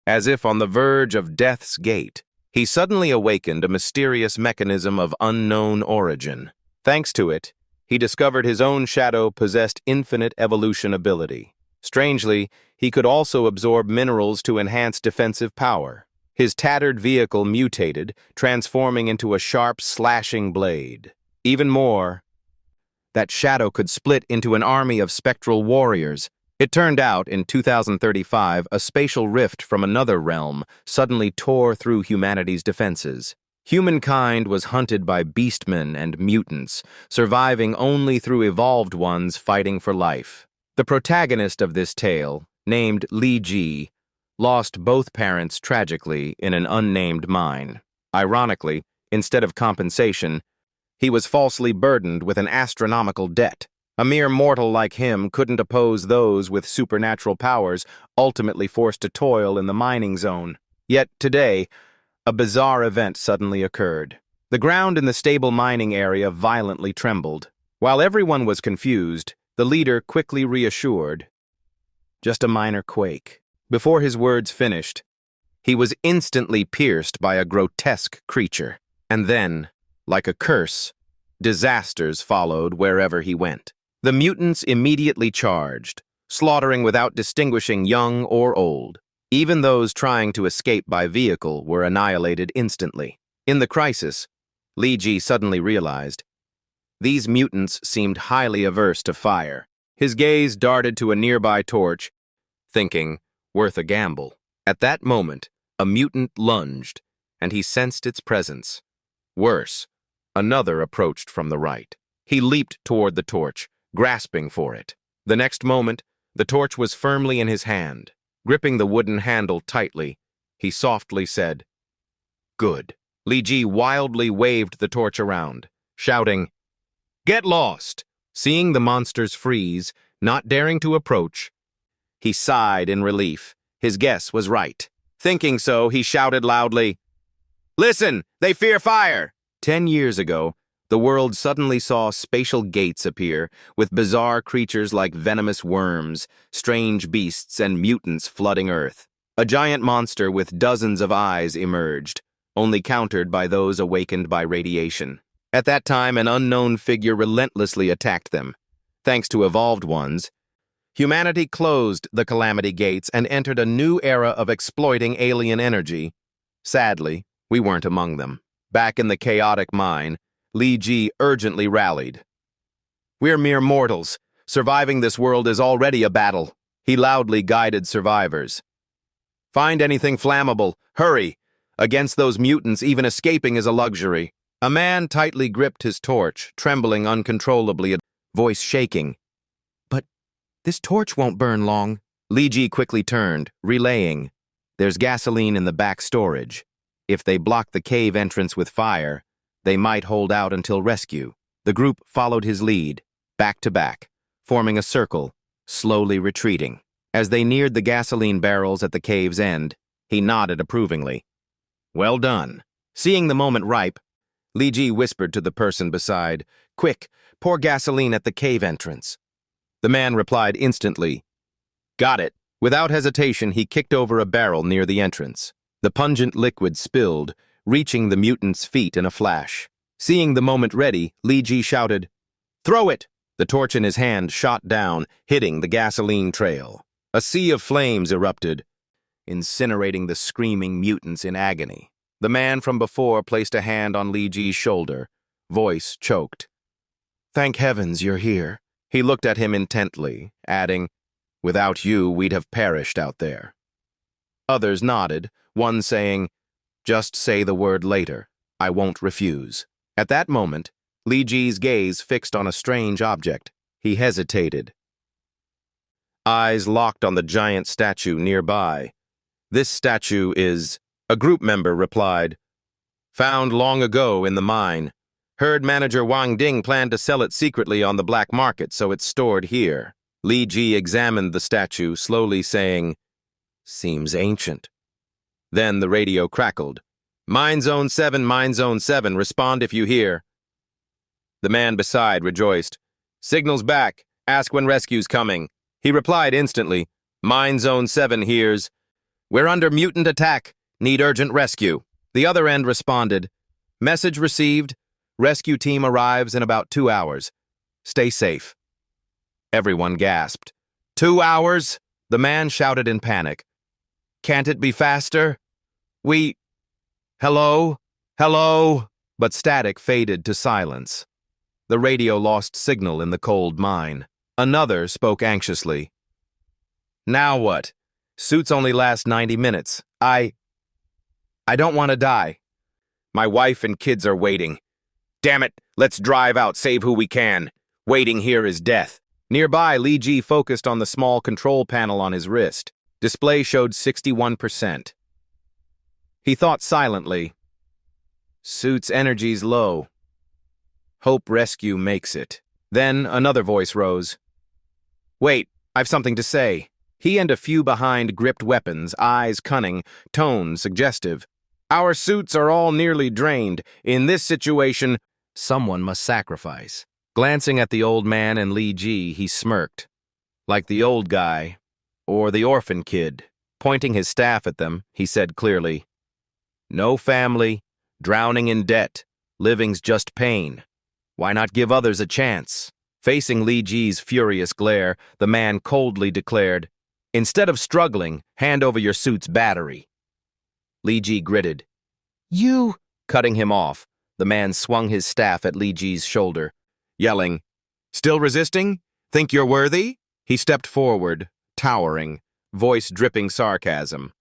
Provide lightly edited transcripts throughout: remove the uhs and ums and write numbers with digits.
As if on the verge of death's gate, he suddenly awakened a mysterious mechanism of unknown origin. Thanks to it, he discovered his own shadow possessed infinite evolution ability. Strangely, he could also absorb minerals to enhance defensive power. His tattered vehicle mutated, transforming into a sharp, slashing blade. Even more, that shadow could split into an army of spectral warriors. It turned out, in 2035, a spatial rift from another realm suddenly tore through humanity's defenses. Humankind was hunted by beastmen and mutants, surviving only through evolved ones fighting for life. The protagonist of this tale, named Li Ji, lost both parents tragically in an unnamed mine. Ironically, instead of compensation, he was falsely burdened with an astronomical debt. A mere mortal like him couldn't oppose those with supernatural powers ultimately forced to toil in the mining zone. Yet today, a bizarre event suddenly occurred. The ground in the stable mining area violently trembled. While everyone was confused, the leader quickly reassured, "Just a minor quake." Before his words finished, he was instantly pierced by a grotesque creature. And then, like a curse, disasters followed wherever he went. The mutants immediately charged, slaughtering without distinguishing young or old. Even those trying to escape by vehicle were annihilated instantly. In the crisis, Li Ji suddenly realized these mutants seemed highly averse to fire. His gaze darted to a nearby torch, thinking, worth a gamble. At that moment, a mutant lunged, and he sensed its presence. Worse, another approached from the right. He leaped toward the torch, grasping for it. The next moment, the torch was firmly in his hand. Gripping the wooden handle tightly, he softly said, "Good." Li Ji wildly waved the torch around, shouting, "Get lost!" Seeing the monsters freeze, not daring to approach, he sighed in relief. His guess was right. Thinking so, he shouted loudly, "Listen, they fear fire!" 10 years ago, the world suddenly saw spatial gates appear, with bizarre creatures like venomous worms, strange beasts, and mutants flooding Earth. A giant monster with dozens of eyes emerged, only countered by those awakened by radiation. At that time, an unknown figure relentlessly attacked them. Thanks to evolved ones, humanity closed the Calamity Gates and entered a new era of exploiting alien energy. Sadly, we weren't among them. Back in the chaotic mine, Li Ji urgently rallied. "We're mere mortals. Surviving this world is already a battle." He loudly guided survivors. "Find anything flammable. Hurry. Against those mutants, even escaping is a luxury." A man tightly gripped his torch, trembling uncontrollably, voice shaking. "But this torch won't burn long." Li Ji quickly turned, relaying, "There's gasoline in the back storage. If they block the cave entrance with fire, they might hold out until rescue." The group followed his lead, back to back, forming a circle, slowly retreating. As they neared the gasoline barrels at the cave's end, he nodded approvingly. "Well done." Seeing the moment ripe, Li Ji whispered to the person beside, "Quick, pour gasoline at the cave entrance." The man replied instantly, "Got it." Without hesitation, he kicked over a barrel near the entrance. The pungent liquid spilled, reaching the mutant's feet in a flash. Seeing the moment ready, Li Ji shouted, "Throw it!" The torch in his hand shot down, hitting the gasoline trail. A sea of flames erupted, incinerating the screaming mutants in agony. The man from before placed a hand on Li Ji's shoulder, voice choked. "Thank heavens you're here." He looked at him intently, adding, "Without you, we'd have perished out there." Others nodded, one saying, "Just say the word later. I won't refuse." At that moment, Li Ji's gaze fixed on a strange object. He hesitated. Eyes locked on the giant statue nearby. "This statue is..." A group member replied, "Found long ago in the mine. Heard manager Wang Ding planned to sell it secretly on the black market, so it's stored here." Li Ji examined the statue, slowly saying, "Seems ancient." Then the radio crackled. Mine Zone 7, respond if you hear." The man beside rejoiced. "Signal's back. Ask when rescue's coming." He replied instantly. Mine Zone 7 hears. We're under mutant attack. Need urgent rescue. The other end responded. Message received. Rescue team arrives in about 2 hours. Stay safe. Everyone gasped. 2 hours? The man shouted in panic. Can't it be faster? Hello? Hello? But static faded to silence. The radio lost signal in the cold mine. Another spoke anxiously. Now what? Suits only last 90 minutes. I don't want to die. My wife and kids are waiting. Damn it, let's drive out, save who we can. Waiting here is death. Nearby, Li Ji focused on the small control panel on his wrist. Display showed 61%. He thought silently. Suit's energy's low. Hope rescue makes it. Then another voice rose. Wait, I've something to say. He and a few behind gripped weapons, eyes cunning, tone suggestive. Our suits are all nearly drained. In this situation, someone must sacrifice. Glancing at the old man and Li Ji, he smirked. Like the old guy, or the orphan kid. Pointing his staff at them, he said clearly, No family, drowning in debt, living's just pain. Why not give others a chance? Facing Li Ji's furious glare, the man coldly declared, Instead of struggling, hand over your suit's battery. Li Ji gritted. You! Cutting him off, the man swung his staff at Li Ji's shoulder, yelling, Still resisting? Think you're worthy? He stepped forward, towering, voice dripping sarcasm.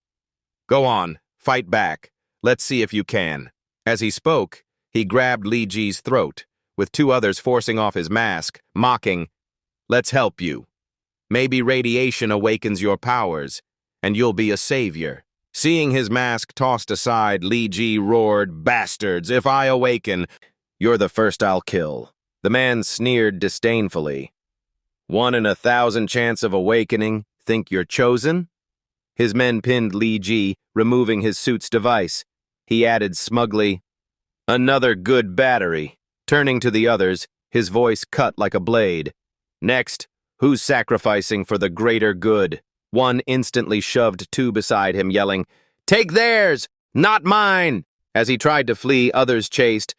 Go on, fight back. Let's see if you can. As he spoke, he grabbed Li Ji's throat, with 2 others forcing off his mask, mocking, Let's help you. Maybe radiation awakens your powers, and you'll be a savior. Seeing his mask tossed aside, Li Ji roared, Bastards, if I awaken, you're the first I'll kill. The man sneered disdainfully. 1 in 1,000 chance of awakening, think you're chosen? His men pinned Li Ji, removing his suit's device. He added smugly, Another good battery. Turning to the others, his voice cut like a blade. Next, who's sacrificing for the greater good? One instantly shoved 2 beside him, yelling, Take theirs, not mine! As he tried to flee, others chased,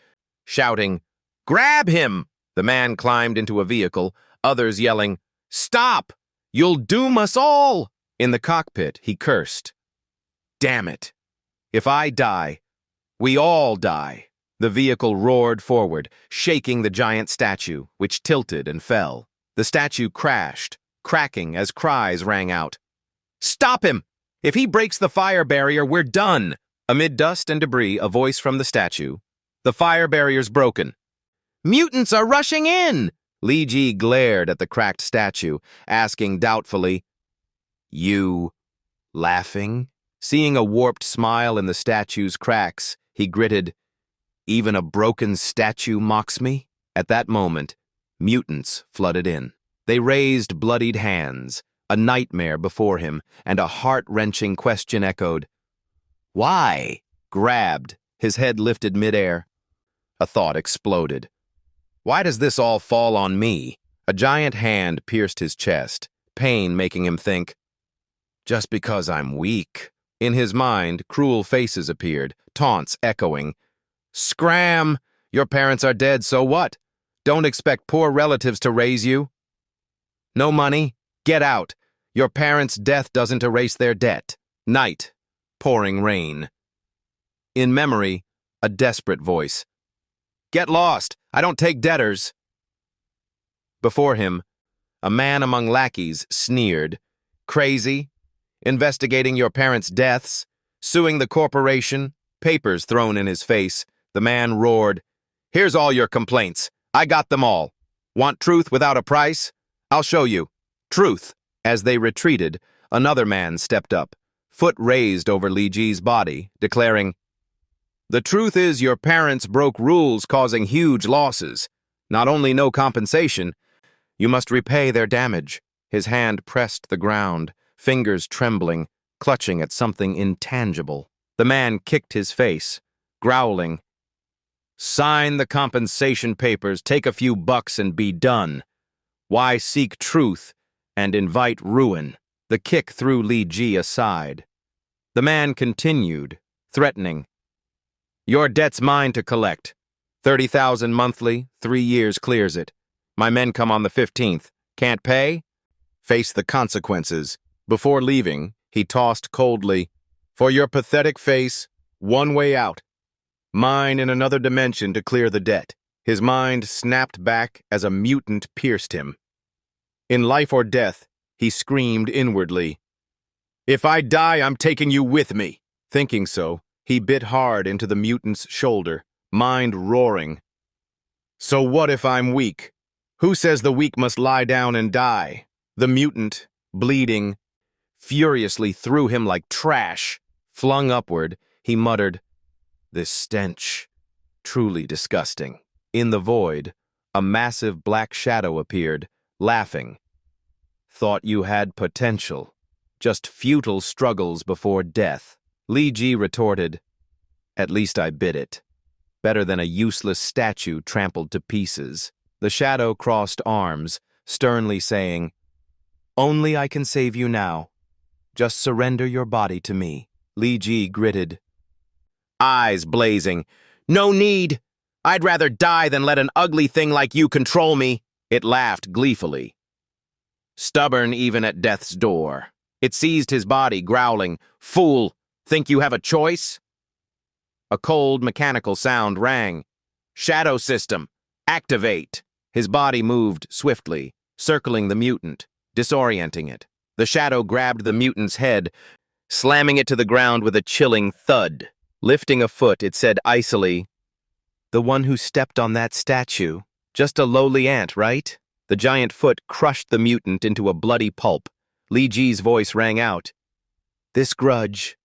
shouting, Grab him! The man climbed into a vehicle, others yelling, Stop! You'll doom us all! In the cockpit, he cursed. Damn it! If I die, we all die. The vehicle roared forward, shaking the giant statue, which tilted and fell. The statue crashed, cracking as cries rang out. Stop him! If he breaks the fire barrier, we're done! Amid dust and debris, a voice from the statue. The fire barrier's broken. Mutants are rushing in! Li Ji glared at the cracked statue, asking doubtfully, You laughing? Seeing a warped smile in the statue's cracks, he gritted, Even a broken statue mocks me? At that moment, mutants flooded in. They raised bloodied hands, a nightmare before him, and a heart-wrenching question echoed. Why? Grabbed, his head lifted midair. A thought exploded. Why does this all fall on me? A giant hand pierced his chest, pain making him think, Just because I'm weak. In his mind, cruel faces appeared, taunts echoing. Scram! Your parents are dead, so what? Don't expect poor relatives to raise you. No money? Get out. Your parents' death doesn't erase their debt. Night. Pouring rain. In memory, a desperate voice. Get lost. I don't take debtors. Before him, a man among lackeys sneered. Crazy? Investigating your parents' deaths? Suing the corporation? Papers thrown in his face. The man roared. Here's all your complaints. I got them all. Want truth without a price? I'll show you. Truth. As they retreated, another man stepped up, foot raised over Li Ji's body, declaring, The truth is your parents broke rules causing huge losses. Not only no compensation, you must repay their damage. His hand pressed the ground, fingers trembling, clutching at something intangible. The man kicked his face, growling, Sign the compensation papers, take a few bucks and be done. Why seek truth and invite ruin? The kick threw Li Ji aside. The man continued, threatening. Your debt's mine to collect. 30,000 monthly, 3 years clears it. My men come on the 15th. Can't pay? Face the consequences. Before leaving, he tossed coldly, for your pathetic face, one way out. Mine in another dimension to clear the debt. His mind snapped back as a mutant pierced him. In life or death, he screamed inwardly, If I die, I'm taking you with me. Thinking so, he bit hard into the mutant's shoulder, mind roaring. So what if I'm weak? Who says the weak must lie down and die? The mutant, bleeding, furiously threw him like trash. Flung upward, he muttered, This stench, truly disgusting. In the void, a massive black shadow appeared, laughing. Thought you had potential. Just futile struggles before death. Li Ji retorted, At least I bit it. Better than a useless statue trampled to pieces. The shadow crossed arms, sternly saying, Only I can save you now. Just surrender your body to me. Li Ji gritted, eyes blazing. No need! I'd rather die than let an ugly thing like you control me. It laughed gleefully. Stubborn even at death's door. It seized his body, growling, Fool! Think you have a choice? A cold, mechanical sound rang. Shadow system! Activate! His body moved swiftly, circling the mutant, disorienting it. The shadow grabbed the mutant's head, slamming it to the ground with a chilling thud. Lifting a foot, it said icily, The one who stepped on that statue. Just a lowly ant, right? The giant foot crushed the mutant into a bloody pulp. Li Ji's voice rang out. This grudge,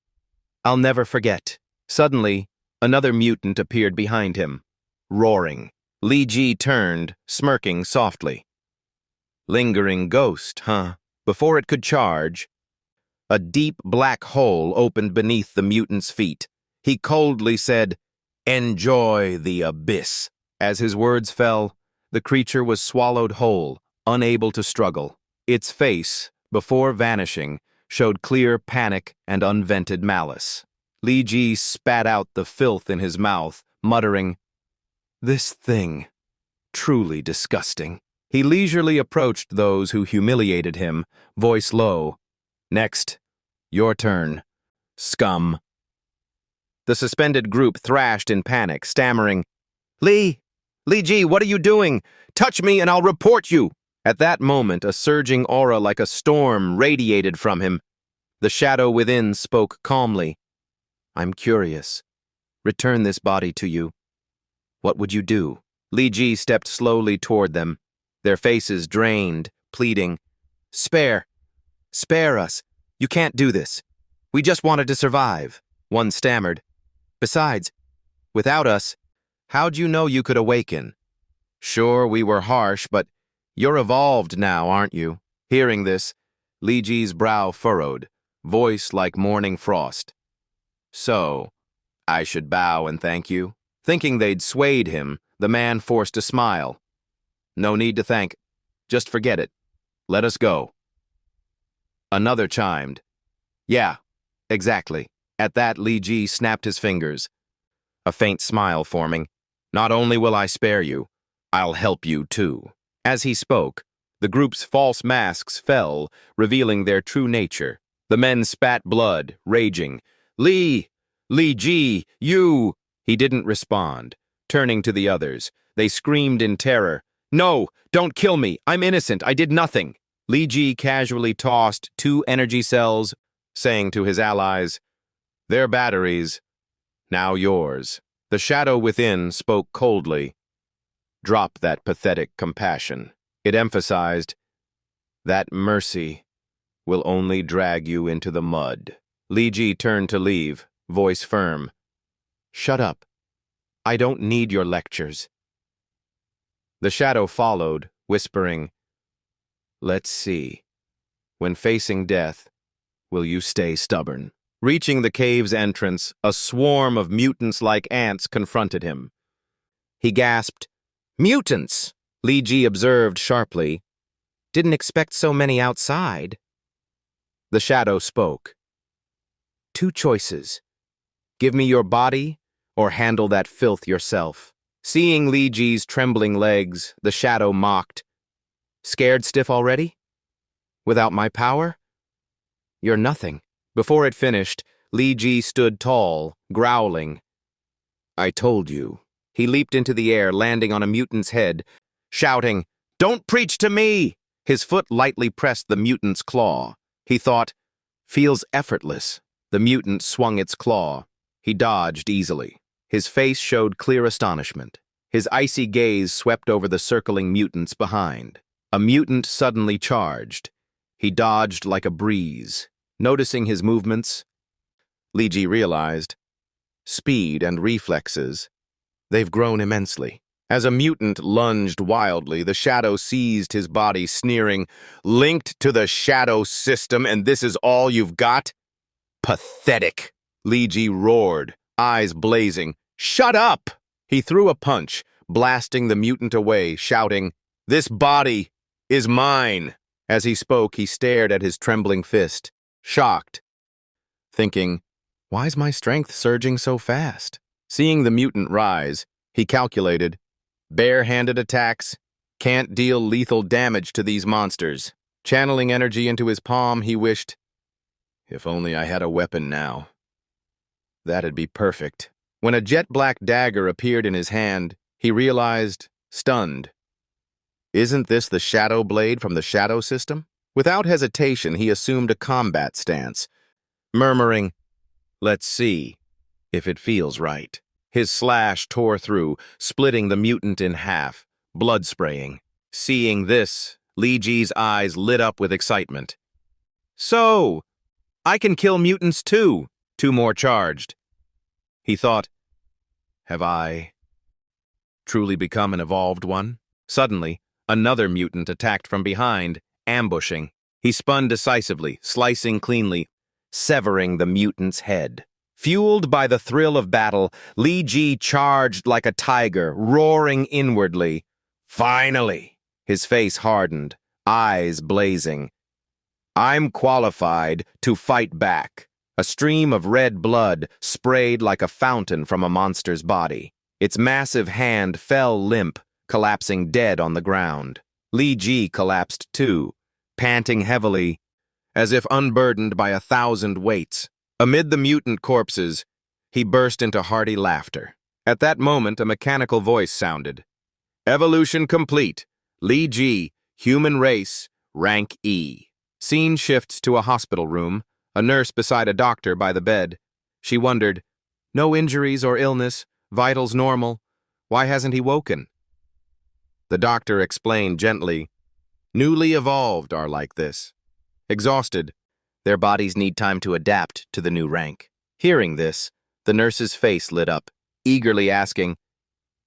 I'll never forget. Suddenly, another mutant appeared behind him, roaring. Li Ji turned, smirking softly. Lingering ghost, huh? Before it could charge, a deep black hole opened beneath the mutant's feet. He coldly said, Enjoy the abyss. As his words fell, the creature was swallowed whole, unable to struggle. Its face, before vanishing, showed clear panic and unvented malice. Li Ji spat out the filth in his mouth, muttering, This thing, truly disgusting. He leisurely approached those who humiliated him, voice low. Next, your turn, scum. The suspended group thrashed in panic, stammering, Li Ji, what are you doing? Touch me and I'll report you. At that moment, a surging aura like a storm radiated from him. The shadow within spoke calmly. I'm curious. Return this body to you. What would you do? Li Ji stepped slowly toward them, their faces drained, pleading, Spare us. You can't do this. We just wanted to survive. One stammered. Besides, without us, how'd you know you could awaken? Sure, we were harsh, but you're evolved now, aren't you? Hearing this, Li Ji's brow furrowed, voice like morning frost. So, I should bow and thank you? Thinking they'd swayed him, the man forced a smile. No need to thank. Just forget it. Let us go. Another chimed. Yeah, exactly. At that, Li Ji snapped his fingers. A faint smile forming. Not only will I spare you, I'll help you too. As he spoke, the group's false masks fell, revealing their true nature. The men spat blood, raging. Li Ji, you! He didn't respond. Turning to the others, they screamed in terror. No, don't kill me. I'm innocent. I did nothing. Li Ji casually tossed 2 energy cells, saying to his allies, Their batteries, now yours. The shadow within spoke coldly. Drop that pathetic compassion. It emphasized, That mercy will only drag you into the mud. Li Ji turned to leave, voice firm. Shut up. I don't need your lectures. The shadow followed, whispering, Let's see. When facing death, will you stay stubborn? Reaching the cave's entrance, a swarm of mutants like ants confronted him. He gasped, Mutants! Li Ji observed sharply. Didn't expect so many outside. The shadow spoke. Two choices. Give me your body, or handle that filth yourself. Seeing Li Ji's trembling legs, the shadow mocked. Scared stiff already? Without my power? You're nothing. Before it finished, Li Ji stood tall, growling. I told you. He leaped into the air, landing on a mutant's head, shouting, Don't preach to me! His foot lightly pressed the mutant's claw. He thought, Feels effortless. The mutant swung its claw. He dodged easily. His face showed clear astonishment. His icy gaze swept over the circling mutants behind. A mutant suddenly charged. He dodged like a breeze. Noticing his movements, Li Ji realized, speed and reflexes, they've grown immensely. As a mutant lunged wildly, the shadow seized his body, sneering, Linked to the shadow system, and this is all you've got? Pathetic! Li Ji roared, eyes blazing. Shut up! He threw a punch, blasting the mutant away, shouting, This body is mine! As he spoke, he stared at his trembling fist, shocked, thinking, Why's my strength surging so fast? Seeing the mutant rise, he calculated, Bare-handed attacks can't deal lethal damage to these monsters. Channeling energy into his palm, he wished, If only I had a weapon now. That'd be perfect. When a jet-black dagger appeared in his hand, he realized, stunned. Isn't this the shadow blade from the shadow system? Without hesitation, he assumed a combat stance, murmuring, Let's see if it feels right. His slash tore through, splitting the mutant in half, blood spraying. Seeing this, Li Ji's eyes lit up with excitement. So, I can kill mutants too. Two more charged. He thought, Have I truly become an evolved one? Suddenly, another mutant attacked from behind, ambushing. He spun decisively, slicing cleanly, severing the mutant's head. Fueled by the thrill of battle, Li Ji charged like a tiger, roaring inwardly. Finally! His face hardened, eyes blazing. I'm qualified to fight back. A stream of red blood sprayed like a fountain from a monster's body. Its massive hand fell limp, collapsing dead on the ground. Li Ji collapsed too, panting heavily, as if unburdened by 1,000 weights. Amid the mutant corpses, he burst into hearty laughter. At that moment, a mechanical voice sounded. Evolution complete. Li Ji, human race, rank E. Scene shifts to a hospital room, a nurse beside a doctor by the bed. She wondered, no injuries or illness, vitals normal. Why hasn't he woken? The doctor explained gently, newly evolved are like this. Exhausted, their bodies need time to adapt to the new rank. Hearing this, the nurse's face lit up, eagerly asking,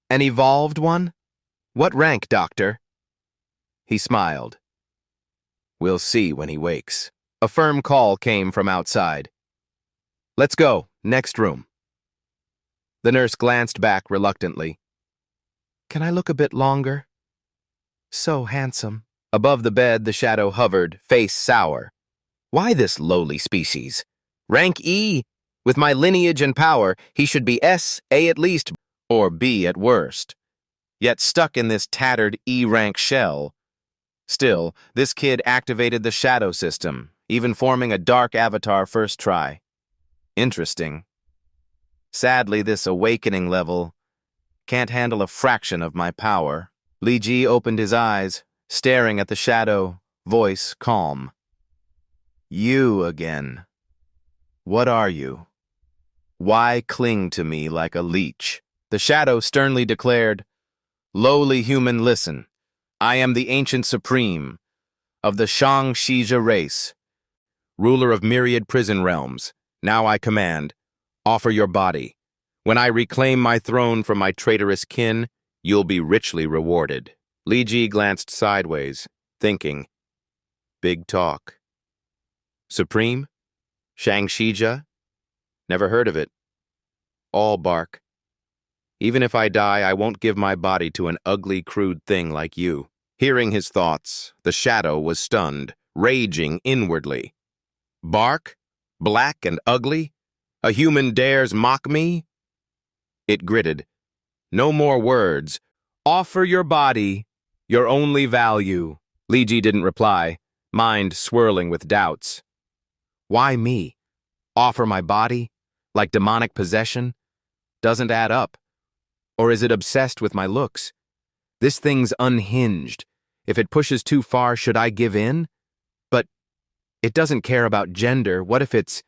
An evolved one? What rank, doctor? He smiled. We'll see when he wakes. A firm call came from outside. Let's go, next room. The nurse glanced back reluctantly. Can I look a bit longer? So handsome. Above the bed, the shadow hovered, face sour. Why this lowly species? Rank E. With my lineage and power, he should be S, A at least, or B at worst. Yet stuck in this tattered E-rank shell. Still, this kid activated the shadow system, even forming a dark avatar first try. Interesting. Sadly, this awakening level can't handle a fraction of my power. Li Ji opened his eyes, staring at the shadow, voice calm. You again. What are you? Why cling to me like a leech? The shadow sternly declared, Lowly human, listen. I am the ancient supreme of the Shang-Shija race, ruler of myriad prison realms. Now I command, offer your body. When I reclaim my throne from my traitorous kin, you'll be richly rewarded. Li Ji glanced sideways, thinking, big talk. Supreme? Shang-Shija? Never heard of it. All bark. Even if I die, I won't give my body to an ugly, crude thing like you. Hearing his thoughts, the shadow was stunned, raging inwardly. Bark? Black and ugly? A human dares mock me? It gritted. No more words. Offer your body, your only value. Li Ji didn't reply, mind swirling with doubts. Why me? Offer my body? Like demonic possession? Doesn't add up. Or is it obsessed with my looks? This thing's unhinged. If it pushes too far, should I give in? But it doesn't care about gender. What if it's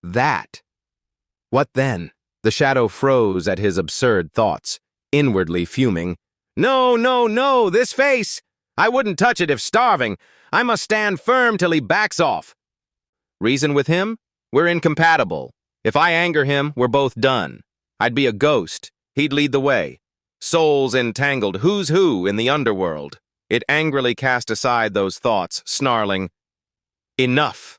that? What then? The shadow froze at his absurd thoughts, inwardly fuming. No, no, no, this face! I wouldn't touch it if starving. I must stand firm till he backs off. Reason with him? We're incompatible. If I anger him, we're both done. I'd be a ghost. He'd lead the way. Souls entangled, who's who in the underworld. It angrily cast aside those thoughts, snarling, Enough!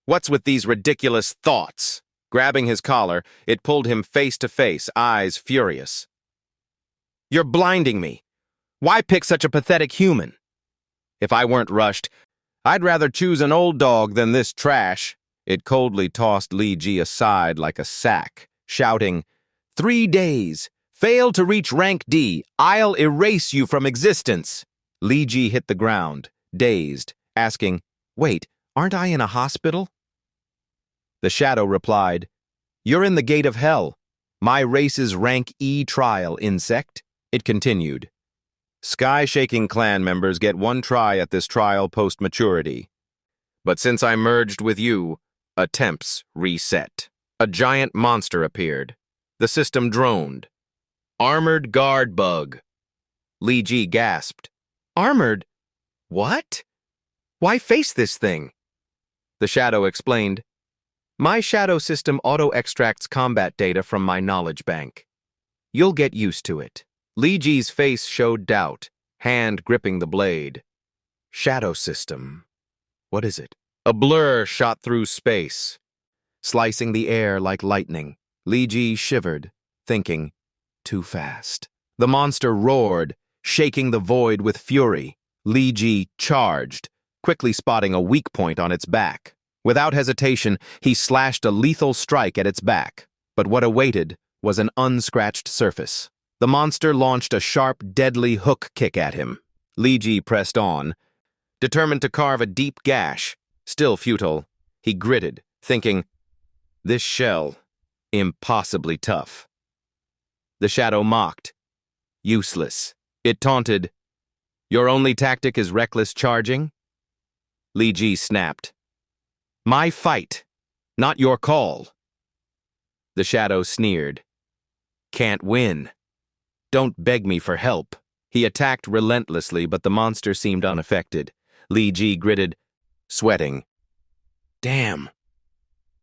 What's with these ridiculous thoughts? Grabbing his collar, it pulled him face to face, eyes furious. You're blinding me. Why pick such a pathetic human? If I weren't rushed, I'd rather choose an old dog than this trash. It coldly tossed Li Ji aside like a sack, shouting, 3 days. Fail to reach rank D. I'll erase you from existence. Li Ji hit the ground, dazed, asking, Wait, aren't I in a hospital? The shadow replied, You're in the gate of hell. My race's rank E trial, insect. It continued. Sky-shaking clan members get 1 try at this trial post-maturity. But since I merged with you, attempts reset. A giant monster appeared. The system droned. Armored guard bug. Li Ji gasped. Armored? What? Why face this thing? The shadow explained. My shadow system auto-extracts combat data from my knowledge bank. You'll get used to it. Li Ji's face showed doubt, hand gripping the blade. Shadow system. What is it? A blur shot through space, slicing the air like lightning. Li Ji shivered, thinking, too fast. The monster roared, shaking the void with fury. Li Ji charged, quickly spotting a weak point on its back. Without hesitation, he slashed a lethal strike at its back. But what awaited was an unscratched surface. The monster launched a sharp, deadly hook kick at him. Li Ji pressed on, determined to carve a deep gash. Still futile, he gritted, thinking, this shell, impossibly tough. The shadow mocked. Useless. It taunted, your only tactic is reckless charging? Li Ji snapped. My fight, not your call. The shadow sneered. Can't win. Don't beg me for help. He attacked relentlessly, but the monster seemed unaffected. Li Ji gritted, sweating. Damn.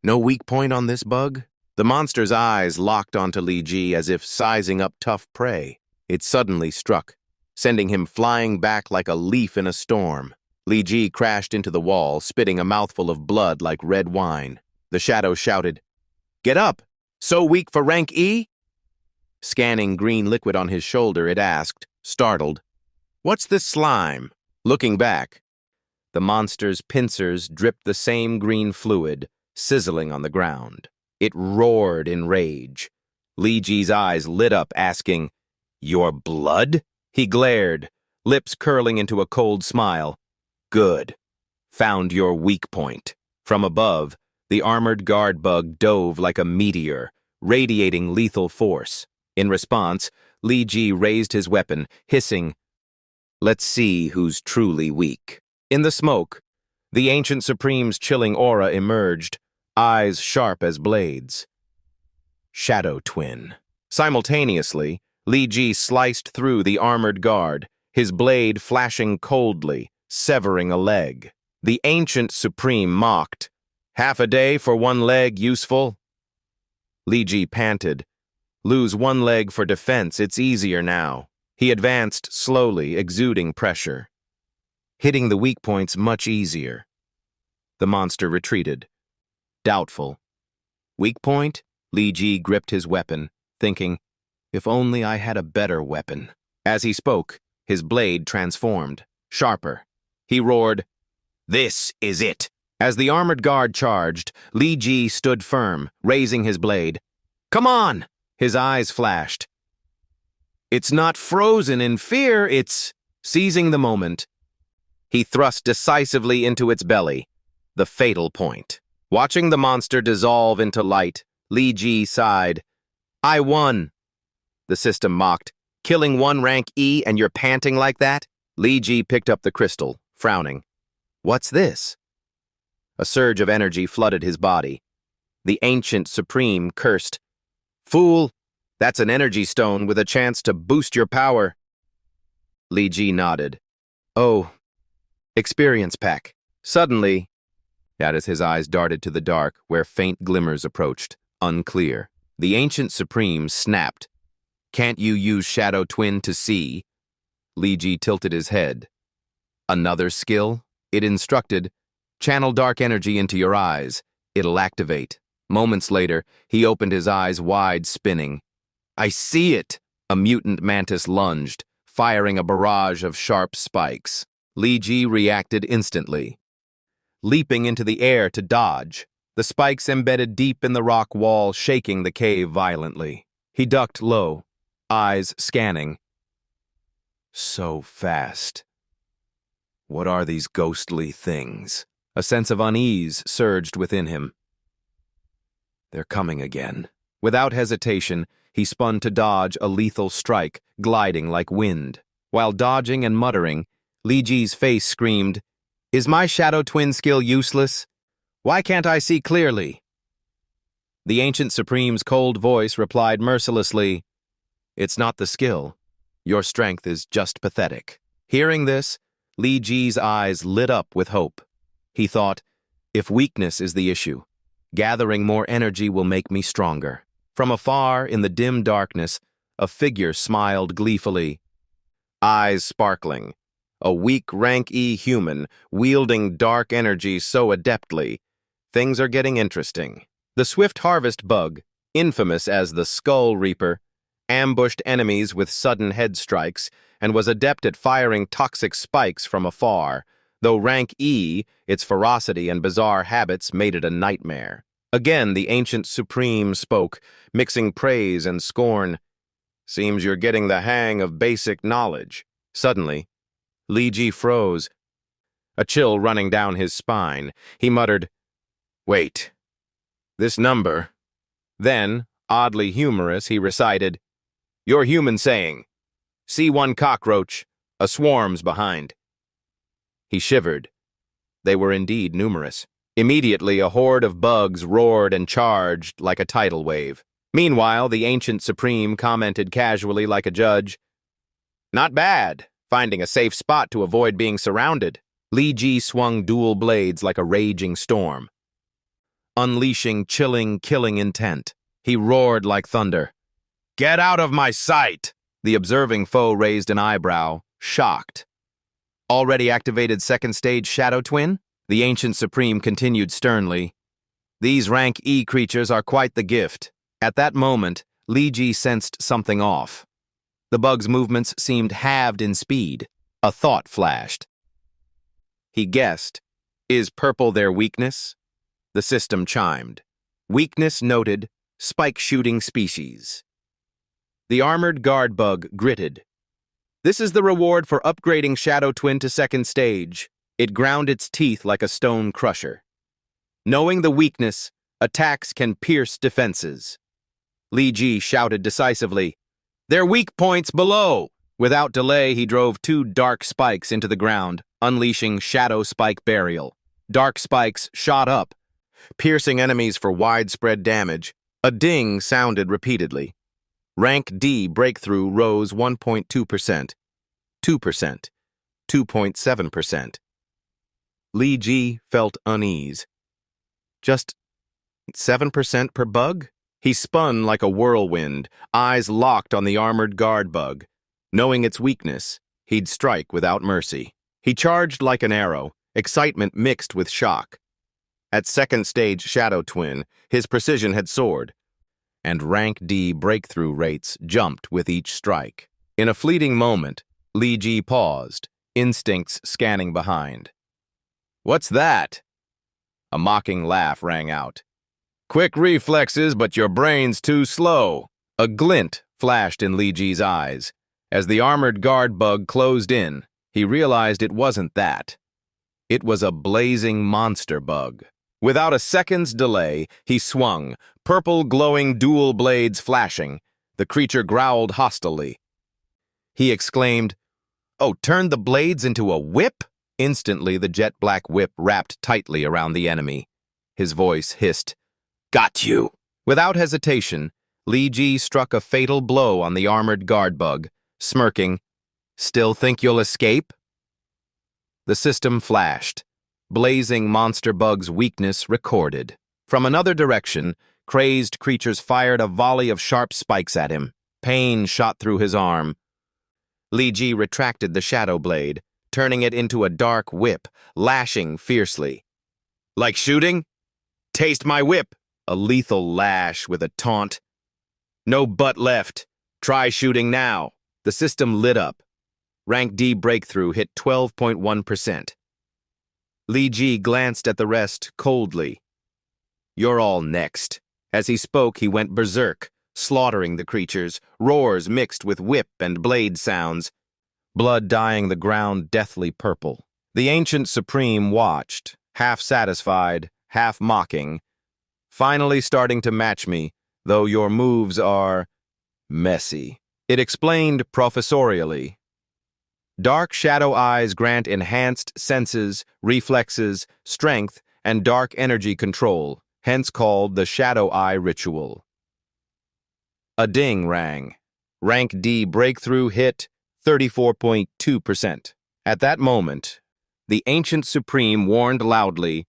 No weak point on this bug? The monster's eyes locked onto Li Ji as if sizing up tough prey. It suddenly struck, sending him flying back like a leaf in a storm. Li Ji crashed into the wall, spitting a mouthful of blood like red wine. The shadow shouted, Get up! So weak for rank E? Scanning green liquid on his shoulder, it asked, startled, What's this slime? Looking back, the monster's pincers dripped the same green fluid, sizzling on the ground. It roared in rage. Li Ji's eyes lit up, asking, Your blood? He glared, lips curling into a cold smile. Good. Found your weak point. From above, the armored guard bug dove like a meteor, radiating lethal force. In response, Li Ji raised his weapon, hissing, Let's see who's truly weak. In the smoke, the Ancient Supreme's chilling aura emerged, eyes sharp as blades. Shadow Twin. Simultaneously, Li Ji sliced through the armored guard, his blade flashing coldly, severing a leg. The Ancient Supreme mocked, Half a day for 1 leg useful? Li Ji panted, Lose 1 leg for defense, it's easier now. He advanced slowly, exuding pressure. Hitting the weak points much easier. The monster retreated. Doubtful. Weak point? Li Ji gripped his weapon, thinking, If only I had a better weapon. As he spoke, his blade transformed, sharper. He roared, This is it! As the armored guard charged, Li Ji stood firm, raising his blade. "Come on!" His eyes flashed. "It's not frozen in fear, it's..." Seizing the moment, he thrust decisively into its belly, the fatal point. Watching the monster dissolve into light, Li Ji sighed. "I won," the system mocked. "Killing one rank E and you're panting like that?" Li Ji picked up the crystal, frowning. "What's this?" A surge of energy flooded his body. The ancient supreme cursed. "Fool, that's an energy stone with a chance to boost your power." Li Ji nodded. "Oh, experience pack." Suddenly, as his eyes darted to the dark where faint glimmers approached, unclear, the ancient supreme snapped. "Can't you use Shadow Twin to see?" Li Ji tilted his head. "Another skill?" It instructed. "Channel dark energy into your eyes. It'll activate." Moments later, he opened his eyes wide, spinning. "I see it!" A mutant mantis lunged, firing a barrage of sharp spikes. Li Ji reacted instantly. Leaping into the air to dodge, the spikes embedded deep in the rock wall, shaking the cave violently. He ducked low, eyes scanning. So fast. What are these ghostly things? A sense of unease surged within him. They're coming again. Without hesitation, he spun to dodge a lethal strike, gliding like wind. While dodging and muttering, Li Ji's face screamed, "Is my Shadow Twin skill useless? Why can't I see clearly?" The ancient supreme's cold voice replied mercilessly, "It's not the skill. Your strength is just pathetic." Hearing this, Li Ji's eyes lit up with hope. He thought, if weakness is the issue, gathering more energy will make me stronger. From afar, in the dim darkness, a figure smiled gleefully, eyes sparkling. A weak rank E human, wielding dark energy so adeptly. Things are getting interesting. The Swift Harvest bug, infamous as the Skull Reaper, ambushed enemies with sudden head strikes and was adept at firing toxic spikes from afar, though rank E, its ferocity and bizarre habits made it a nightmare. Again, the ancient supreme spoke, mixing praise and scorn. "Seems you're getting the hang of basic knowledge." Suddenly, Li Ji froze, a chill running down his spine. He muttered, "Wait, this number?" Then, oddly humorous, he recited, "Your human saying, see one cockroach, a swarm's behind." He shivered. They were indeed numerous. Immediately, a horde of bugs roared and charged like a tidal wave. Meanwhile, the ancient supreme commented casually like a judge, "Not bad. Finding a safe spot to avoid being surrounded." Li Ji swung dual blades like a raging storm, unleashing chilling, killing intent. He roared like thunder. "Get out of my sight!" The observing foe raised an eyebrow, shocked. "Already activated second stage Shadow Twin?" The ancient supreme continued sternly. "These rank E creatures are quite the gift." At that moment, Li Ji sensed something off. The bug's movements seemed halved in speed. A thought flashed. He guessed, "Is purple their weakness?" The system chimed. "Weakness noted, spike-shooting species." The armored guard bug gritted. "This is the reward for upgrading Shadow Twin to second stage." It ground its teeth like a stone crusher. Knowing the weakness, attacks can pierce defenses. Li Ji shouted decisively, "Their weak points below!" Without delay, he drove 2 dark spikes into the ground, unleashing Shadow Spike Burial. Dark spikes shot up, piercing enemies for widespread damage. A ding sounded repeatedly. Rank D breakthrough rose 1.2%, 2%, 2.7%. Li Ji felt unease. Just 7% per bug? He spun like a whirlwind, eyes locked on the armored guard bug. Knowing its weakness, he'd strike without mercy. He charged like an arrow, excitement mixed with shock. At second stage Shadow Twin, his precision had soared, and rank D breakthrough rates jumped with each strike. In a fleeting moment, Li Ji paused, instincts scanning behind. "What's that?" A mocking laugh rang out. Quick reflexes, but your brain's too slow. A glint flashed in Li Ji's eyes. As the armored guard bug closed in, he realized it wasn't that. It was a blazing monster bug. Without a second's delay, he swung, purple glowing dual blades flashing. The creature growled hostilely. He exclaimed, "Oh, turned the blades into a whip?" Instantly, the jet-black whip wrapped tightly around the enemy. His voice hissed, "Got you!" Without hesitation, Li Ji struck a fatal blow on the armored guard bug, smirking, "Still think you'll escape?" The system flashed. Blazing monster bug's weakness recorded. From another direction, crazed creatures fired a volley of sharp spikes at him. Pain shot through his arm. Li Ji retracted the shadow blade, turning it into a dark whip, lashing fiercely. "Like shooting? Taste my whip!" A lethal lash with a taunt. "No butt left. Try shooting now." The system lit up. Rank D breakthrough hit 12.1%. Li Ji glanced at the rest coldly. "You're all next." As he spoke, he went berserk, slaughtering the creatures, roars mixed with whip and blade sounds, blood dyeing the ground deathly purple. The ancient supreme watched, half satisfied, half mocking, "Finally starting to match me, though your moves are messy." It explained professorially. Dark shadow eyes grant enhanced senses, reflexes, strength, and dark energy control, hence called the shadow eye ritual. A ding rang. Rank D breakthrough hit 34.2%. At that moment, the ancient supreme warned loudly,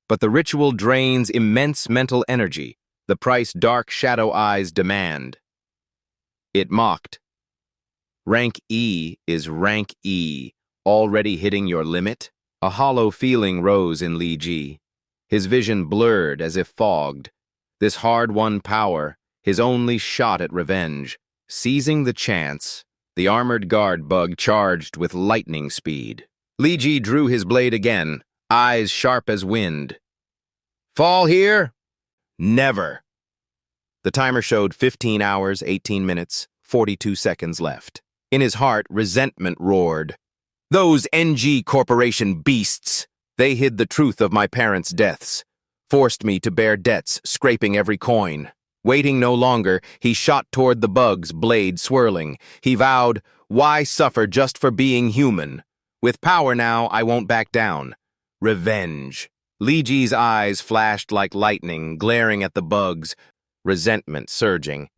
"But the ritual drains immense mental energy, the price dark shadow eyes demand." It mocked. "Rank E is rank E, already hitting your limit?" A hollow feeling rose in Li Ji. His vision blurred as if fogged. This hard-won power, his only shot at revenge. Seizing the chance, the armored guard bug charged with lightning speed. Li Ji drew his blade again, eyes sharp as wind. "Fall here? Never." The timer showed 15 hours, 18 minutes, 42 seconds left. In his heart, resentment roared. "Those NG Corporation beasts! They hid the truth of my parents' deaths, forced me to bear debts, scraping every coin." Waiting no longer, he shot toward the bugs, blade swirling. He vowed, "Why suffer just for being human? With power now, I won't back down. Revenge." Li Ji's eyes flashed like lightning, glaring at the bugs, resentment surging.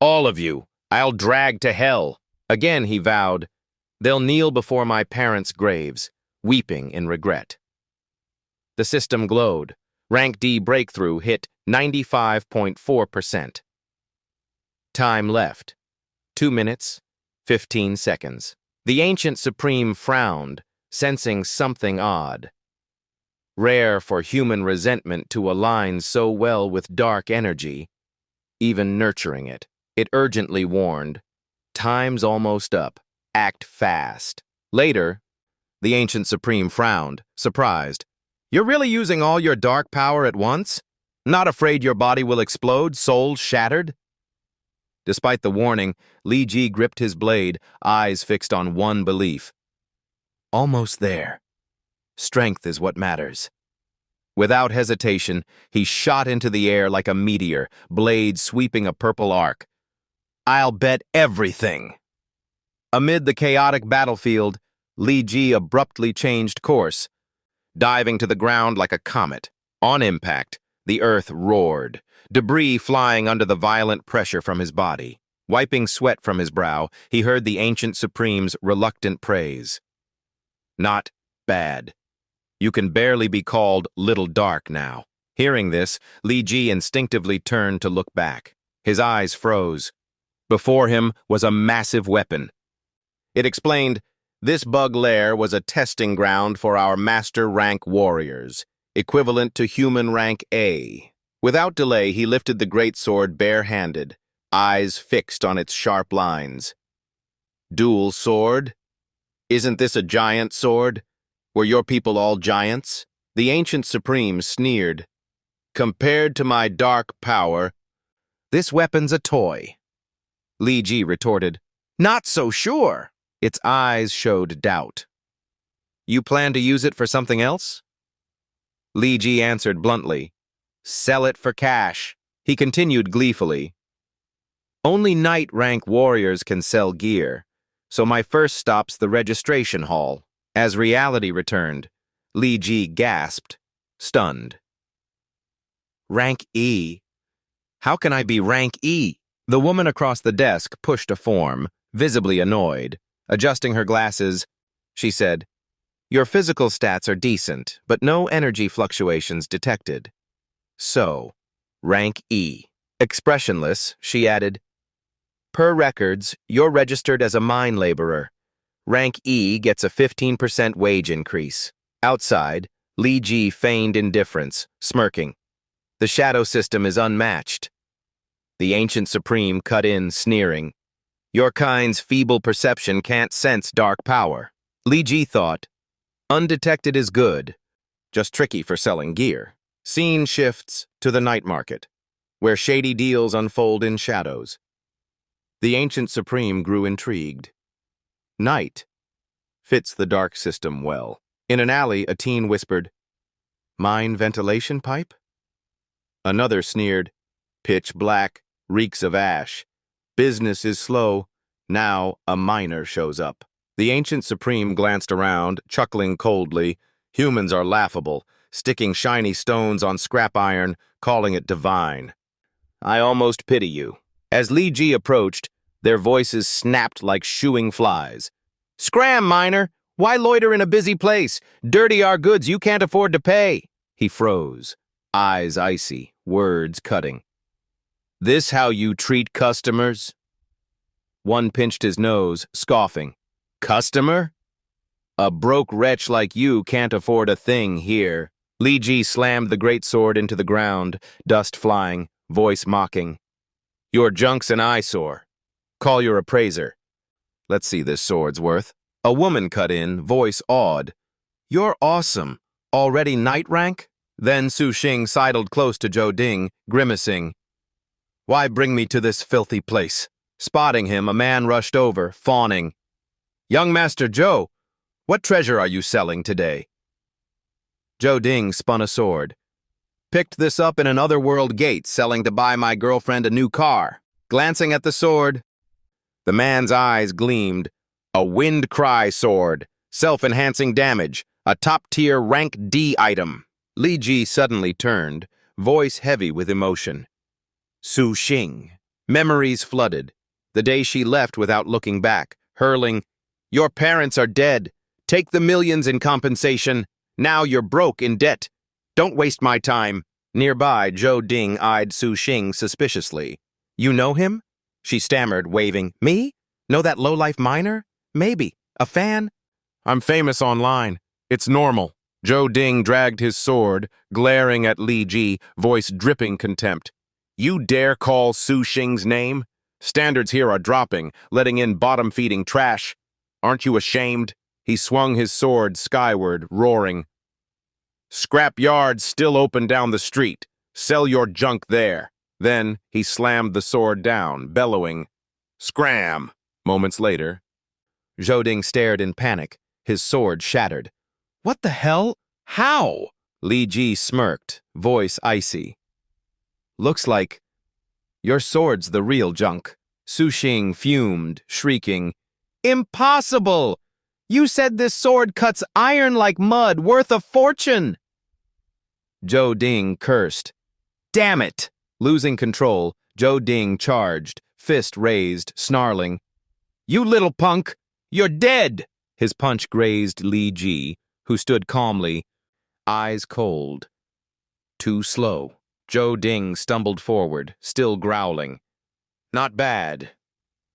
"All of you, I'll drag to hell." Again he vowed, "They'll kneel before my parents' graves, weeping in regret." The system glowed. Rank D breakthrough hit 95.4%. Time left. 2 minutes, 15 seconds. The ancient supreme frowned, sensing something odd. Rare for human resentment to align so well with dark energy, even nurturing it. It urgently warned, "Time's almost up. Act fast." Later, the ancient supreme frowned, surprised. "You're really using all your dark power at once? Not afraid your body will explode, soul shattered?" Despite the warning, Li Ji gripped his blade, eyes fixed on one belief. Almost there. Strength is what matters. Without hesitation, he shot into the air like a meteor, blade sweeping a purple arc. "I'll bet everything." Amid the chaotic battlefield, Li Ji abruptly changed course, diving to the ground like a comet. On impact, the earth roared, debris flying under the violent pressure from his body. Wiping sweat from his brow, he heard the ancient supreme's reluctant praise. "Not bad. You can barely be called Little Dark now." Hearing this, Li Ji instinctively turned to look back. His eyes froze. Before him was a massive weapon. It explained, "This bug lair was a testing ground for our master rank warriors, equivalent to human rank A." Without delay, he lifted the greatsword bare-handed, eyes fixed on its sharp lines. "Dual sword? Isn't this a giant sword? Were your people all giants?" The ancient supreme sneered. Compared to my dark power, this weapon's a toy. Li Ji retorted, Not so sure. Its eyes showed doubt. You plan to use it for something else? Li Ji answered bluntly, Sell it for cash. He continued gleefully, Only knight-rank warriors can sell gear, so my first stop's the registration hall. As reality returned, Li Ji gasped, stunned. Rank E? How can I be rank E? The woman across the desk pushed a form, visibly annoyed. Adjusting her glasses, she said, Your physical stats are decent, but no energy fluctuations detected. So, rank E. Expressionless, she added, Per records, you're registered as a mine laborer. Rank E gets a 15% wage increase. Outside, Li Ji feigned indifference, smirking. The shadow system is unmatched. The ancient supreme cut in, sneering. Your kind's feeble perception can't sense dark power. Li Ji thought, Undetected is good, just tricky for selling gear. Scene shifts to the night market, where shady deals unfold in shadows. The ancient supreme grew intrigued. Night fits the dark system well. In an alley, a teen whispered, Mine ventilation pipe? Another sneered, Pitch black, reeks of ash. Business is slow. Now a miner shows up. The ancient supreme glanced around, chuckling coldly. Humans are laughable, sticking shiny stones on scrap iron, calling it divine. I almost pity you. As Li Ji approached, their voices snapped like shooing flies. Scram, miner! Why loiter in a busy place? Dirty our goods you can't afford to pay. He froze, eyes icy, words cutting. This how you treat customers? One pinched his nose, scoffing. Customer? A broke wretch like you can't afford a thing here. Li Ji slammed the greatsword into the ground, dust flying, voice mocking. Your junk's an eyesore. Call your appraiser. Let's see this sword's worth. A woman cut in, voice awed. You're awesome. Already knight rank? Then Su Xing sidled close to Zhou Ding, grimacing. Why bring me to this filthy place? Spotting him, a man rushed over, fawning. Young Master Zhou, what treasure are you selling today? Zhou Ding spun a sword. Picked this up in an Otherworld gate, selling to buy my girlfriend a new car. Glancing at the sword, the man's eyes gleamed. A wind cry sword, self-enhancing damage, a top-tier rank D item. Li Ji suddenly turned, voice heavy with emotion. Su Xing. Memories flooded. The day she left without looking back, hurling, Your parents are dead. Take the millions in compensation. Now you're broke in debt. Don't waste my time. Nearby, Zhou Ding eyed Su Xing suspiciously. You know him? She stammered, waving. Me? Know that low-life miner? Maybe. A fan? I'm famous online. It's normal. Zhou Ding dragged his sword, glaring at Li Ji, voice dripping contempt. You dare call Su Xing's name? Standards here are dropping, letting in bottom-feeding trash. Aren't you ashamed? He swung his sword skyward, roaring. Scrap yards still open down the street. Sell your junk there. Then he slammed the sword down, bellowing, Scram! Moments later, Zhou Ding stared in panic, his sword shattered. What the hell? How? Li Ji smirked, voice icy. Looks like your sword's the real junk. Su Xing fumed, shrieking, Impossible! You said this sword cuts iron like mud, worth a fortune! Zhou Ding cursed. Damn it! Losing control, Zhou Ding charged, fist raised, snarling. You little punk! You're dead! His punch grazed Li Ji, who stood calmly, eyes cold. Too slow. Zhou Ding stumbled forward, still growling. Not bad.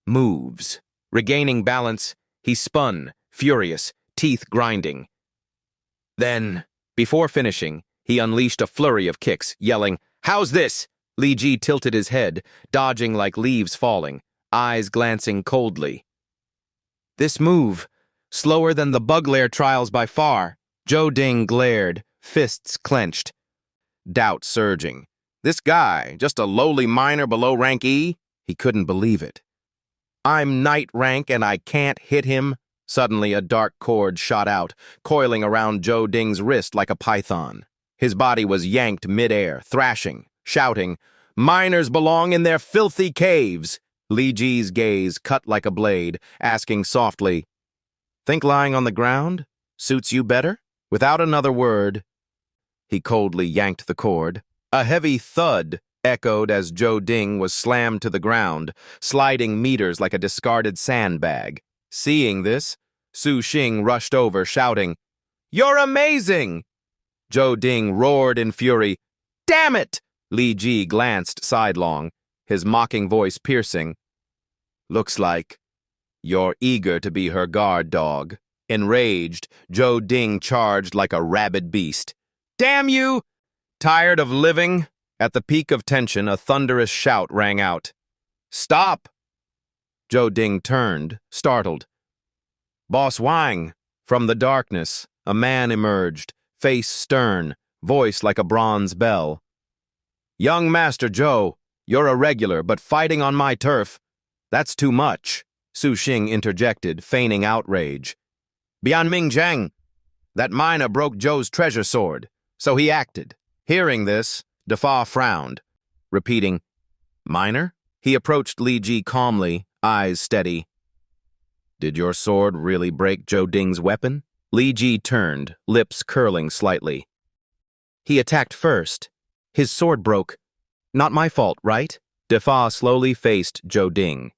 Moves. Regaining balance, he spun, furious, teeth grinding. Then, before finishing, he unleashed a flurry of kicks, yelling, How's this? Li Ji tilted his head, dodging like leaves falling, eyes glancing coldly. This move, slower than the buglair trials by far. Zhou Ding glared, fists clenched, doubt surging. This guy, just a lowly miner below rank E? He couldn't believe it. I'm knight rank and I can't hit him? Suddenly a dark cord shot out, coiling around Zhou Ding's wrist like a python. His body was yanked midair, thrashing, shouting, "Miners belong in their filthy caves!" Li Ji's gaze cut like a blade, asking softly, "Think lying on the ground suits you better?" Without another word, he coldly yanked the cord. A heavy thud echoed as Zhou Ding was slammed to the ground, sliding meters like a discarded sandbag. Seeing this, Su Xing rushed over, shouting, "You're amazing!" Zhou Ding roared in fury. "Damn it!" Li Ji glanced sidelong, his mocking voice piercing. "Looks like you're eager to be her guard dog." Enraged, Zhou Ding charged like a rabid beast. "Damn you! Tired of living?" At the peak of tension, a thunderous shout rang out. "Stop!" Zhou Ding turned, startled. "Boss Wang!" From the darkness, a man emerged, face stern, voice like a bronze bell. "Young Master Zhou, you're a regular, but fighting on my turf, that's too much," Su Xing interjected, feigning outrage. "Bian Ming Zhang, that miner broke Zhou's treasure sword, so he acted." Hearing this, Defa frowned, repeating, "Miner?" He approached Li Ji calmly, eyes steady. "Did your sword really break Zhou Ding's weapon?" Li Ji turned, lips curling slightly. "He attacked first. His sword broke. Not my fault, right?" Defa slowly faced Zhou Ding.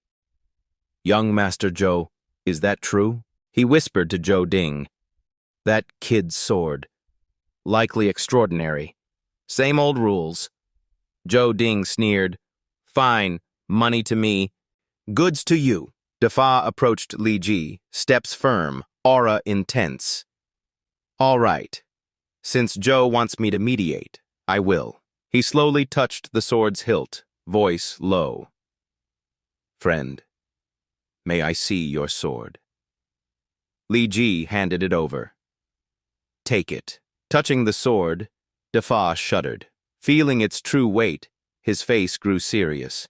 "Young Master Zhou, is that true?" He whispered to Zhou Ding. "That kid's sword. Likely extraordinary. Same old rules." Zhou Ding sneered. "Fine, money to me, goods to you." Defa approached Li Ji, steps firm, aura intense. "All right. Since Zhou wants me to mediate, I will." He slowly touched the sword's hilt, voice low. "Friend, may I see your sword?" Li Ji handed it over. "Take it." Touching the sword, Defa shuddered. Feeling its true weight, his face grew serious.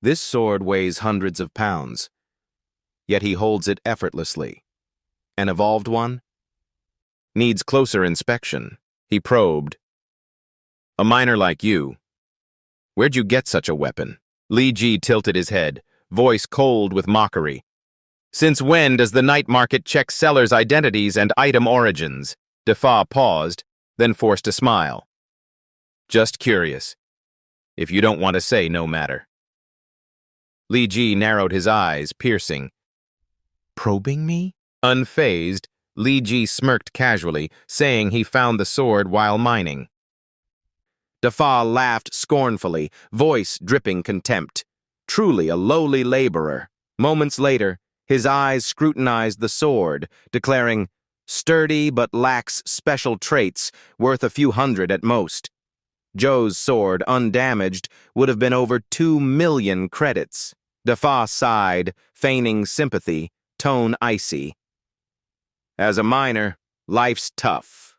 This sword weighs hundreds of pounds, yet he holds it effortlessly. An evolved one? Needs closer inspection. He probed. "A miner like you. Where'd you get such a weapon?" Li Ji tilted his head, voice cold with mockery. "Since when does the night market check sellers' identities and item origins?" Defa paused, then forced a smile. "Just curious. If you don't want to say, no matter." Li Ji narrowed his eyes, piercing. "Probing me?" Unfazed, Li Ji smirked casually, saying he found the sword while mining. Defa laughed scornfully, voice dripping contempt. Truly a lowly laborer. Moments later, his eyes scrutinized the sword, declaring, "Sturdy but lacks special traits, worth a few hundred at most." Zhou's sword, undamaged, would have been over 2 million credits. Defa sighed, feigning sympathy, tone icy. "As a miner, life's tough.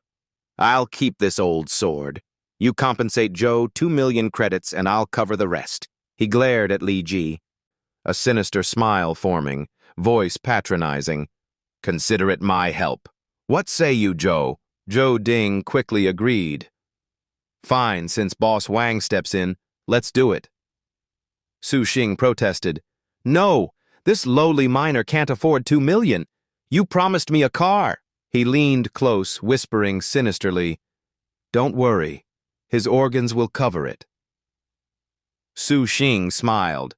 I'll keep this old sword. You compensate Zhou 2 million credits and I'll cover the rest." He glared at Li Ji, a sinister smile forming, voice patronizing. "Consider it my help. What say you, Zhou?" Zhou Ding quickly agreed. "Fine, since Boss Wang steps in, let's do it." Su Xing protested. "No, this lowly miner can't afford 2 million. You promised me a car." He leaned close, whispering sinisterly, "Don't worry, his organs will cover it." Su Xing smiled,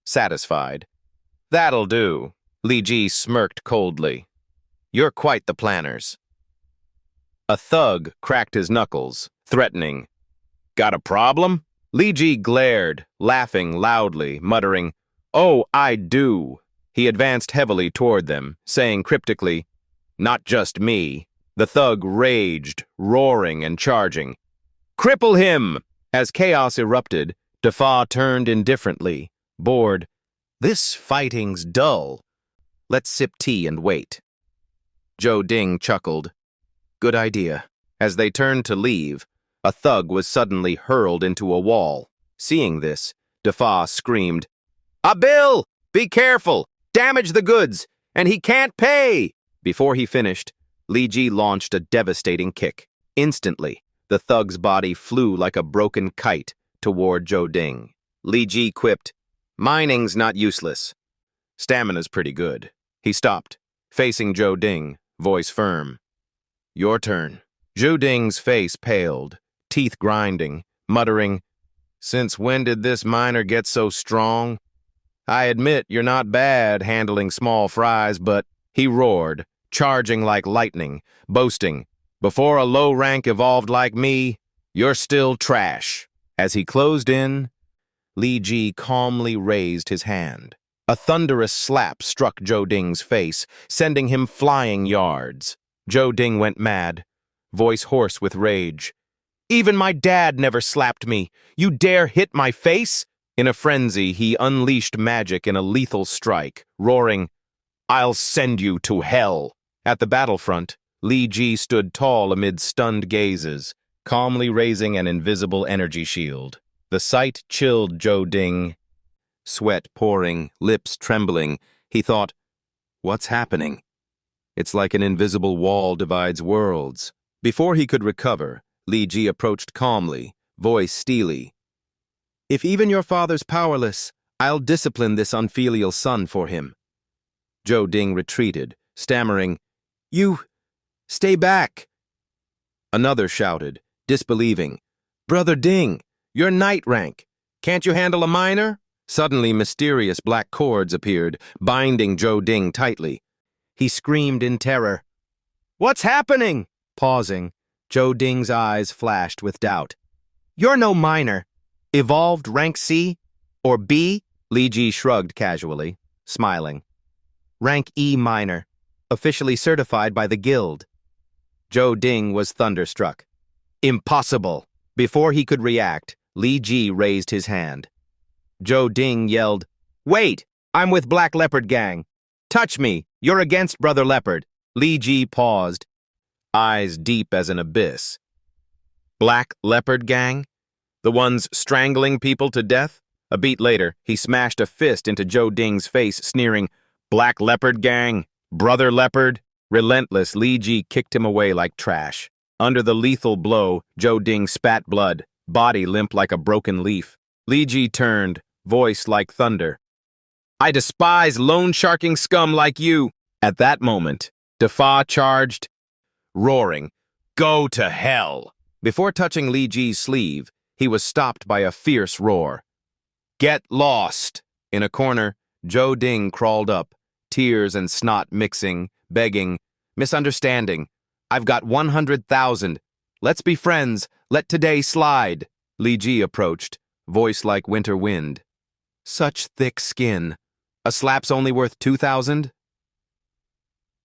satisfied. "That'll do." Li Ji smirked coldly. "You're quite the planners." A thug cracked his knuckles, threatening. "Got a problem?" Li Ji glared, laughing loudly, muttering, "Oh, I do." He advanced heavily toward them, saying cryptically, "Not just me." The thug raged, roaring and charging. "Cripple him!" As chaos erupted, Defa turned indifferently, bored. "This fighting's dull. Let's sip tea and wait." Zhou Ding chuckled. "Good idea." As they turned to leave, a thug was suddenly hurled into a wall. Seeing this, Defa screamed, "A bill! Be careful! Damage the goods! And he can't pay!" Before he finished, Li Ji launched a devastating kick. Instantly, the thug's body flew like a broken kite toward Zhou Ding. Li Ji quipped, "Mining's not useless. Stamina's pretty good." He stopped, facing Zhou Ding, voice firm. "Your turn." Zhou Ding's face paled, teeth grinding, muttering, "Since when did this miner get so strong? I admit you're not bad handling small fries, but..." He roared, charging like lightning, boasting, "Before a low rank evolved like me, you're still trash." As he closed in, Li Ji calmly raised his hand. A thunderous slap struck Zhou Ding's face, sending him flying yards. Zhou Ding went mad, voice hoarse with rage. "Even my dad never slapped me. You dare hit my face?" In a frenzy, he unleashed magic in a lethal strike, roaring, "I'll send you to hell." At the battlefront, Li Ji stood tall amid stunned gazes, calmly raising an invisible energy shield. The sight chilled Zhou Ding. Sweat pouring, lips trembling, he thought, "What's happening?" It's like an invisible wall divides worlds. Before he could recover, Li Ji approached calmly, voice steely. "If even your father's powerless, I'll discipline this unfilial son for him." Zhou Ding retreated, stammering, "You, stay back." Another shouted, disbelieving, "Brother Ding, you're knight rank. Can't you handle a minor?" Suddenly, mysterious black cords appeared, binding Zhou Ding tightly. He screamed in terror. "What's happening?" Pausing, Zhou Ding's eyes flashed with doubt. "You're no minor. Evolved rank C? Or B?" Li Ji shrugged casually, smiling. "Rank E minor, officially certified by the guild." Zhou Ding was thunderstruck. "Impossible!" Before he could react, Li Ji raised his hand. Zhou Ding yelled, "Wait! I'm with Black Leopard Gang. Touch me! You're against Brother Leopard." Li Ji paused, eyes deep as an abyss. Black Leopard Gang? The ones strangling people to death? A beat later, he smashed a fist into Zhou Ding's face, sneering, "Black Leopard Gang? Brother Leopard?" Relentless, Li Ji kicked him away like trash. Under the lethal blow, Zhou Ding spat blood, body limp like a broken leaf. Li Ji turned, voice like thunder. "I despise loan-sharking scum like you." At that moment, Defa charged, roaring, "Go to hell!" Before touching Li Ji's sleeve, he was stopped by a fierce roar. "Get lost!" In a corner, Zhou Ding crawled up, tears and snot mixing, begging, "Misunderstanding. I've got 100,000. Let's be friends. Let today slide." Li Ji approached, voice like winter wind. "Such thick skin. A slap's only worth 2,000?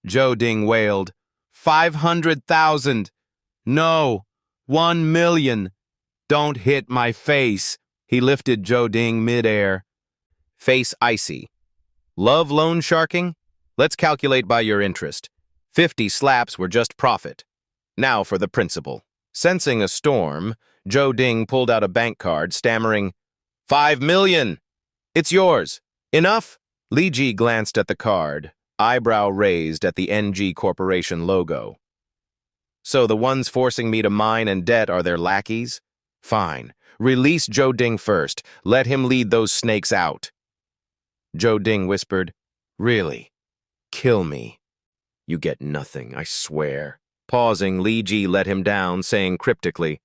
Zhou Ding wailed, 500,000. "No, 1,000,000. Don't hit my face." He lifted Zhou Ding mid-air, face icy. "Love loan sharking? Let's calculate by your interest. 50 slaps were just profit. Now for the principal." Sensing a storm, Zhou Ding pulled out a bank card, stammering, 5,000,000. "It's yours. Enough?" Li Ji glanced at the card, eyebrow raised at the NG Corporation logo. "So the ones forcing me to mine and debt are their lackeys? Fine. Release Zhou Ding first. Let him lead those snakes out." Zhou Ding whispered, "Really? Kill me. You get nothing, I swear." Pausing, Li Ji let him down, saying cryptically,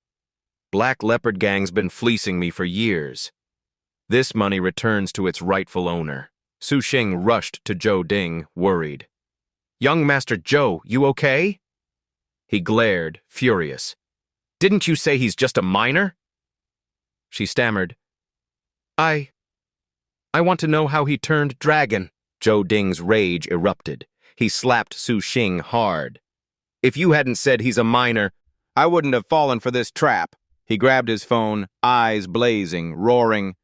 "Black Leopard Gang's been fleecing me for years. This money returns to its rightful owner." Su Xing rushed to Zhou Ding, worried. "Young Master Zhou, you okay?" He glared, furious. "Didn't you say he's just a minor?" She stammered, I want to know how he turned dragon." Zhou Ding's rage erupted. He slapped Su Xing hard. "If you hadn't said he's a minor, I wouldn't have fallen for this trap." He grabbed his phone, eyes blazing, roaring,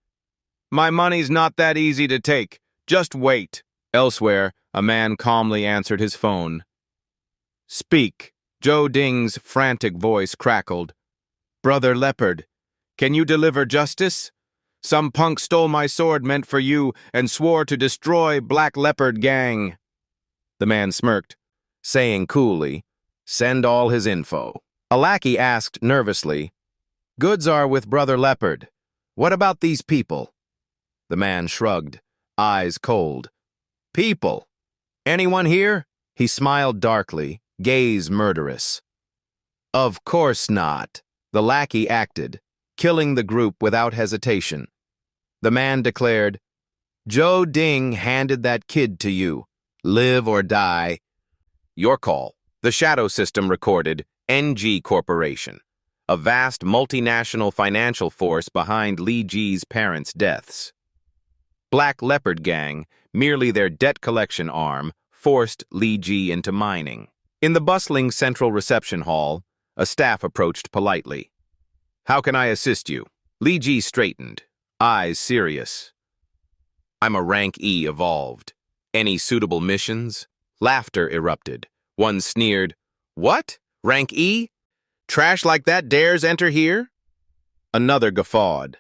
"My money's not that easy to take. Just wait." Elsewhere, a man calmly answered his phone. "Speak." Zhou Ding's frantic voice crackled. Brother Leopard, can you deliver justice? Some punk stole my sword meant for you and swore to destroy Black Leopard Gang. The man smirked, saying coolly, send all his info. A lackey asked nervously, goods are with Brother Leopard. What about these people? The man shrugged, eyes cold. People? Anyone here? He smiled darkly, gaze murderous. Of course not. The lackey acted, killing the group without hesitation. The man declared, Zhou Ding handed that kid to you. Live or die. Your call. The Shadow System recorded NG Corporation, a vast multinational financial force behind Li Ji's parents' deaths. Black Leopard Gang, merely their debt collection arm, forced Li Ji into mining. In the bustling central reception hall, a staff approached politely. How can I assist you? Li Ji straightened, eyes serious. I'm a rank E evolved. Any suitable missions? Laughter erupted. One sneered, What? Rank E? Trash like that dares enter here? Another guffawed.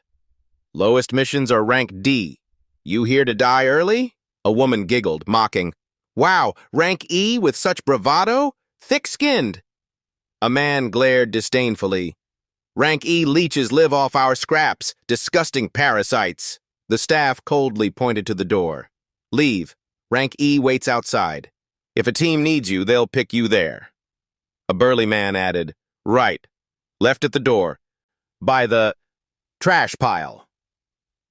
Lowest missions are rank D. You here to die early? A woman giggled, mocking. Wow, rank E with such bravado? Thick-skinned. A man glared disdainfully. Rank E leeches live off our scraps, disgusting parasites. The staff coldly pointed to the door. Leave. Rank E waits outside. If a team needs you, they'll pick you there. A burly man added, Right. Left at the door. By the trash pile.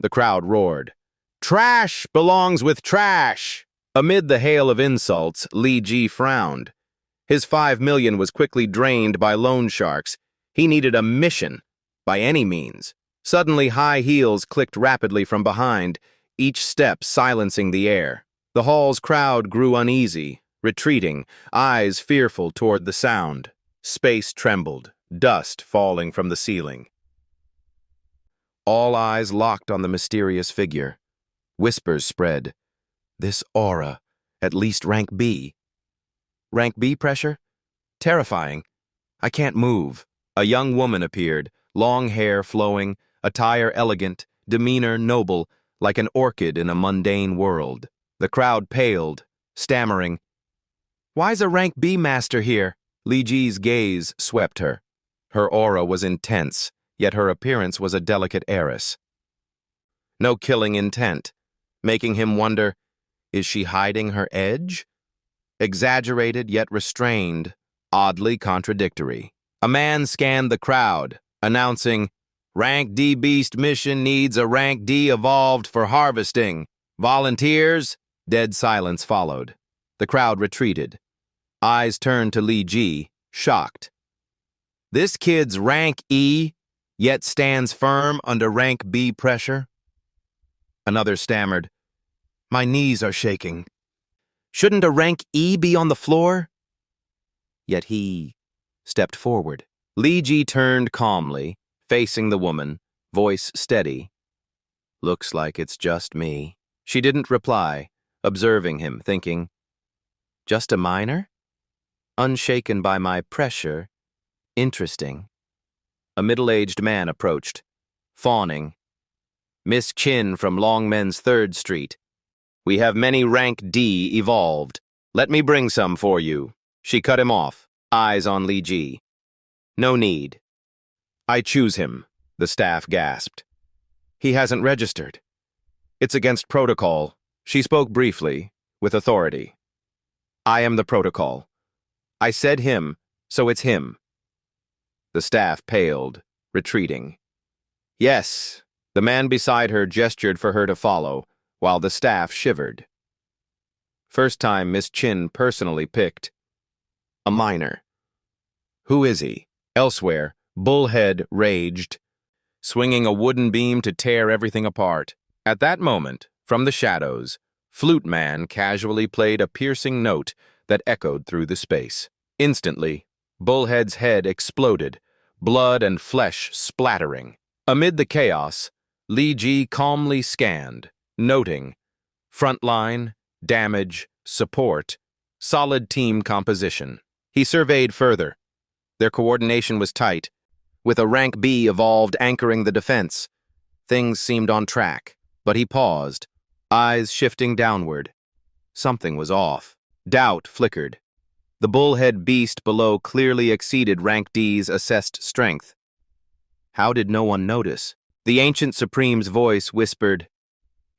The crowd roared. Trash belongs with trash. Amid the hail of insults, Li Ji frowned. His 5 million was quickly drained by loan sharks. He needed a mission, by any means. Suddenly, high heels clicked rapidly from behind, each step silencing the air. The hall's crowd grew uneasy, retreating, eyes fearful toward the sound. Space trembled, dust falling from the ceiling. All eyes locked on the mysterious figure. Whispers spread. This aura, at least rank B. Rank B pressure? Terrifying. I can't move. A young woman appeared, long hair flowing, attire elegant, demeanor noble, like an orchid in a mundane world. The crowd paled, stammering. Why's a rank B master here? Li Ji's gaze swept her. Her aura was intense, yet her appearance was a delicate heiress. No killing intent, making him wonder, is she hiding her edge? Exaggerated yet restrained, oddly contradictory. A man scanned the crowd, announcing, Rank D Beast mission needs a Rank D evolved for harvesting. Volunteers? Dead silence followed. The crowd retreated. Eyes turned to Li Ji, shocked. This kid's Rank E, yet stands firm under Rank B pressure? Another stammered, My knees are shaking. Shouldn't a Rank E be on the floor? Yet he stepped forward. Li Ji turned calmly, facing the woman, voice steady. Looks like it's just me. She didn't reply, observing him, thinking, Just a minor? Unshaken by my pressure. Interesting. A middle-aged man approached, fawning. Miss Chin from Longmen's 3rd Street. We have many rank D evolved. Let me bring some for you. She cut him off, eyes on Li Ji. No need. I choose him, the staff gasped. He hasn't registered. It's against protocol. She spoke briefly, with authority. I am the protocol. I said him, so it's him. The staff paled, retreating. Yes, the man beside her gestured for her to follow, while the staff shivered. First time Miss Chin personally picked. A minor. Who is he? Elsewhere, Bullhead raged, swinging a wooden beam to tear everything apart. At that moment, from the shadows, Flute Man casually played a piercing note that echoed through the space. Instantly, Bullhead's head exploded, blood and flesh splattering. Amid the chaos, Li Ji calmly scanned, noting frontline, damage, support, solid team composition. He surveyed further. Their coordination was tight, with a rank B evolved anchoring the defense. Things seemed on track, but he paused, eyes shifting downward. Something was off. Doubt flickered. The bullhead beast below clearly exceeded rank D's assessed strength. How did no one notice? The ancient Supreme's voice whispered,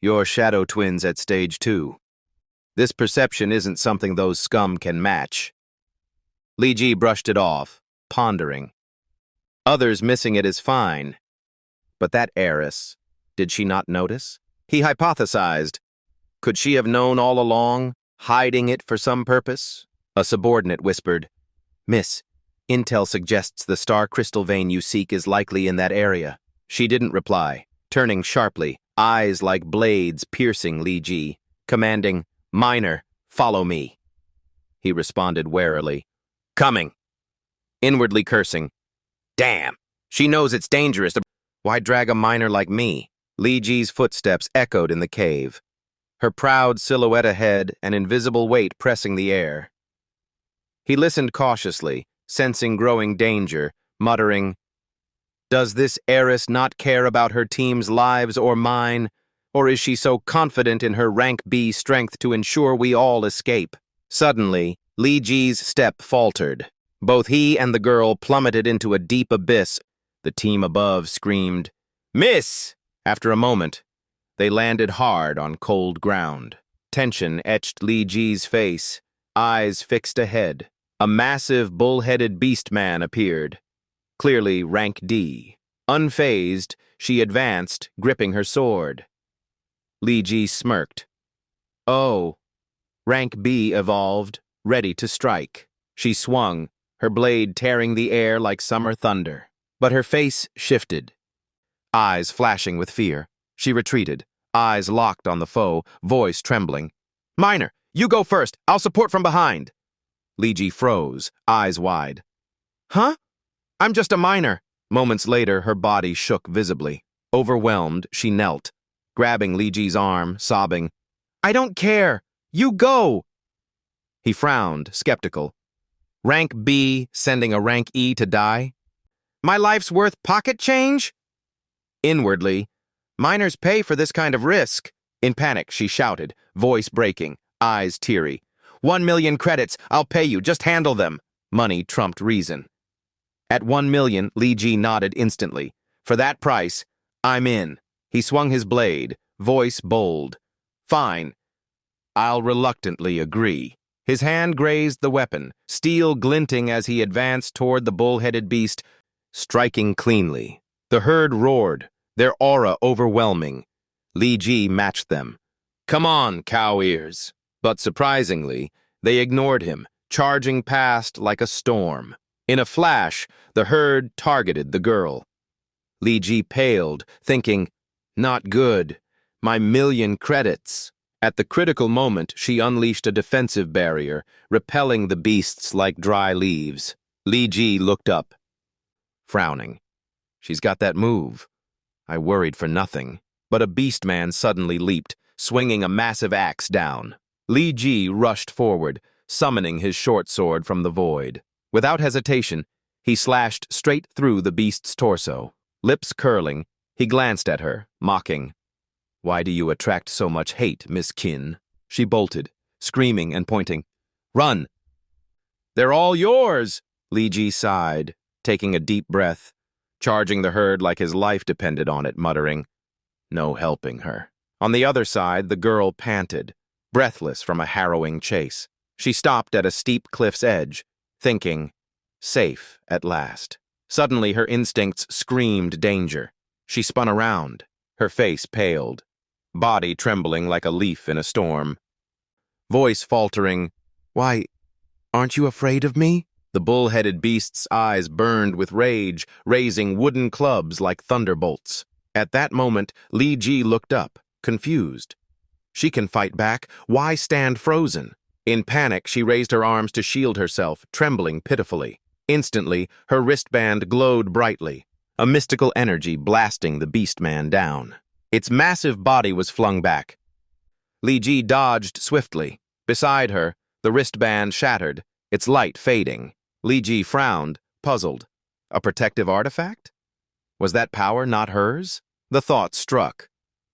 "Your shadow twins at stage 2. This perception isn't something those scum can match." Li Ji brushed it off, pondering. Others missing it is fine. But that heiress, did she not notice? He hypothesized. Could she have known all along, hiding it for some purpose? A subordinate whispered, "Miss, intel suggests the star crystal vein you seek is likely in that area." She didn't reply, turning sharply, eyes like blades piercing Li Ji, commanding, "Minor, follow me." He responded warily, "Coming." Inwardly cursing, "Damn, she knows it's dangerous. Why drag a minor like me?" Li Ji's footsteps echoed in the cave, her proud silhouette ahead, an invisible weight pressing the air. He listened cautiously, sensing growing danger, muttering, "Does this heiress not care about her team's lives or mine, or is she so confident in her rank B strength to ensure we all escape?" Suddenly, Li Ji's step faltered. Both he and the girl plummeted into a deep abyss. The team above screamed, "Miss!" After a moment, they landed hard on cold ground. Tension etched Li Ji's face, eyes fixed ahead. A massive, bull-headed beast man appeared, clearly rank D. Unfazed, she advanced, gripping her sword. Li Ji smirked. Oh, rank B evolved, ready to strike. She swung, her blade tearing the air like summer thunder. But her face shifted. Eyes flashing with fear, she retreated, eyes locked on the foe, voice trembling. "Minor, you go first. I'll support from behind." Li Ji froze, eyes wide. "Huh? I'm just a minor." Moments later, her body shook visibly. Overwhelmed, she knelt, grabbing Li Ji's arm, sobbing, "I don't care. You go." He frowned, skeptical. Rank B sending a rank E to die? My life's worth pocket change? Inwardly, minors pay for this kind of risk. In panic, she shouted, voice breaking, eyes teary. 1 million credits, I'll pay you, just handle them. Money trumped reason. At 1 million, Li Ji nodded instantly. For that price, I'm in. He swung his blade, voice bold. Fine. I'll reluctantly agree. His hand grazed the weapon, steel glinting as he advanced toward the bull-headed beast, striking cleanly. The herd roared, their aura overwhelming. Li Ji matched them. Come on, cow ears. But surprisingly, they ignored him, charging past like a storm. In a flash, the herd targeted the girl. Li Ji paled, thinking, not good. My 1,000,000 credits. At the critical moment, she unleashed a defensive barrier, repelling the beasts like dry leaves. Li Ji looked up, frowning. She's got that move. I worried for nothing. But a beast man suddenly leaped, swinging a massive axe down. Li Ji rushed forward, summoning his short sword from the void. Without hesitation, he slashed straight through the beast's torso. Lips curling, he glanced at her, mocking. Why do you attract so much hate, Miss Kin? She bolted, screaming and pointing. Run! They're all yours, Li Ji sighed, taking a deep breath, charging the herd like his life depended on it, muttering, no helping her. On the other side, the girl panted, breathless from a harrowing chase. She stopped at a steep cliff's edge, thinking, safe at last. Suddenly, her instincts screamed danger. She spun around, her face paled, body trembling like a leaf in a storm. Voice faltering, Why, aren't you afraid of me? The bull-headed beast's eyes burned with rage, raising wooden clubs like thunderbolts. At that moment, Li Ji looked up, confused. She can fight back. Why stand frozen? In panic, she raised her arms to shield herself, trembling pitifully. Instantly, her wristband glowed brightly, a mystical energy blasting the beast man down. Its massive body was flung back. Li Ji dodged swiftly. Beside her, the wristband shattered, its light fading. Li Ji frowned, puzzled. A protective artifact? Was that power not hers? The thought struck.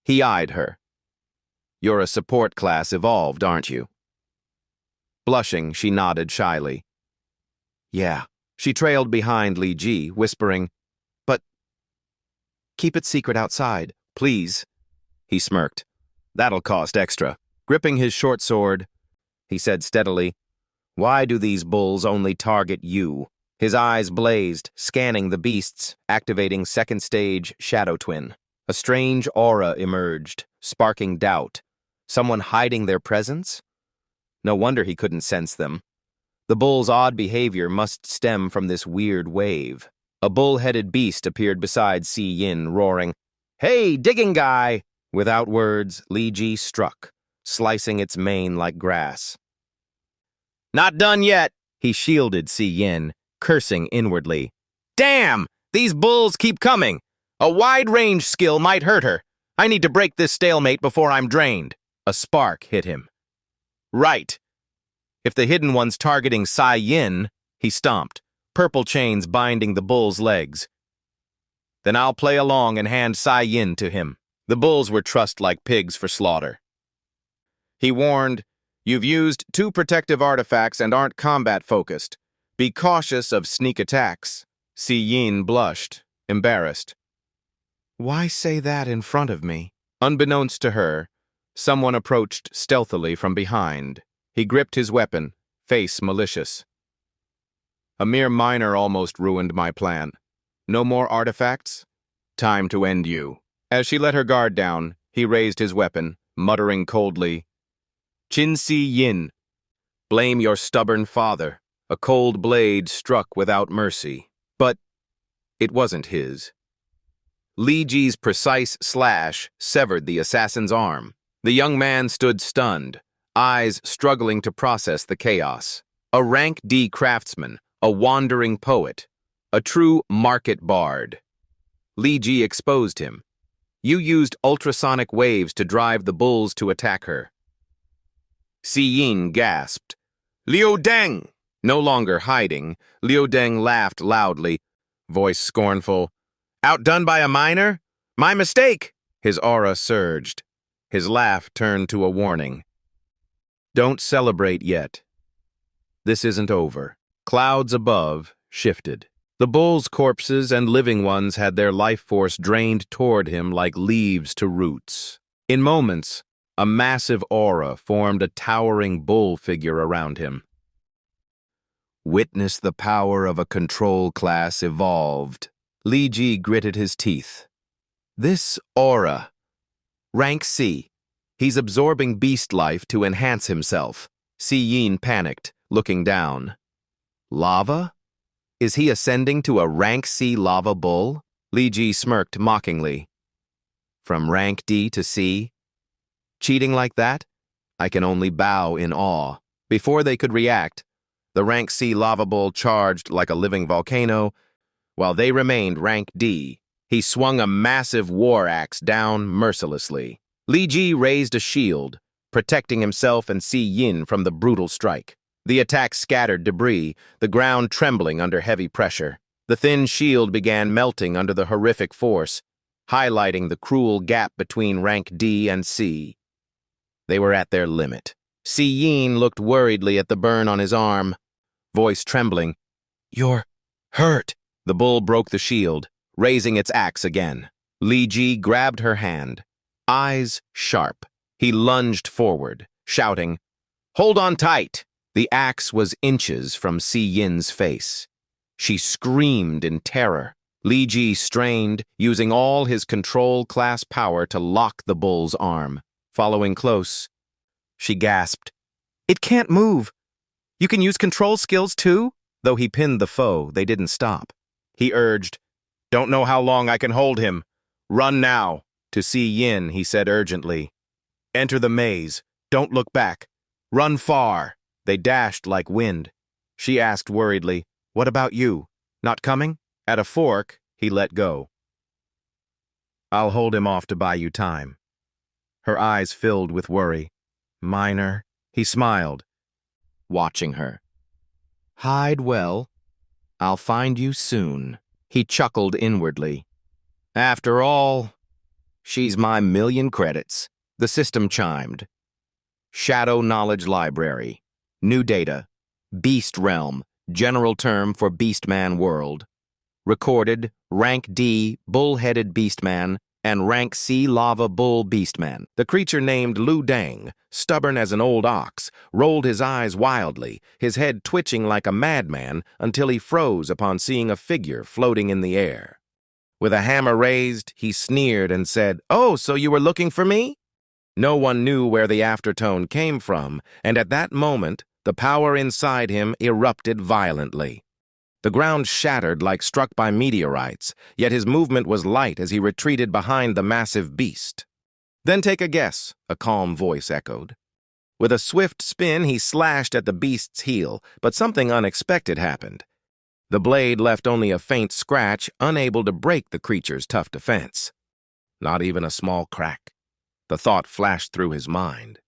He eyed her. You're a support class evolved, aren't you? Blushing, she nodded shyly. Yeah. She trailed behind Li Ji, whispering, But keep it secret outside, please. He smirked. That'll cost extra. Gripping his short sword, he said steadily, Why do these bulls only target you? His eyes blazed, scanning the beasts, activating second stage Shadow Twin. A strange aura emerged, sparking doubt. Someone hiding their presence? No wonder he couldn't sense them. The bull's odd behavior must stem from this weird wave. A bull-headed beast appeared beside Si Yin, roaring, Hey, digging guy! Without words, Li Ji struck, slicing its mane like grass. Not done yet, he shielded Si Yin, cursing inwardly. Damn! These bulls keep coming! A wide-range skill might hurt her. I need to break this stalemate before I'm drained. A spark hit him. Right. If the hidden one's targeting Si Yin, he stomped, purple chains binding the bull's legs. Then I'll play along and hand Si Yin to him. The bulls were trussed like pigs for slaughter. He warned, You've used 2 protective artifacts and aren't combat-focused. Be cautious of sneak attacks. Si Yin blushed, embarrassed. Why say that in front of me? Unbeknownst to her, someone approached stealthily from behind. He gripped his weapon, face malicious. A mere minor almost ruined my plan. No more artifacts? Time to end you. As she let her guard down, he raised his weapon, muttering coldly, Qin Si Yin, blame your stubborn father. A cold blade struck without mercy. But it wasn't his. Li Ji's precise slash severed the assassin's arm. The young man stood stunned, eyes struggling to process the chaos. A rank D craftsman, a wandering poet, a true market bard. Li Ji exposed him. You used ultrasonic waves to drive the bulls to attack her. Si Yin gasped. Liu Deng! No longer hiding, Liu Deng laughed loudly, voice scornful. Outdone by a minor? My mistake! His aura surged. His laugh turned to a warning. Don't celebrate yet. This isn't over. Clouds above shifted. The bulls' corpses and living ones had their life force drained toward him like leaves to roots. In moments, a massive aura formed a towering bull figure around him. Witness the power of a control class evolved. Li Ji gritted his teeth. This aura. Rank C. He's absorbing beast life to enhance himself. Si Yin panicked, looking down. Lava? Is he ascending to a rank C lava bull? Li Ji smirked mockingly. From rank D to C? Cheating like that? I can only bow in awe. Before they could react, the rank C lava bull charged like a living volcano, while they remained rank D. He swung a massive war axe down mercilessly. Li Ji raised a shield, protecting himself and Si Yin from the brutal strike. The attack scattered debris, the ground trembling under heavy pressure. The thin shield began melting under the horrific force, highlighting the cruel gap between rank D and C. They were at their limit. Si Yin looked worriedly at the burn on his arm, voice trembling. You're hurt. The bull broke the shield, raising its axe again. Li Ji grabbed her hand, eyes sharp. He lunged forward, shouting, Hold on tight! The axe was inches from Si Yin's face. She screamed in terror. Li Ji strained, using all his control class power to lock the bull's arm. Following close, she gasped, It can't move. You can use control skills too? Though he pinned the foe, they didn't stop. He urged, Don't know how long I can hold him. Run now. To Si Yin, he said urgently, Enter the maze. Don't look back. Run far. They dashed like wind. She asked worriedly, What about you? Not coming? At a fork, he let go. I'll hold him off to buy you time. Her eyes filled with worry. Minor. He smiled, watching her. Hide well. I'll find you soon. He chuckled inwardly. After all, she's my million credits. The system chimed. Shadow Knowledge Library. New data. Beast Realm. General term for Beastman World. Recorded, Rank D, Bull-Headed Beastman, and Rank C, Lava Bull Beastman. The creature named Lu Dang, stubborn as an old ox, rolled his eyes wildly, his head twitching like a madman until he froze upon seeing a figure floating in the air. With a hammer raised, he sneered and said, "Oh, so you were looking for me?" No one knew where the aftertone came from, and at that moment, the power inside him erupted violently. The ground shattered like struck by meteorites, yet his movement was light as he retreated behind the massive beast. "Then take a guess," a calm voice echoed. With a swift spin, he slashed at the beast's heel, but something unexpected happened. The blade left only a faint scratch, unable to break the creature's tough defense. Not even a small crack. The thought flashed through his mind.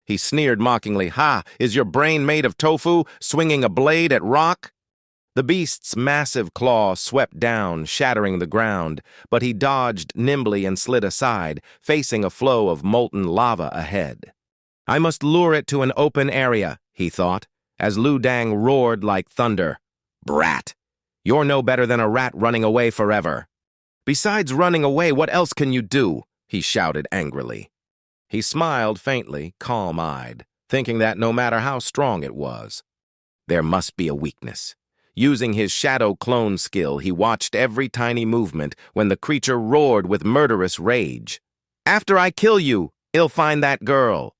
He sneered mockingly, "Ha! Is your brain made of tofu, swinging a blade at rock?" The beast's massive claw swept down, shattering the ground, but he dodged nimbly and slid aside, facing a flow of molten lava ahead. "I must lure it to an open area," he thought, as Lu Dang roared like thunder. "Brat! You're no better than a rat running away forever." "Besides running away, what else can you do?" he shouted angrily. He smiled faintly, calm-eyed, thinking that no matter how strong it was, there must be a weakness. Using his shadow clone skill, he watched every tiny movement when the creature roared with murderous rage. "After I kill you, you'll find that girl."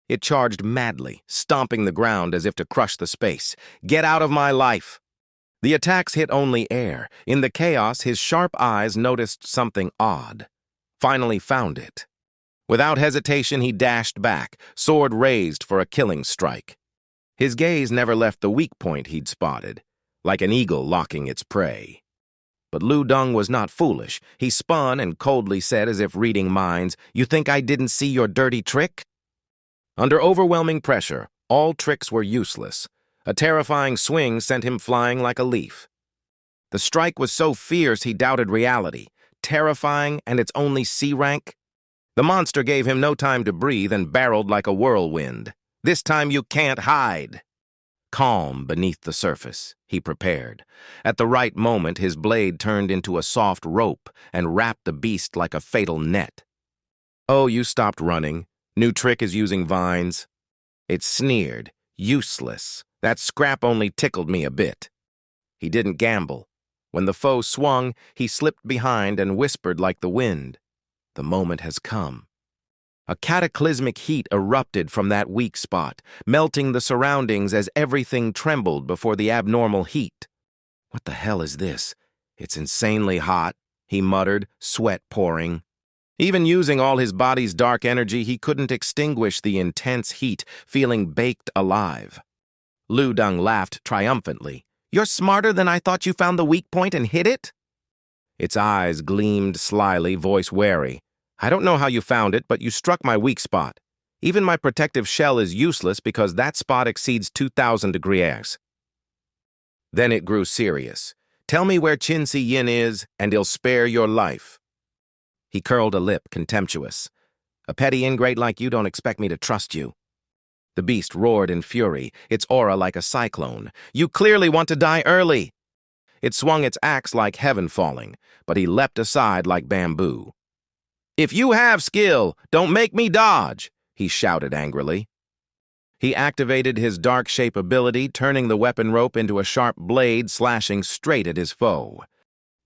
It charged madly, stomping the ground as if to crush the space. "Get out of my life." The attacks hit only air. In the chaos, his sharp eyes noticed something odd. Finally found it. Without hesitation, he dashed back, sword raised for a killing strike. His gaze never left the weak point he'd spotted, like an eagle locking its prey. But Lu Dang was not foolish. He spun and coldly said, as if reading minds, "You think I didn't see your dirty trick?" Under overwhelming pressure, all tricks were useless. A terrifying swing sent him flying like a leaf. The strike was so fierce he doubted reality. Terrifying, and its only C rank? The monster gave him no time to breathe and barreled like a whirlwind. "This time you can't hide." Calm beneath the surface, he prepared. At the right moment, his blade turned into a soft rope and wrapped the beast like a fatal net. "Oh, you stopped running. New trick is using vines." It sneered. "Useless. That scrap only tickled me a bit." He didn't gamble. When the foe swung, he slipped behind and whispered like the wind, "The moment has come." A cataclysmic heat erupted from that weak spot, melting the surroundings as everything trembled before the abnormal heat. "What the hell is this? It's insanely hot," he muttered, sweat pouring. Even using all his body's dark energy, he couldn't extinguish the intense heat, feeling baked alive. Lu Dang laughed triumphantly. "You're smarter than I thought. You found the weak point and hit it?" Its eyes gleamed slyly, voice wary. "I don't know how you found it, but you struck my weak spot. Even my protective shell is useless because that spot exceeds 2,000 degrees. Then it grew serious. "Tell me where Qin Si Yin is, and he'll spare your life." He curled a lip, contemptuous. "A petty ingrate like you don't expect me to trust you." The beast roared in fury, its aura like a cyclone. "You clearly want to die early." It swung its axe like heaven falling, but he leapt aside like bamboo. "If you have skill, don't make me dodge," he shouted angrily. He activated his dark shape ability, turning the weapon rope into a sharp blade slashing straight at his foe.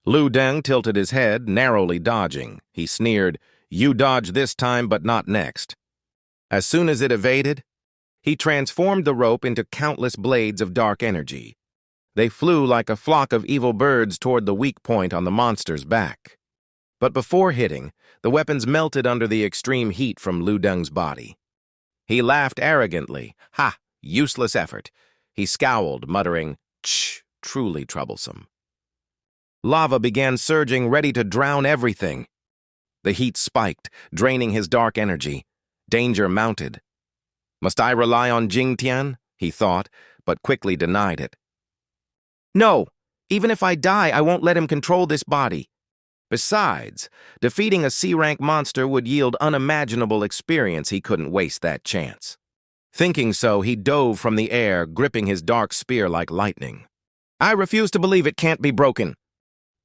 Lu Dang tilted his head, narrowly dodging. He sneered, "You dodge this time, but not next." As soon as it evaded, he transformed the rope into countless blades of dark energy. They flew like a flock of evil birds toward the weak point on the monster's back. But before hitting, the weapons melted under the extreme heat from Lu Dang's body. He laughed arrogantly. "Ha! Useless effort." He scowled, muttering, "Tch, truly troublesome." Lava began surging, ready to drown everything. The heat spiked, draining his dark energy. Danger mounted. "Must I rely on Jingtian?" he thought, but quickly denied it. "No! Even if I die, I won't let him control this body. Besides, defeating a C-rank monster would yield unimaginable experience. He couldn't waste that chance." Thinking so, he dove from the air, gripping his dark spear like lightning. "I refuse to believe it can't be broken."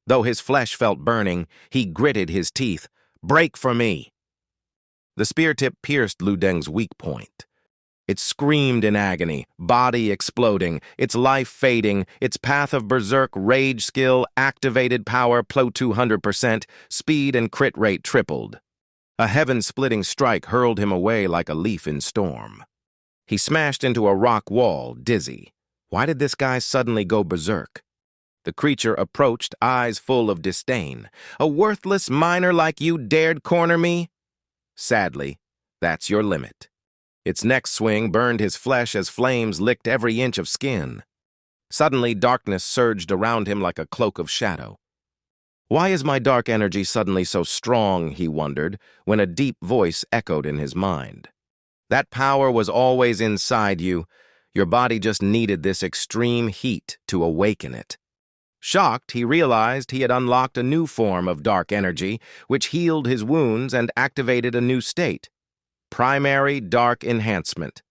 Though his flesh felt burning, he gritted his teeth. "Break for me." The spear tip pierced Lu Deng's weak point. It screamed in agony, body exploding, its life fading, its path of berserk rage skill, activated power, plo 200%, speed and crit rate tripled. A heaven-splitting strike hurled him away like a leaf in storm. He smashed into a rock wall, dizzy. Why did this guy suddenly go berserk? The creature approached, eyes full of disdain. "A worthless miner like you dared corner me?" "Sadly, that's your limit." Its next swing burned his flesh as flames licked every inch of skin. Suddenly, darkness surged around him like a cloak of shadow. Why is my dark energy suddenly so strong, he wondered, when a deep voice echoed in his mind. That power was always inside you. Your body just needed this extreme heat to awaken it. Shocked, he realized he had unlocked a new form of dark energy, which healed his wounds and activated a new state. Primary dark enhancement.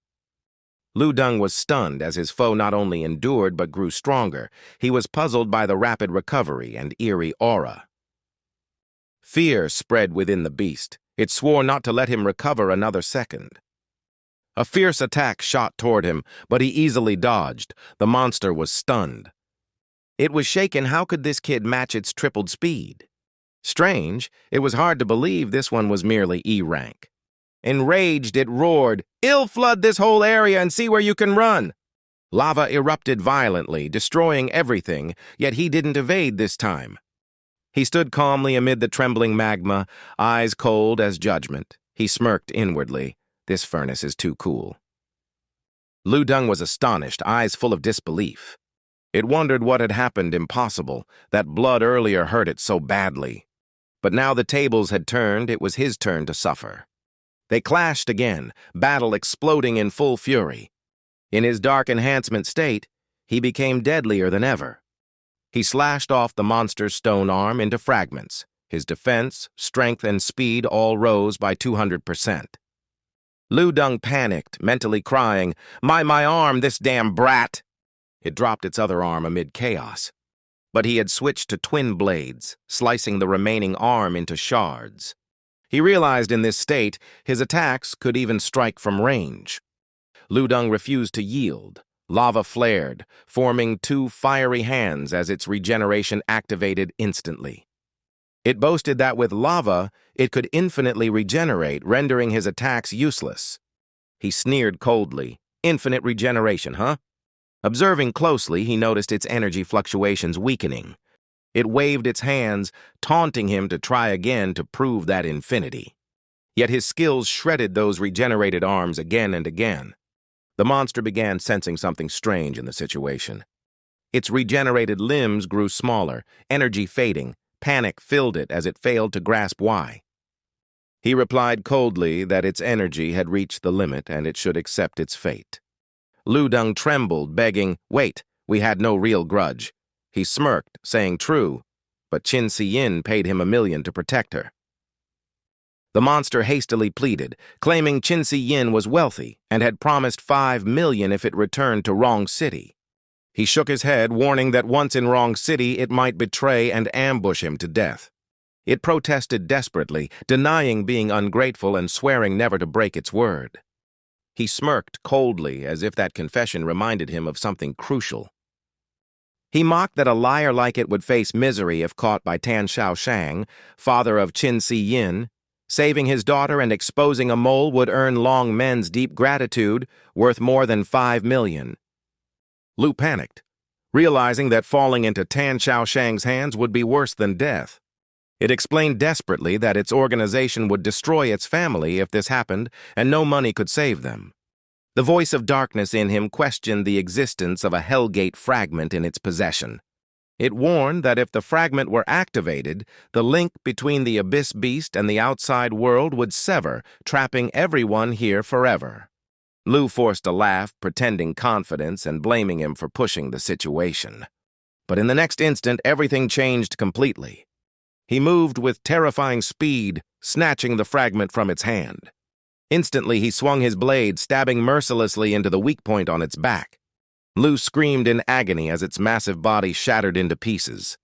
Lu Deng was stunned as his foe not only endured but grew stronger. He was puzzled by the rapid recovery and eerie aura. Fear spread within the beast. It swore not to let him recover another second. A fierce attack shot toward him, but he easily dodged. The monster was stunned. It was shaken. How could this kid match its tripled speed? Strange, it was hard to believe this one was merely E-rank. Enraged, it roared, "Ill flood this whole area and see where you can run!" Lava erupted violently, destroying everything, yet he didn't evade this time. He stood calmly amid the trembling magma, eyes cold as judgment. He smirked inwardly. This furnace is too cool. Lu Deng was astonished, eyes full of disbelief. It wondered what had happened impossible, that blood earlier hurt it so badly. But now the tables had turned, it was his turn to suffer. They clashed again, battle exploding in full fury. In his dark enhancement state, he became deadlier than ever. He slashed off the monster's stone arm into fragments. His defense, strength, and speed all rose by 200%. Lu Deng panicked, mentally crying, My arm, this damn brat!" It dropped its other arm amid chaos. But he had switched to twin blades, slicing the remaining arm into shards. He realized in this state, his attacks could even strike from range. Lu Deng refused to yield. Lava flared, forming two fiery hands as its regeneration activated instantly. It boasted that with lava, it could infinitely regenerate, rendering his attacks useless. He sneered coldly. "Infinite regeneration, huh?" Observing closely, he noticed its energy fluctuations weakening. It waved its hands, taunting him to try again to prove that infinity. Yet his skills shredded those regenerated arms again and again. The monster began sensing something strange in the situation. Its regenerated limbs grew smaller, energy fading. Panic filled it as it failed to grasp why. He replied coldly that its energy had reached the limit and it should accept its fate. Lu Deng trembled, begging, "Wait, we had no real grudge." He smirked, saying true, but Qin Si-yin paid him $1 million to protect her. The monster hastily pleaded, claiming Qin Si-yin was wealthy and had promised $5 million if it returned to Wrong City. He shook his head, warning that once in Wrong City it might betray and ambush him to death. It protested desperately, denying being ungrateful and swearing never to break its word. He smirked coldly, as if that confession reminded him of something crucial. He mocked that a liar like it would face misery if caught by Tan Shaoshang, father of Qin Si-yin. Saving his daughter and exposing a mole would earn Longmen's deep gratitude, worth more than $5 million. Lu panicked, realizing that falling into Tan Shaoshang's hands would be worse than death. It explained desperately that its organization would destroy its family if this happened, and no money could save them. The voice of darkness in him questioned the existence of a Hellgate fragment in its possession. It warned that if the fragment were activated, the link between the Abyss Beast and the outside world would sever, trapping everyone here forever. Lu forced a laugh, pretending confidence and blaming him for pushing the situation. But in the next instant, everything changed completely. He moved with terrifying speed, snatching the fragment from its hand. Instantly, he swung his blade, stabbing mercilessly into the weak point on its back. Lu screamed in agony as its massive body shattered into pieces.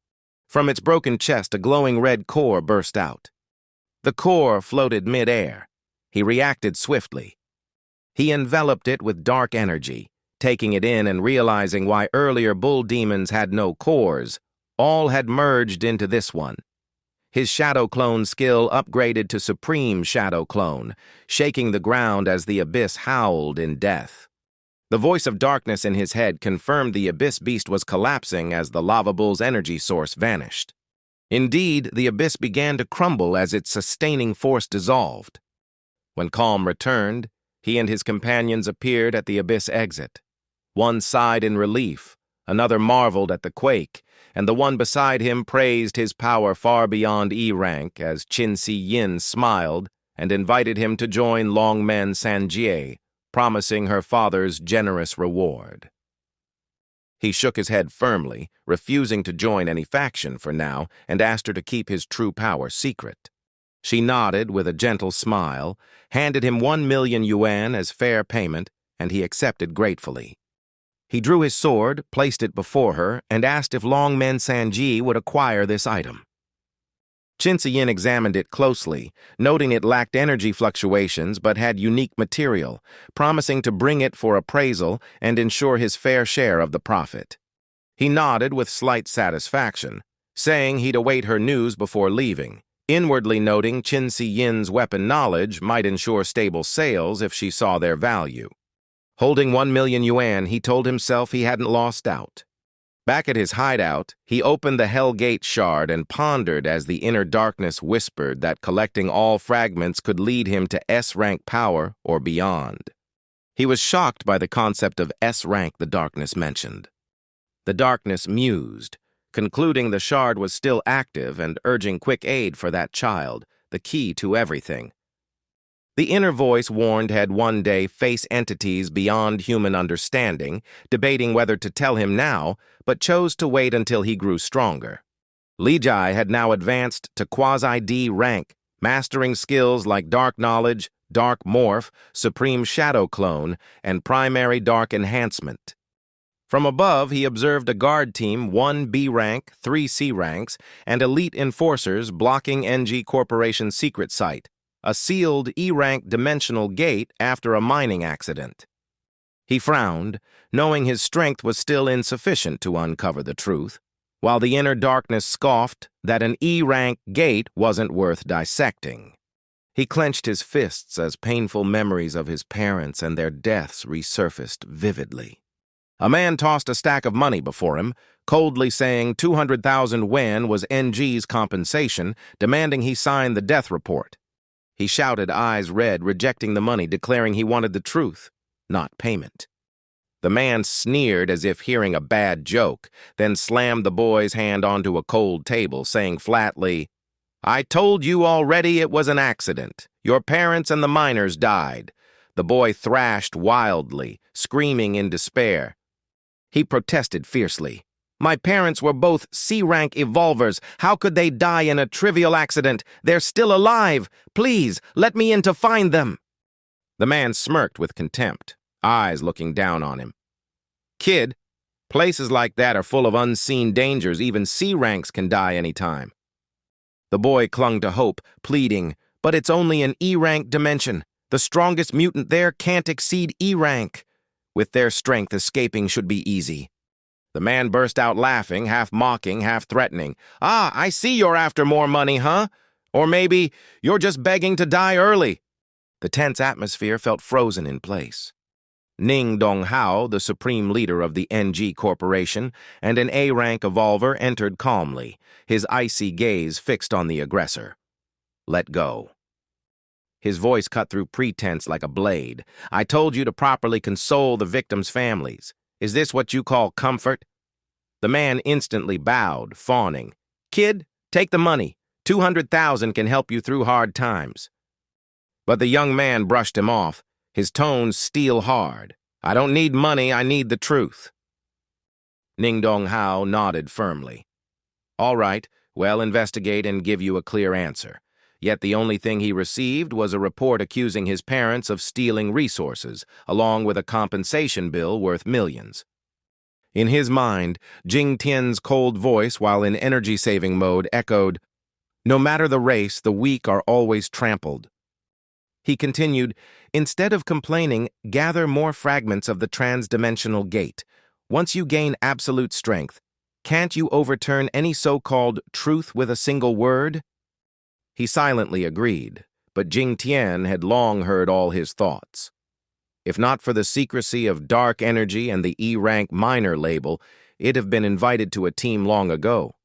From its broken chest, a glowing red core burst out. The core floated mid-air. He reacted swiftly. He enveloped it with dark energy, taking it in and realizing why earlier bull demons had no cores. All had merged into this one. His Shadow Clone skill upgraded to Supreme Shadow Clone, shaking the ground as the Abyss howled in death. The voice of darkness in his head confirmed the Abyss beast was collapsing as the lava bull's energy source vanished. Indeed, the Abyss began to crumble as its sustaining force dissolved. When calm returned, he and his companions appeared at the Abyss exit. One sighed in relief, another marveled at the quake, and the one beside him praised his power far beyond E rank as Qin-Si Yin smiled and invited him to join Longmen Sanjie, promising her father's generous reward. He shook his head firmly, refusing to join any faction for now, and asked her to keep his true power secret. She nodded with a gentle smile, handed him 1,000,000 yuan as fair payment, and he accepted gratefully. He drew his sword, placed it before her, and asked if Longmen Sanji would acquire this item. Qin-Si Yin examined it closely, noting it lacked energy fluctuations but had unique material, promising to bring it for appraisal and ensure his fair share of the profit. He nodded with slight satisfaction, saying he'd await her news before leaving, inwardly noting Qin-Si Yin's weapon knowledge might ensure stable sales if she saw their value. Holding 1,000,000 yuan, he told himself he hadn't lost out. Back at his hideout, he opened the Hell Gate shard and pondered as the inner darkness whispered that collecting all fragments could lead him to S-rank power or beyond. He was shocked by the concept of S-rank the darkness mentioned. The darkness mused, concluding the shard was still active and urging quick aid for that child, the key to everything. The inner voice warned he'd one day face entities beyond human understanding, debating whether to tell him now, but chose to wait until he grew stronger. Li Jai had now advanced to Quasi-D rank, mastering skills like Dark Knowledge, Dark Morph, Supreme Shadow Clone, and Primary Dark Enhancement. From above, he observed a guard team, 1 B rank, 3 C ranks, and elite enforcers blocking NG Corporation's secret site, a sealed E-rank dimensional gate after a mining accident. He frowned, knowing his strength was still insufficient to uncover the truth, while the inner darkness scoffed that an E-rank gate wasn't worth dissecting. He clenched his fists as painful memories of his parents and their deaths resurfaced vividly. A man tossed a stack of money before him, coldly saying 200,000 yuan was NG's compensation, demanding he sign the death report. He shouted, eyes red, rejecting the money, declaring he wanted the truth, not payment. The man sneered as if hearing a bad joke, then slammed the boy's hand onto a cold table, saying flatly, "I told you already it was an accident. Your parents and the miners died." The boy thrashed wildly, screaming in despair. He protested fiercely. "My parents were both C-rank evolvers. How could they die in a trivial accident? They're still alive. Please, let me in to find them." The man smirked with contempt, eyes looking down on him. "Kid, places like that are full of unseen dangers. Even C-ranks can die anytime." The boy clung to hope, pleading, "But it's only an E-rank dimension. The strongest mutant there can't exceed E-rank. With their strength, escaping should be easy." The man burst out laughing, half mocking, half threatening. "Ah, I see you're after more money, huh? Or maybe you're just begging to die early." The tense atmosphere felt frozen in place. Ning Donghao, the supreme leader of the NG Corporation, and an A-rank evolver entered calmly, his icy gaze fixed on the aggressor. "Let go." His voice cut through pretense like a blade. "I told you to properly console the victims' families. Is this what you call comfort?" The man instantly bowed, fawning. "Kid, take the money. 200,000 can help you through hard times." But the young man brushed him off. his tones steel hard. I don't need money, I need the truth. Ning Dong Hao nodded firmly. All right, we'll investigate and give you a clear answer. Yet the only thing he received was a report accusing his parents of stealing resources, along with a compensation bill worth millions. In his mind, Jing Tian's cold voice, while in energy-saving mode, echoed, "No matter the race, the weak are always trampled." He continued, "Instead of complaining, gather more fragments of the trans-dimensional gate. Once you gain absolute strength, can't you overturn any so-called truth with a single word?" He silently agreed, but Jing Tian had long heard all his thoughts. If not for the secrecy of dark energy and the E-rank minor label, it'd have been invited to a team long ago.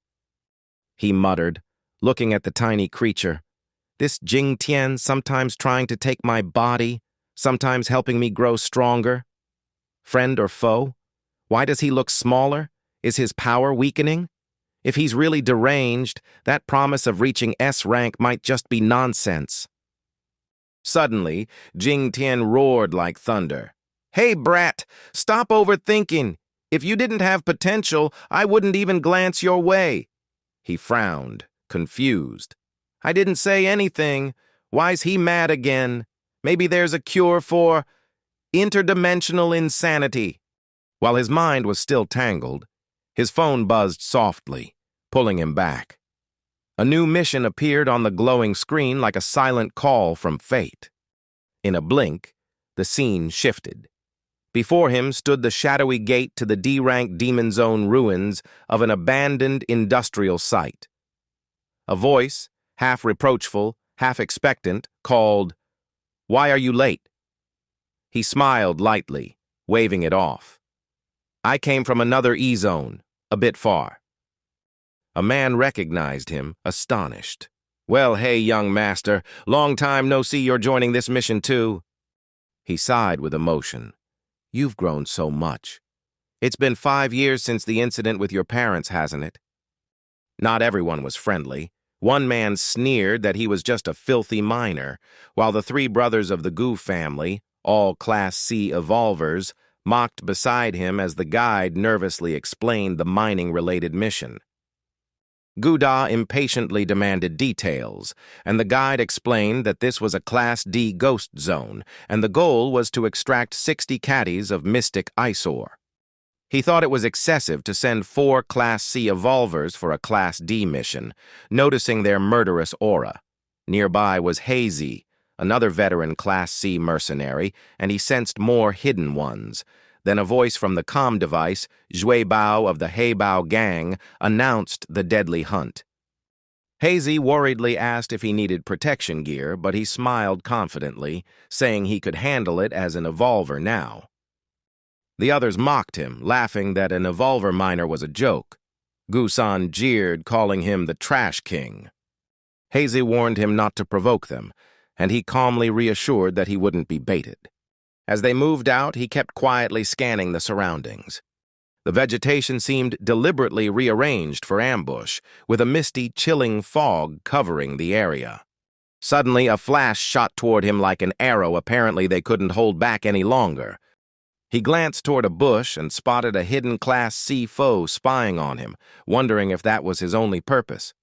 He muttered, looking at the tiny creature. This Jing Tian sometimes trying to take my body, sometimes helping me grow stronger. Friend or foe? Why does he look smaller? Is his power weakening? If he's really deranged, that promise of reaching S rank might just be nonsense. Suddenly, Jing Tian roared like thunder. "Hey, brat, stop overthinking. If you didn't have potential, I wouldn't even glance your way." He frowned, confused. "I didn't say anything. Why's he mad again? Maybe there's a cure for interdimensional insanity." While his mind was still tangled, his phone buzzed softly, pulling him back. A new mission appeared on the glowing screen like a silent call from fate. In a blink, the scene shifted. Before him stood the shadowy gate to the D-rank Demon Zone ruins of an abandoned industrial site. A voice, half reproachful, half expectant, called, "Why are you late?" He smiled lightly, waving it off. "I came from another E-zone, a bit far." A man recognized him, astonished. "Well, hey, young master, long time no see you're joining this mission too." He sighed with emotion. "You've grown so much. It's been 5 years since the incident with your parents, hasn't it?" Not everyone was friendly. One man sneered that he was just a filthy miner, while the 3 brothers of the Gu family, all Class C evolvers, mocked beside him as the guide nervously explained the mining-related mission. Guda impatiently demanded details, and the guide explained that this was a Class D ghost zone, and the goal was to extract 60 caddies of mystic ice-ore. He thought it was excessive to send 4 Class C evolvers for a Class D mission, noticing their murderous aura. Nearby was Hazy, another veteran Class C mercenary, and he sensed more hidden ones. Then a voice from the comm device, Xue Bao of the Xue Bao gang, announced the deadly hunt. Hazy worriedly asked if he needed protection gear, but he smiled confidently, saying he could handle it as an evolver now. The others mocked him, laughing that an evolver miner was a joke. Gusan jeered, calling him the Trash King. Hazy warned him not to provoke them, and he calmly reassured that he wouldn't be baited. As they moved out, he kept quietly scanning the surroundings. The vegetation seemed deliberately rearranged for ambush, with a misty, chilling fog covering the area. Suddenly, a flash shot toward him like an arrow. Apparently, they couldn't hold back any longer. He glanced toward a bush and spotted a hidden Class C foe spying on him, wondering if that was his only purpose.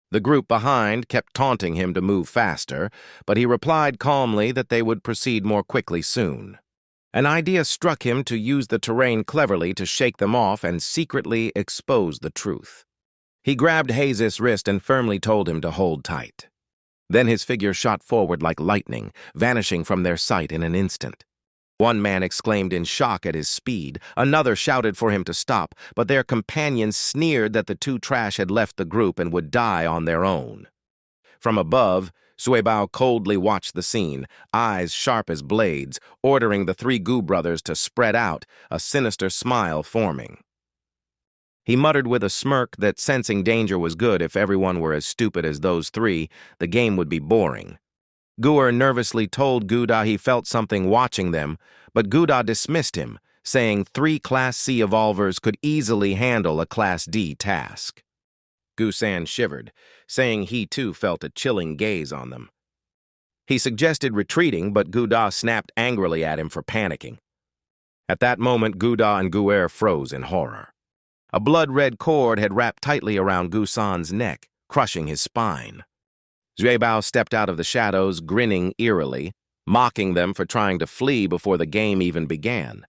The group behind kept taunting him to move faster, but he replied calmly that they would proceed more quickly soon. An idea struck him to use the terrain cleverly to shake them off and secretly expose the truth. He grabbed Hazy's wrist and firmly told him to hold tight. Then his figure shot forward like lightning, vanishing from their sight in an instant. One man exclaimed in shock at his speed, another shouted for him to stop, but their companions sneered that the 2 trash had left the group and would die on their own. From above, Xue Bao coldly watched the scene, eyes sharp as blades, ordering the 3 Gu brothers to spread out, a sinister smile forming. He muttered with a smirk that sensing danger was good. If everyone were as stupid as those 3, the game would be boring. Guer nervously told Guda he felt something watching them, but Guda dismissed him, saying 3 Class C evolvers could easily handle a Class D task. Gusan shivered, saying he too felt a chilling gaze on them. He suggested retreating, but Gu Da snapped angrily at him for panicking. At that moment, Gu Da and Gu'er froze in horror. A blood-red cord had wrapped tightly around Gu San's neck, crushing his spine. Xue Bao stepped out of the shadows, grinning eerily, mocking them for trying to flee before the game even began.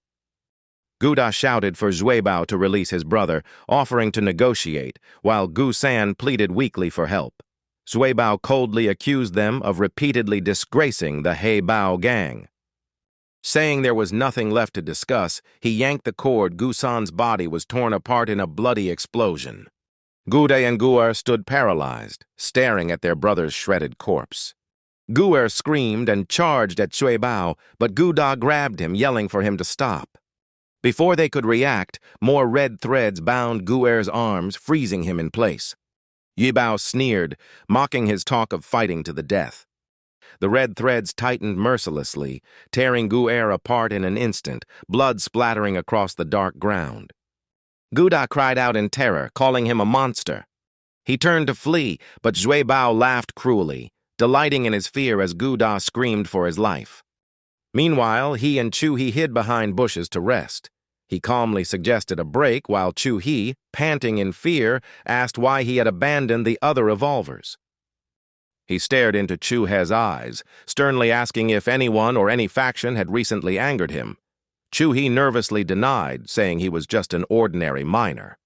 Gu Da shouted for Xue Bao to release his brother, offering to negotiate, while Gu San pleaded weakly for help. Xue Bao coldly accused them of repeatedly disgracing the He Bao gang. Saying there was nothing left to discuss, he yanked the cord. Gu San's body was torn apart in a bloody explosion. Gu De and Gu'er stood paralyzed, staring at their brother's shredded corpse. Gu'er screamed and charged at Xue Bao, but Gu Da grabbed him, yelling for him to stop. Before they could react, more red threads bound Gu'er's arms, freezing him in place. Xue Bao sneered, mocking his talk of fighting to the death. The red threads tightened mercilessly, tearing Gu'er apart in an instant, blood splattering across the dark ground. Gu Da cried out in terror, calling him a monster. He turned to flee, but Xue Bao laughed cruelly, delighting in his fear as Gu Da screamed for his life. Meanwhile, he and Chu He hid behind bushes to rest. He calmly suggested a break while Chu He, panting in fear, asked why he had abandoned the other revolvers. He stared into Chu He's eyes, sternly asking if anyone or any faction had recently angered him. Chu He nervously denied, saying he was just an ordinary miner.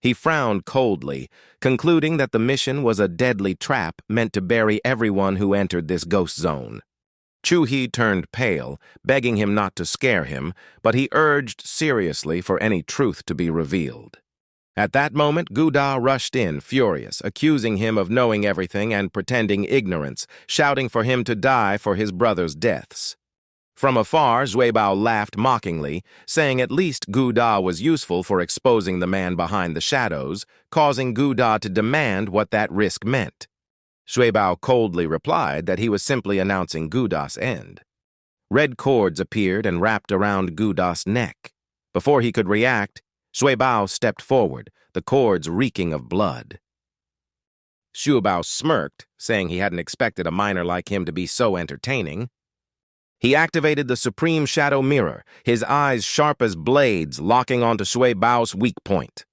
He frowned coldly, concluding that the mission was a deadly trap meant to bury everyone who entered this ghost zone. Chu He turned pale, begging him not to scare him, but he urged seriously for any truth to be revealed. At that moment, Gu Da rushed in, furious, accusing him of knowing everything and pretending ignorance, shouting for him to die for his brother's deaths. From afar, Xue Bao laughed mockingly, saying at least Gu Da was useful for exposing the man behind the shadows, causing Gu Da to demand what that risk meant. Xue Bao coldly replied that he was simply announcing Gu Da's end. Red cords appeared and wrapped around Gu Da's neck. Before he could react, Xue Bao stepped forward, the cords reeking of blood. Xue Bao smirked, saying he hadn't expected a miner like him to be so entertaining. He activated the Supreme Shadow Mirror, his eyes sharp as blades, locking onto Xue Bao's weak point.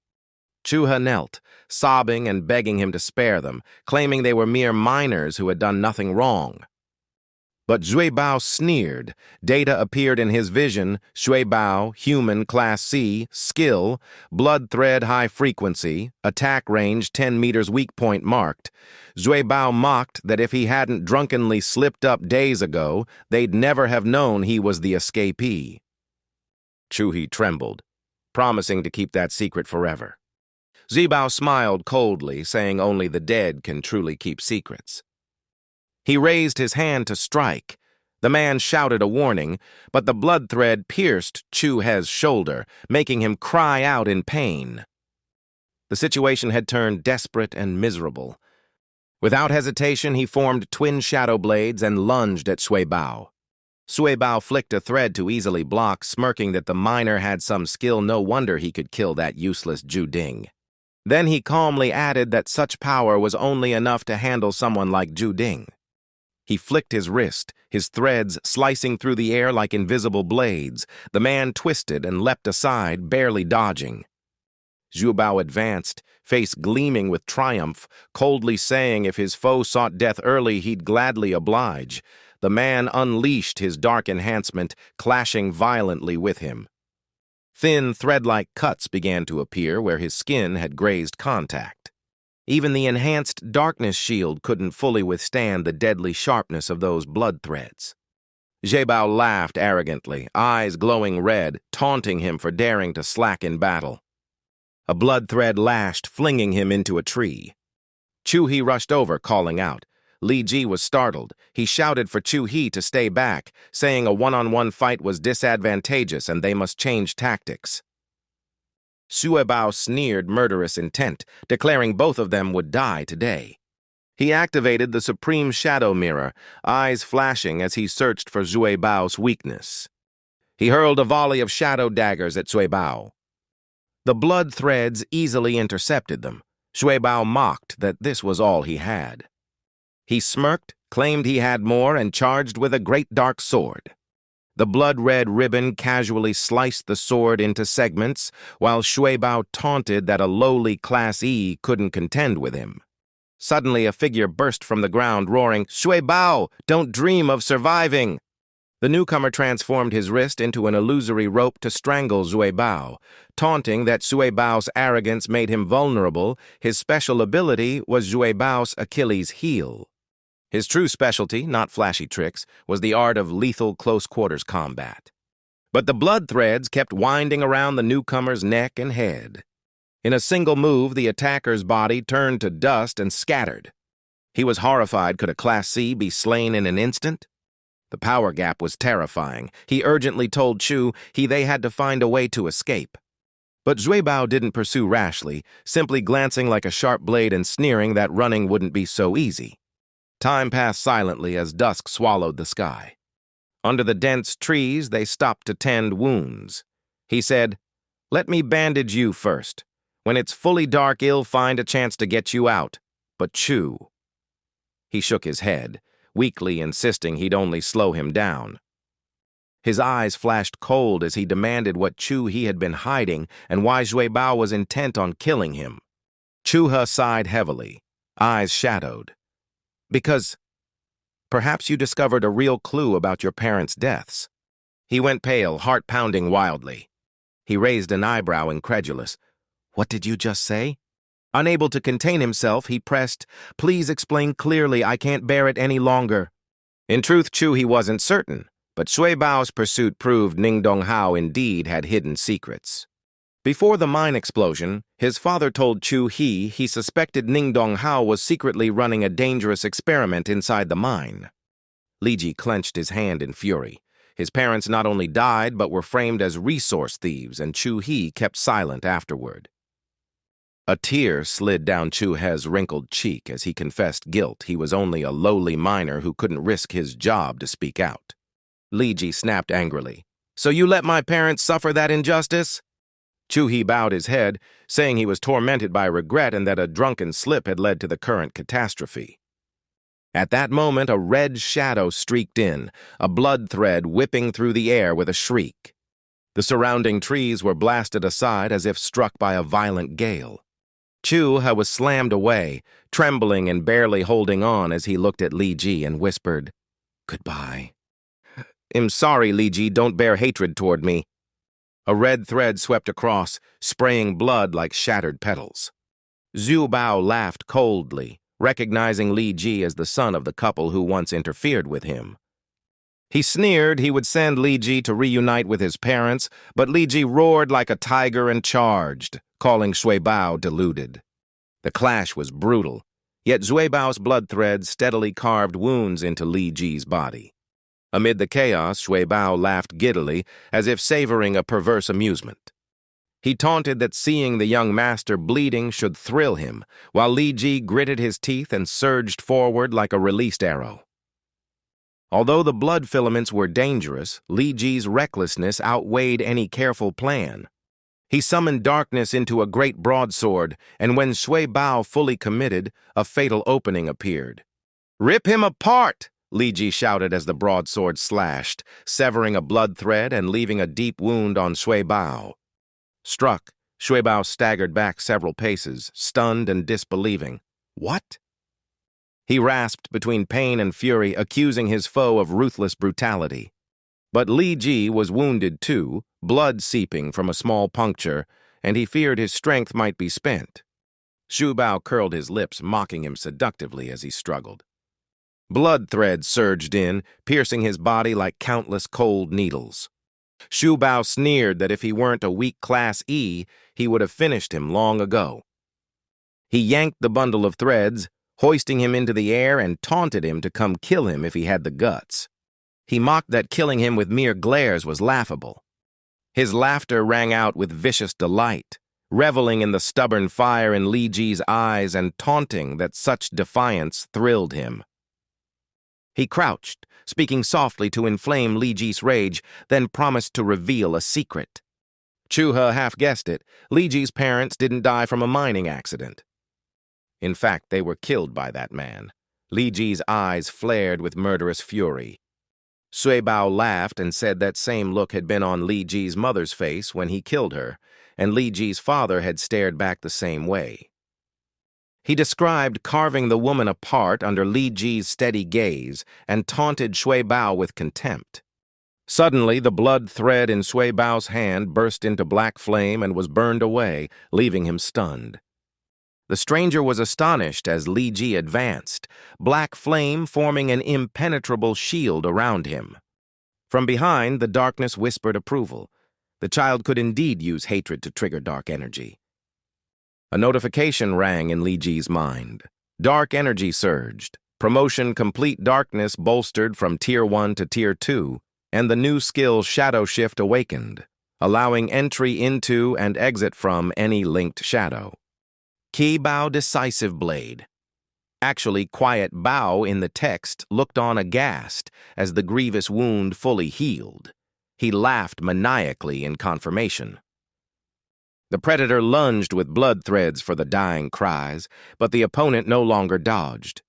Chu He knelt, sobbing and begging him to spare them, claiming they were mere miners who had done nothing wrong. But Xue Bao sneered. Data appeared in his vision: Xue Bao, human, class C, skill, blood thread high frequency, attack range 10 meters weak point marked. Xue Bao mocked that if he hadn't drunkenly slipped up days ago, they'd never have known he was the escapee. Chu He trembled, promising to keep that secret forever. Xue Bao smiled coldly, saying only the dead can truly keep secrets. He raised his hand to strike. The man shouted a warning, but the blood thread pierced Chu He's shoulder, making him cry out in pain. The situation had turned desperate and miserable. Without hesitation, he formed twin shadow blades and lunged at Xue Bao. Xue Bao flicked a thread to easily block, smirking that the miner had some skill. No wonder he could kill that useless Ju Ding. Then he calmly added that such power was only enough to handle someone like Ju Ding. He flicked his wrist, his threads slicing through the air like invisible blades. The man twisted and leapt aside, barely dodging. Xue Bao advanced, face gleaming with triumph, coldly saying if his foe sought death early, he'd gladly oblige. The man unleashed his dark enhancement, clashing violently with him. Thin, thread-like cuts began to appear where his skin had grazed contact. Even the enhanced darkness shield couldn't fully withstand the deadly sharpness of those blood threads. Xue Bao laughed arrogantly, eyes glowing red, taunting him for daring to slack in battle. A blood thread lashed, flinging him into a tree. Chu He rushed over, calling out. Li Ji was startled. He shouted for Chu He to stay back, saying a one-on-one fight was disadvantageous and they must change tactics. Xue Bao sneered murderous intent, declaring both of them would die today. He activated the Supreme Shadow Mirror, eyes flashing as he searched for Xue Bao's weakness. He hurled a volley of shadow daggers at Xue Bao. The blood threads easily intercepted them. Xue Bao mocked that this was all he had. He smirked, claimed he had more, and charged with a great dark sword. The blood-red ribbon casually sliced the sword into segments, while Xue Bao taunted that a lowly Class E couldn't contend with him. Suddenly, a figure burst from the ground, roaring, "Xue Bao, don't dream of surviving!" The newcomer transformed his wrist into an illusory rope to strangle Xue Bao, taunting that Xue Bao's arrogance made him vulnerable. His special ability was Xue Bao's Achilles' heel. His true specialty, not flashy tricks, was the art of lethal close-quarters combat. But the blood threads kept winding around the newcomer's neck and head. In a single move, the attacker's body turned to dust and scattered. He was horrified. Could a Class C be slain in an instant? The power gap was terrifying. He urgently told Chu they had to find a way to escape. But Xue Bao didn't pursue rashly, simply glancing like a sharp blade and sneering that running wouldn't be so easy. Time passed silently as dusk swallowed the sky. Under the dense trees, they stopped to tend wounds. He said, "Let me bandage you first. When it's fully dark, I'll find a chance to get you out. But Chu." He shook his head, weakly insisting he'd only slow him down. His eyes flashed cold as he demanded what Chu he had been hiding and why Xue Bao was intent on killing him. Chu sighed heavily, eyes shadowed. "Because perhaps you discovered a real clue about your parents' deaths." He went pale, heart pounding wildly. He raised an eyebrow, incredulous. "What did you just say?" Unable to contain himself, he pressed, "Please explain clearly. I can't bear it any longer." In truth, he wasn't certain, but Xue Bao's pursuit proved Ning Donghao indeed had hidden secrets. Before the mine explosion, his father told Chu he suspected Ning Donghao was secretly running a dangerous experiment inside the mine. Li Ji clenched his hand in fury. His parents not only died but were framed as resource thieves, and Chu kept silent afterward. A tear slid down Chu He's wrinkled cheek as he confessed guilt. He was only a lowly miner who couldn't risk his job to speak out. Li Ji snapped angrily, "So you let my parents suffer that injustice?" Chu bowed his head, saying he was tormented by regret and that a drunken slip had led to the current catastrophe. At that moment, a red shadow streaked in, a blood thread whipping through the air with a shriek. The surrounding trees were blasted aside as if struck by a violent gale. Chu was slammed away, trembling and barely holding on as he looked at Li Ji and whispered, "Goodbye." "I'm sorry, Li Ji, don't bear hatred toward me." A red thread swept across, spraying blood like shattered petals. Xue Bao laughed coldly, recognizing Li Ji as the son of the couple who once interfered with him. He sneered he would send Li Ji to reunite with his parents, but Li Ji roared like a tiger and charged, calling Xue Bao deluded. The clash was brutal, yet Xue Bao's blood threads steadily carved wounds into Li Ji's body. Amid the chaos, Xue Bao laughed giddily, as if savoring a perverse amusement. He taunted that seeing the young master bleeding should thrill him, while Li Ji gritted his teeth and surged forward like a released arrow. Although the blood filaments were dangerous, Li Ji's recklessness outweighed any careful plan. He summoned darkness into a great broadsword, and when Xue Bao fully committed, a fatal opening appeared. "Rip him apart!" Li Ji shouted as the broadsword slashed, severing a blood thread and leaving a deep wound on Xue Bao. Struck, Xue Bao staggered back several paces, stunned and disbelieving. "What?" He rasped between pain and fury, accusing his foe of ruthless brutality. But Li Ji was wounded too, blood seeping from a small puncture, and he feared his strength might be spent. Xue Bao curled his lips, mocking him seductively as he struggled. Blood threads surged in, piercing his body like countless cold needles. Xue Bao sneered that if he weren't a weak Class E, he would have finished him long ago. He yanked the bundle of threads, hoisting him into the air, and taunted him to come kill him if he had the guts. He mocked that killing him with mere glares was laughable. His laughter rang out with vicious delight, reveling in the stubborn fire in Li Ji's eyes and taunting that such defiance thrilled him. He crouched, speaking softly to inflame Li Ji's rage, then promised to reveal a secret. Chu half guessed it. Li Ji's parents didn't die from a mining accident. In fact, they were killed by that man. Li Ji's eyes flared with murderous fury. Xue Bao laughed and said that same look had been on Li Ji's mother's face when he killed her, and Li Ji's father had stared back the same way. He described carving the woman apart under Li Ji's steady gaze and taunted Xue Bao with contempt. Suddenly, the blood thread in Xue Bao's hand burst into black flame and was burned away, leaving him stunned. The stranger was astonished as Li Ji advanced, black flame forming an impenetrable shield around him. From behind, the darkness whispered approval. The child could indeed use hatred to trigger dark energy. A notification rang in Li Ji's mind. Dark energy surged. Promotion Complete Darkness bolstered from Tier 1 to Tier 2, and the new skill Shadow Shift awakened, allowing entry into and exit from any linked shadow. Xue Bao Decisive Blade. Actually, Quiet Bao in the text looked on aghast as the grievous wound fully healed. He laughed maniacally in confirmation. The predator lunged with blood threads for the dying cries, but the opponent no longer dodged.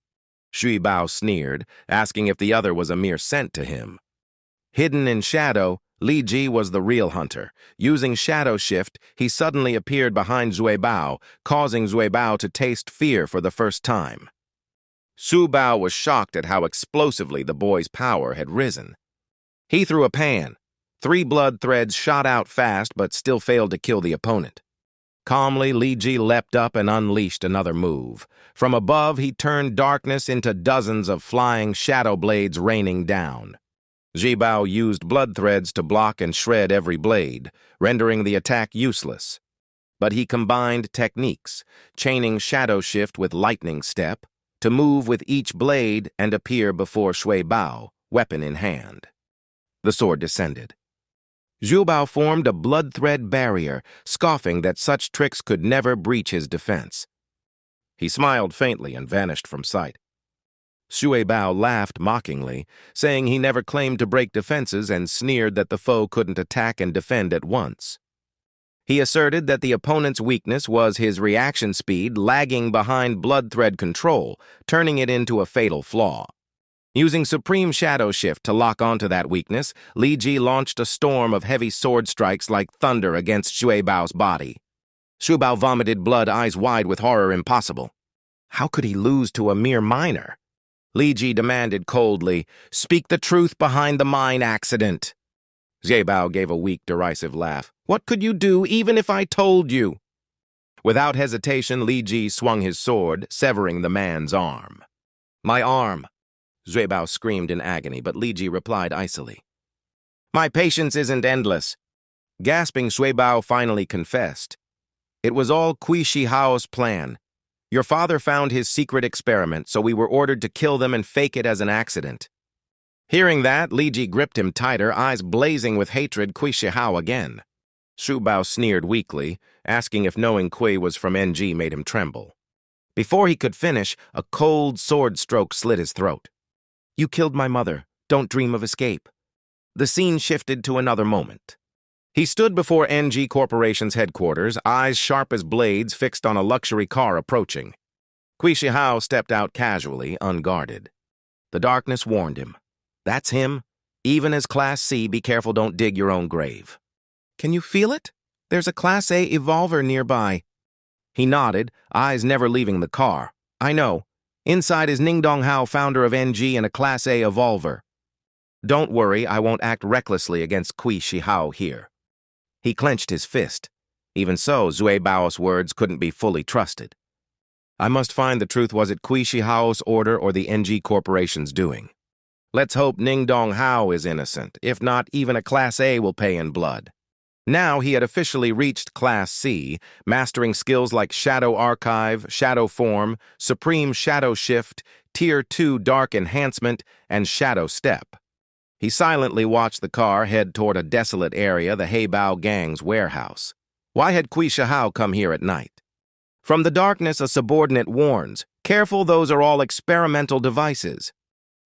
Xue Bao sneered, asking if the other was a mere scent to him. Hidden in shadow, Li Ji was the real hunter. Using Shadow Shift, he suddenly appeared behind Xue Bao, causing Xue Bao to taste fear for the first time. Xue Bao was shocked at how explosively the boy's power had risen. He threw a pan. 3 blood threads shot out fast but still failed to kill the opponent. Calmly, Li Ji leapt up and unleashed another move. From above, he turned darkness into dozens of flying shadow blades raining down. Xue Bao used blood threads to block and shred every blade, rendering the attack useless. But he combined techniques, chaining Shadow Shift with Lightning Step, to move with each blade and appear before Xue Bao, weapon in hand. The sword descended. Xue Bao formed a blood thread barrier, scoffing that such tricks could never breach his defense. He smiled faintly and vanished from sight. Xue Bao laughed mockingly, saying he never claimed to break defenses and sneered that the foe couldn't attack and defend at once. He asserted that the opponent's weakness was his reaction speed lagging behind blood thread control, turning it into a fatal flaw. Using Supreme Shadow Shift to lock onto that weakness, Li Ji launched a storm of heavy sword strikes like thunder against Xue Bao's body. Xue Bao vomited blood, eyes wide with horror impossible. How could he lose to a mere minor? Li Ji demanded coldly, "Speak the truth behind the mine accident." Xue Bao gave a weak, derisive laugh. "What could you do even if I told you?" Without hesitation, Li Ji swung his sword, severing the man's arm. "My arm!" Xue Bao screamed in agony, but Li Ji replied icily. "My patience isn't endless." Gasping, Xue Bao finally confessed. "It was all Qi Shi Hao's plan. Your father found his secret experiment, so we were ordered to kill them and fake it as an accident." Hearing that, Li Ji gripped him tighter, eyes blazing with hatred. "Qi Shi Hao again." Xue Bao sneered weakly, asking if knowing Qi was from NG made him tremble. Before he could finish, a cold sword stroke slit his throat. "You killed my mother. Don't dream of escape." The scene shifted to another moment. He stood before NG Corporation's headquarters, eyes sharp as blades fixed on a luxury car approaching. Qi Shi Hao stepped out casually, unguarded. The darkness warned him. "That's him. Even as Class C, be careful don't dig your own grave." "Can you feel it? There's a Class A evolver nearby." He nodded, eyes never leaving the car. "I know. Inside is Ningdong Hao, founder of NG, and a Class A evolver. Don't worry, I won't act recklessly against Qi Shi Hao here." He clenched his fist. Even so, Xue Bao's words couldn't be fully trusted. "I must find the truth. Was it Qi Shi Hao's order or the NG Corporation's doing? Let's hope Ningdong Hao is innocent. If not, even a Class A will pay in blood." Now he had officially reached Class C, mastering skills like Shadow Archive, Shadow Form, Supreme Shadow Shift, Tier 2 Dark Enhancement, and Shadow Step. He silently watched the car head toward a desolate area, the Xue Bao gang's warehouse. Why had Qi Shi Hao come here at night? From the darkness, a subordinate warns, "Careful, those are all experimental devices."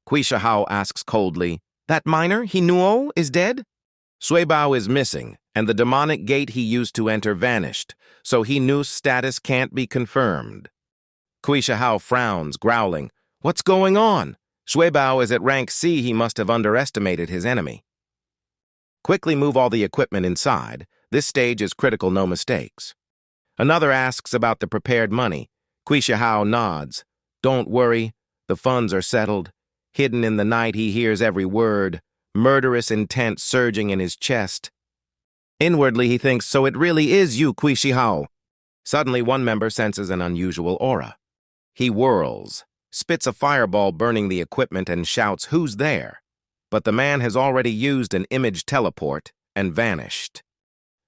Qi Shi Hao asks coldly, "That miner, Hinuo, is dead?" Xue Bao is missing, and the demonic gate he used to enter vanished, so Hinu's status can't be confirmed. Qi Shi Hao frowns, growling, What's going on? Xue Bao is at rank C. He must have underestimated his enemy. Quickly move all the equipment inside. This stage is critical, no mistakes. Another asks about the prepared money. Xue Bao nods. Don't worry, the funds are settled. Hidden in the night, he hears every word, murderous intent surging in his chest. Inwardly, he thinks, so it really is you, Xue Bao. Suddenly, one member senses an unusual aura. He whirls, spits a fireball burning the equipment and shouts, "Who's there?" But the man has already used an image teleport and vanished.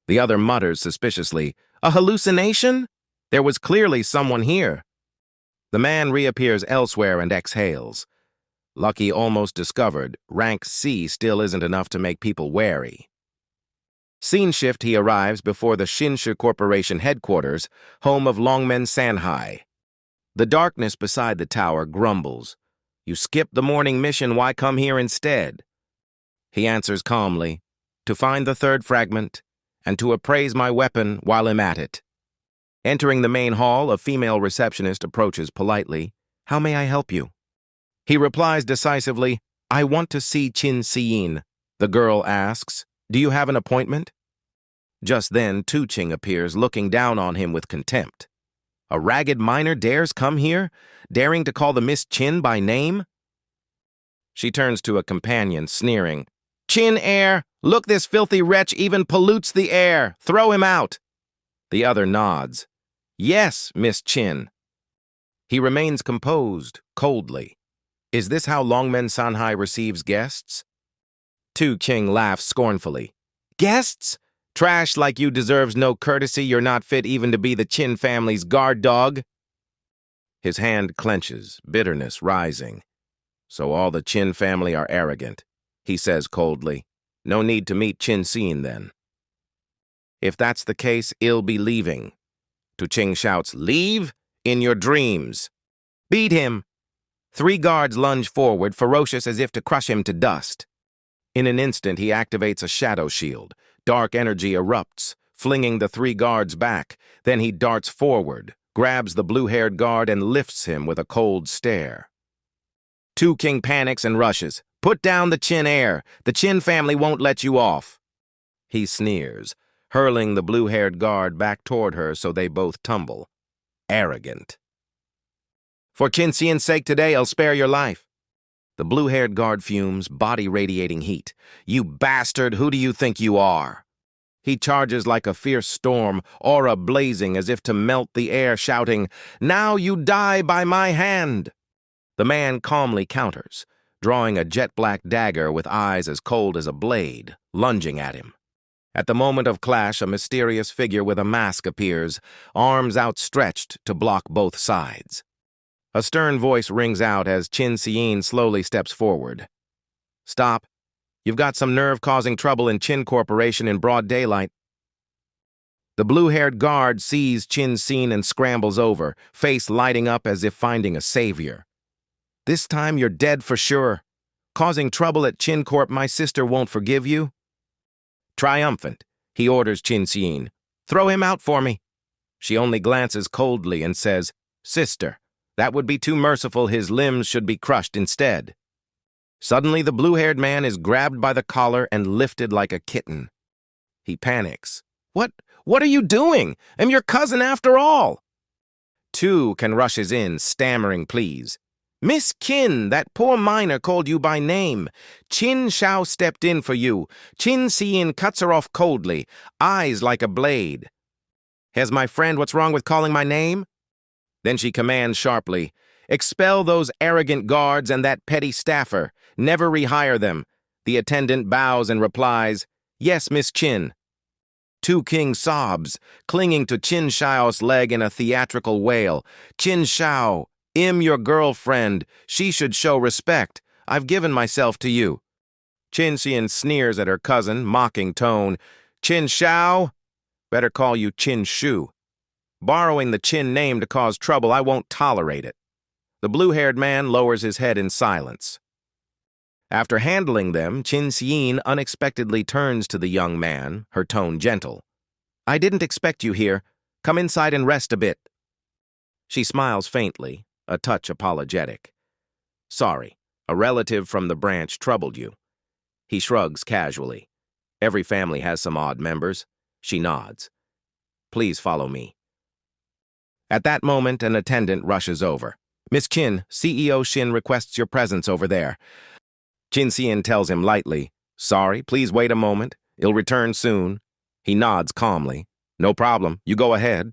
The other mutters suspiciously, "A hallucination? There was clearly someone here." The man reappears elsewhere and exhales. Lucky almost discovered, rank C still isn't enough to make people wary. Scene shift, he arrives before the Shinshu Corporation headquarters, home of Longmen Sanhai. The darkness beside the tower grumbles. You skipped the morning mission, why come here instead? He answers calmly, to find the third fragment, and to appraise my weapon while I'm at it. Entering the main hall, a female receptionist approaches politely. How may I help you? He replies decisively, I want to see Qin Xiyin. The girl asks, do you have an appointment? Just then, Tu Qing appears, looking down on him with contempt. A ragged miner dares come here, daring to call the Miss Qin by name? She turns to a companion, sneering. Qin air, look, this filthy wretch even pollutes the air. Throw him out. The other nods. Yes, Miss Qin. He remains composed, coldly. Is this how Longmen Sanhai receives guests? Tu Qing laughs scornfully. Guests? Trash like you deserves no courtesy. You're not fit even to be the Qin family's guard dog. His hand clenches, bitterness rising. So all the Qin family are arrogant, he says coldly. No need to meet Qin Xiyin then. If that's the case, I'll be leaving. Tu Qing shouts, leave? In your dreams. Beat him. 3 guards lunge forward, ferocious as if to crush him to dust. In an instant, he activates a shadow shield. Dark energy erupts, flinging the 3 guards back. Then he darts forward, grabs the blue-haired guard and lifts him with a cold stare. Tu Qing panics and rushes. Put down the Qin heir. The Qin family won't let you off. He sneers, hurling the blue-haired guard back toward her so they both tumble. Arrogant. For Qin Xiyin's sake today, I'll spare your life. The blue-haired guard fumes, body radiating heat. You bastard, who do you think you are? He charges like a fierce storm, aura blazing as if to melt the air, shouting, Now you die by my hand! The man calmly counters, drawing a jet-black dagger with eyes as cold as a blade, lunging at him. At the moment of clash, a mysterious figure with a mask appears, arms outstretched to block both sides. A stern voice rings out as Qin Xiyin slowly steps forward. Stop. You've got some nerve causing trouble in Qin Corporation in broad daylight. The blue-haired guard sees Qin Xiyin and scrambles over, face lighting up as if finding a savior. This time you're dead for sure. Causing trouble at Qin Corp, my sister won't forgive you. Triumphant, he orders Qin Xiyin. Throw him out for me. She only glances coldly and says, Sister. That would be too merciful. His limbs should be crushed instead. Suddenly, the blue-haired man is grabbed by the collar and lifted like a kitten. He panics. What are you doing? I'm your cousin after all. Tu Qing rushes in, stammering pleas. Miss Qin, that poor miner called you by name. Qin Shao stepped in for you. Qin Xiyin cuts her off coldly, eyes like a blade. Has my friend, what's wrong with calling my name? Then she commands sharply, expel those arrogant guards and that petty staffer. Never rehire them. The attendant bows and replies, Yes, Miss Qin. Tu Qing sobs, clinging to Qin Shao's leg in a theatrical wail. Qin Shao, I'm your girlfriend. She should show respect. I've given myself to you. Qin Xiyin sneers at her cousin, mocking tone. Qin Shao? Better call you Qin Shu. Borrowing the Qin name to cause trouble, I won't tolerate it. The blue-haired man lowers his head in silence. After handling them, Qin Xiyin unexpectedly turns to the young man, her tone gentle. I didn't expect you here. Come inside and rest a bit. She smiles faintly, a touch apologetic. Sorry, a relative from the branch troubled you. He shrugs casually. Every family has some odd members. She nods. Please follow me. At that moment, an attendant rushes over. Miss Qin, CEO Shin requests your presence over there. Qin Xian tells him lightly, Sorry, please wait a moment. He'll return soon. He nods calmly. No problem, you go ahead.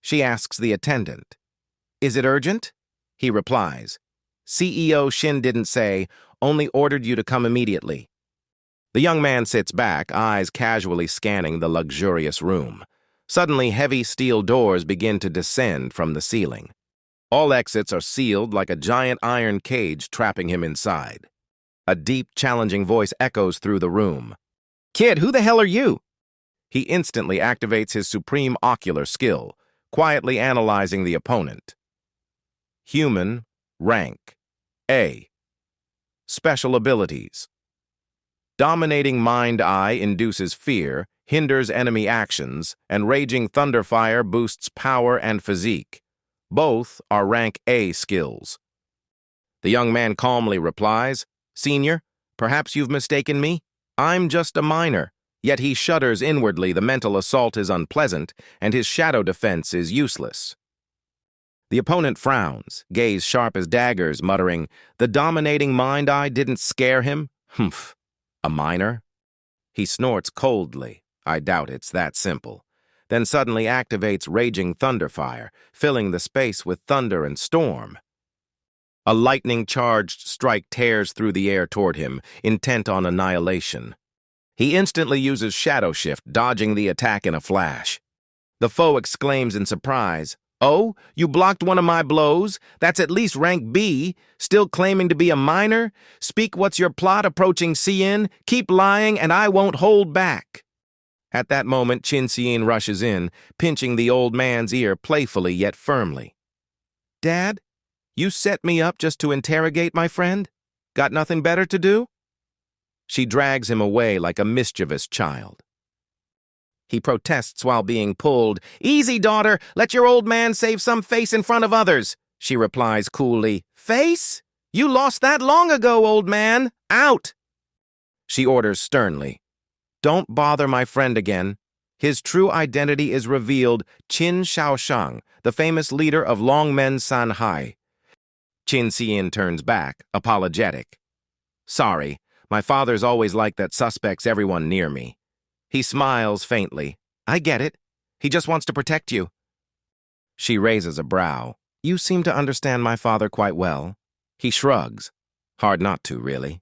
She asks the attendant, Is it urgent? He replies, CEO Shin didn't say, only ordered you to come immediately. The young man sits back, eyes casually scanning the luxurious room. Suddenly, heavy steel doors begin to descend from the ceiling. All exits are sealed like a giant iron cage trapping him inside. A deep, challenging voice echoes through the room. Kid, who the hell are you? He instantly activates his supreme ocular skill, quietly analyzing the opponent. Human, rank A. Special abilities. Dominating Mind-Eye induces fear, hinders enemy actions, and Raging Thunderfire boosts power and physique. Both are rank A skills. The young man calmly replies, Senior, perhaps you've mistaken me? I'm just a minor. Yet he shudders inwardly. The mental assault is unpleasant, and his shadow defense is useless. The opponent frowns, gaze sharp as daggers, muttering, The dominating Mind-Eye didn't scare him? Humph. A minor? He snorts coldly. I doubt it's that simple. Then suddenly activates Raging Thunderfire, filling the space with thunder and storm. A lightning-charged strike tears through the air toward him, intent on annihilation. He instantly uses Shadow Shift, dodging the attack in a flash. The foe exclaims in surprise, Oh, you blocked one of my blows? That's at least rank B. Still claiming to be a minor? Speak what's your plot approaching Xian? Keep lying and I won't hold back. At that moment, Qin Xian rushes in, pinching the old man's ear playfully yet firmly. Dad, you set me up just to interrogate my friend? Got nothing better to do? She drags him away like a mischievous child. He protests while being pulled. Easy, daughter. Let your old man save some face in front of others. She replies coolly. Face? You lost that long ago, old man. Out. She orders sternly. Don't bother my friend again. His true identity is revealed. Qin Shaoshang, the famous leader of Longmen Sanhai. Qin Xian turns back, apologetic. Sorry, my father's always like that suspects everyone near me. He smiles faintly. I get it. He just wants to protect you. She raises a brow. You seem to understand my father quite well. He shrugs. Hard not to, really.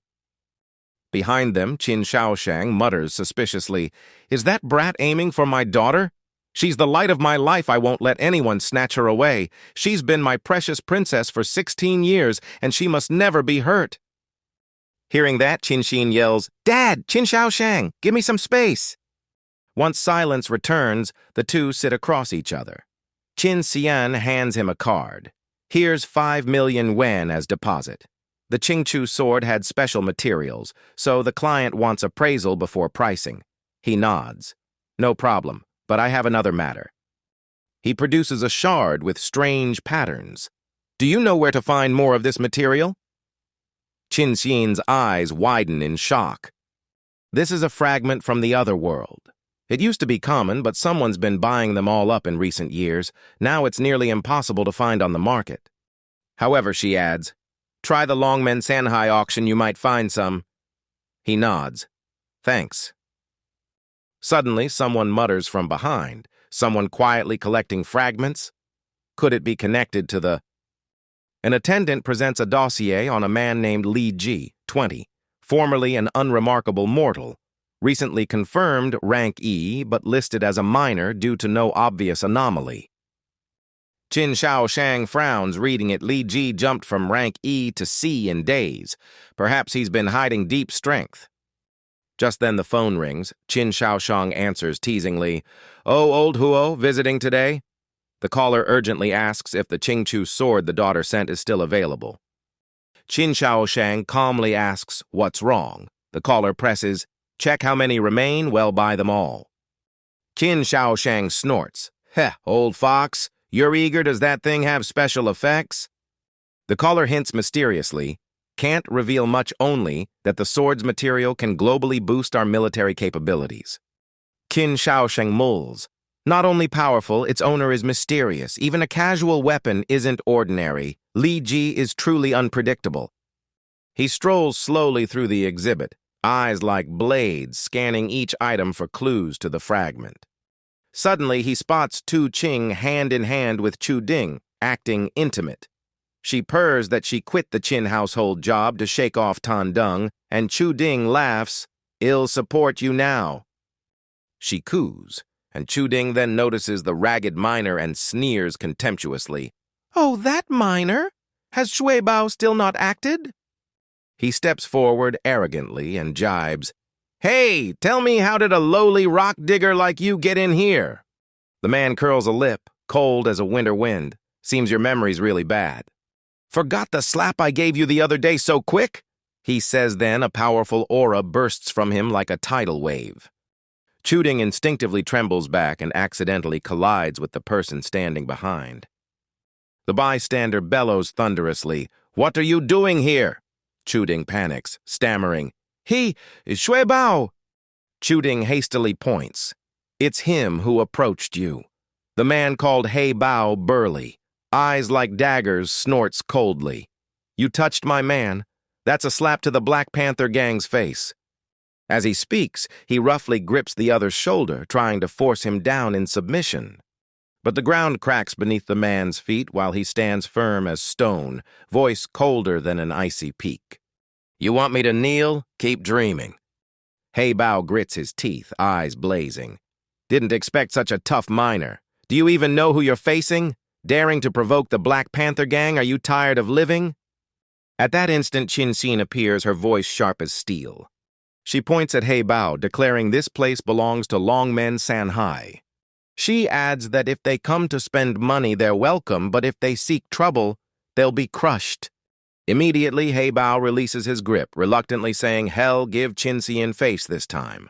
Behind them, Qin Shaoshang mutters suspiciously, Is that brat aiming for my daughter? She's the light of my life. I won't let anyone snatch her away. She's been my precious princess for 16 years, and she must never be hurt. Hearing that, Qin Xian yells, Dad, Qin Shaoshang, give me some space. Once silence returns, the two sit across each other. Qin Xian hands him a card. Here's 5 million yuan as deposit. The Qingchu sword had special materials, so the client wants appraisal before pricing. He nods. No problem, but I have another matter. He produces a shard with strange patterns. Do you know where to find more of this material? Qin Xian's eyes widen in shock. This is a fragment from the Otherworld. It used to be common, but someone's been buying them all up in recent years. Now it's nearly impossible to find on the market. However, she adds, try the Longmen Sanhai auction, you might find some. He nods. Thanks. Suddenly, someone mutters from behind. Someone quietly collecting fragments? Could it be connected to the... An attendant presents a dossier on a man named Li Ji, 20, formerly an unremarkable mortal, recently confirmed rank E, but listed as a minor due to no obvious anomaly. Qin Shaoshang frowns, reading it. Li Ji jumped from rank E to C in days. Perhaps he's been hiding deep strength. Just then the phone rings. Qin Shaoshang answers teasingly, Oh, old Huo, visiting today? The caller urgently asks if the Qingchu sword the daughter sent is still available. Qin Shaoshang calmly asks, what's wrong? The caller presses, check how many remain, well, buy them all. Qin Shaoshang snorts, Heh, old fox, you're eager, does that thing have special effects? The caller hints mysteriously, can't reveal much, only that the sword's material can globally boost our military capabilities. Qin Shaosheng mulls. Not only powerful, its owner is mysterious. Even a casual weapon isn't ordinary. Li Ji is truly unpredictable. He strolls slowly through the exhibit, eyes like blades scanning each item for clues to the fragment. Suddenly, he spots Tu Qing hand in hand with Chu Ding, acting intimate. She purrs that she quit the Qin household job to shake off Tan Dung, and Chu Ding laughs, "I'll support you now." She coos, and Chu Ding then notices the ragged miner and sneers contemptuously. "Oh, that miner? Has Xue Bao still not acted?" He steps forward arrogantly and jibes, "Hey, tell me, how did a lowly rock digger like you get in here?" The man curls a lip, cold as a winter wind. "Seems your memory's really bad." "Forgot the slap I gave you the other day so quick?" he says. Then a powerful aura bursts from him like a tidal wave. Chu Ding instinctively trembles back and accidentally collides with the person standing behind. The bystander bellows thunderously, "What are you doing here?" Chu Ding panics, stammering, "He is Xue Bao." Chu Ding hastily points. "It's him who approached you." The man called Xue Bao burly, eyes like daggers, snorts coldly. "You touched my man. That's a slap to the Black Panther gang's face." As he speaks, he roughly grips the other's shoulder, trying to force him down in submission. But the ground cracks beneath the man's feet while he stands firm as stone, voice colder than an icy peak. "You want me to kneel? Keep dreaming." Xue Bao grits his teeth, eyes blazing. "Didn't expect such a tough miner. Do you even know who you're facing? Daring to provoke the Black Panther gang? Are you tired of living?" At that instant, Qin Xin appears, her voice sharp as steel. She points at Xue Bao, declaring this place belongs to Longmen Sanhai. She adds that if they come to spend money, they're welcome, but if they seek trouble, they'll be crushed. Immediately, Xue Bao releases his grip, reluctantly saying, "Hell, give Qin Xin face this time."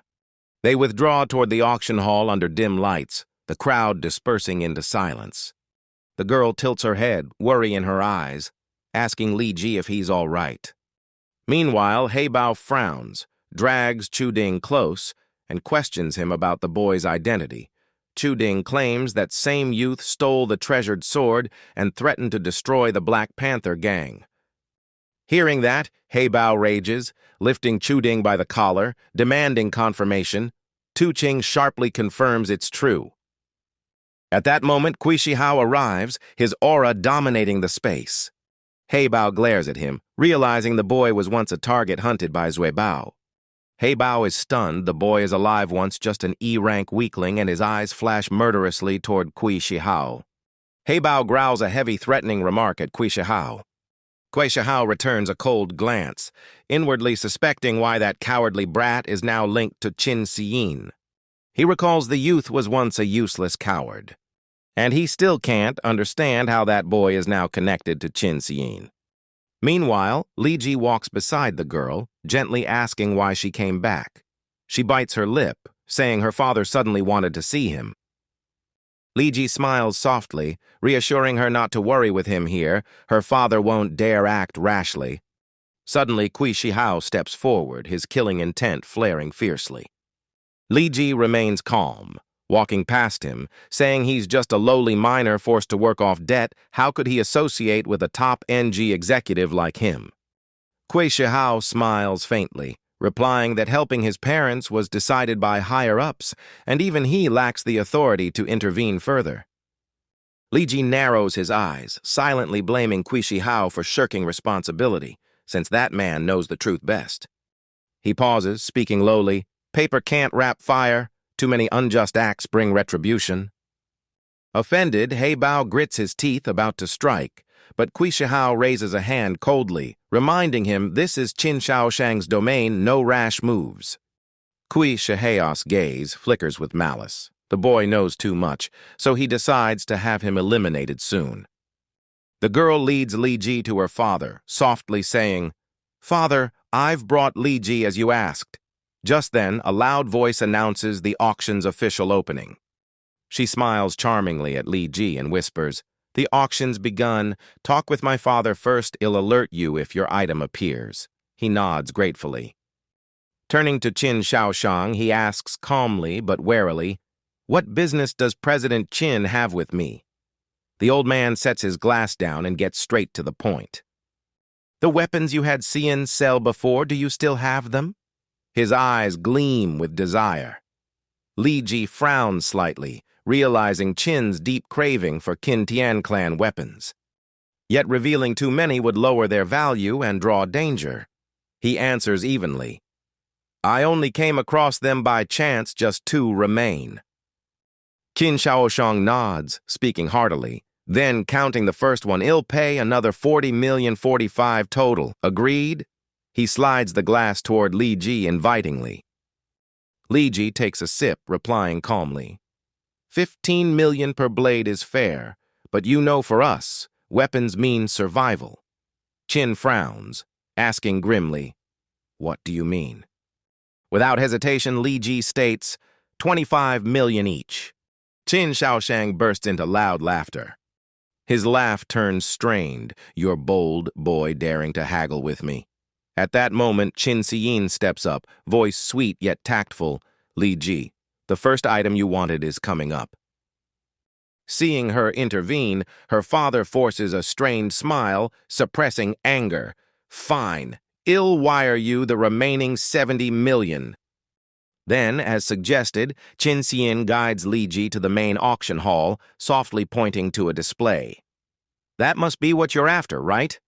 They withdraw toward the auction hall under dim lights, the crowd dispersing into silence. The girl tilts her head, worry in her eyes, asking Li Ji if he's all right. Meanwhile, Xue Bao frowns, drags Chu Ding close, and questions him about the boy's identity. Chu Ding claims that same youth stole the treasured sword and threatened to destroy the Black Panther gang. Hearing that, Xue Bao rages, lifting Chu Ding by the collar, demanding confirmation. Tu Qing sharply confirms it's true. At that moment, Xue Bao arrives, his aura dominating the space. Xue Bao glares at him, realizing the boy was once a target hunted by Xue Bao. Xue Bao is stunned. The boy is alive, once just an E-rank weakling, and his eyes flash murderously toward Xue Bao. Xue Bao growls a heavy, threatening remark at Xue Bao. Xue Bao returns a cold glance, inwardly suspecting why that cowardly brat is now linked to Qin Xin. He recalls the youth was once a useless coward, and he still can't understand how that boy is now connected to Qin Xin. Meanwhile, Li Ji walks beside the girl, gently asking why she came back. She bites her lip, saying her father suddenly wanted to see him. Li Ji smiles softly, reassuring her not to worry with him here. Her father won't dare act rashly. Suddenly, Xue Bao steps forward, his killing intent flaring fiercely. Li Ji remains calm, walking past him, saying he's just a lowly miner forced to work off debt. How could he associate with a top NG executive like him? Xue Bao smiles faintly, replying that helping his parents was decided by higher-ups, and even he lacks the authority to intervene further. Li Ji narrows his eyes, silently blaming Xue Bao for shirking responsibility, since that man knows the truth best. He pauses, speaking lowly, "Paper can't wrap fire. Too many unjust acts bring retribution." Offended, Xue Bao grits his teeth, about to strike, but Xue Bao raises a hand coldly, reminding him this is Qin Shaoshang's domain, no rash moves. Xue Bao's gaze flickers with malice. The boy knows too much, so he decides to have him eliminated soon. The girl leads Li Ji to her father, softly saying, "Father, I've brought Li Ji as you asked." Just then, a loud voice announces the auction's official opening. She smiles charmingly at Li Ji and whispers, The auction's begun. Talk with my father first. I'll alert you if your item appears. He nods gratefully. Turning to Qin Shaoshang, he asks calmly but warily, "What business does President Qin have with me?" The old man sets his glass down and gets straight to the point. "The weapons you had Xian sell before, do you still have them?" His eyes gleam with desire. Li Ji frowns slightly, realizing Qin's deep craving for Qin Tian clan weapons. Yet revealing too many would lower their value and draw danger. He answers evenly, "I only came across them by chance, just 2 remain." Qin Shaoshang nods, speaking heartily. Then, counting the first one, "I'll pay another 40,045 total. Agreed?" He slides the glass toward Li Ji invitingly. Li Ji takes a sip, replying calmly, 15 million per blade is fair, but you know for us, weapons mean survival." Qin frowns, asking grimly, "What do you mean?" Without hesitation, Li Ji states, 25 million each. Qin Shaoshang bursts into loud laughter. His laugh turns strained, "You're bold, boy, daring to haggle with me." At that moment, Qin Xiyin steps up, voice sweet yet tactful. "Li Ji, the first item you wanted is coming up." Seeing her intervene, her father forces a strained smile, suppressing anger. "Fine, I'll wire you the remaining 70 million. Then, as suggested, Qin Xiyin guides Li Ji to the main auction hall, softly pointing to a display. "That must be what you're after, right?"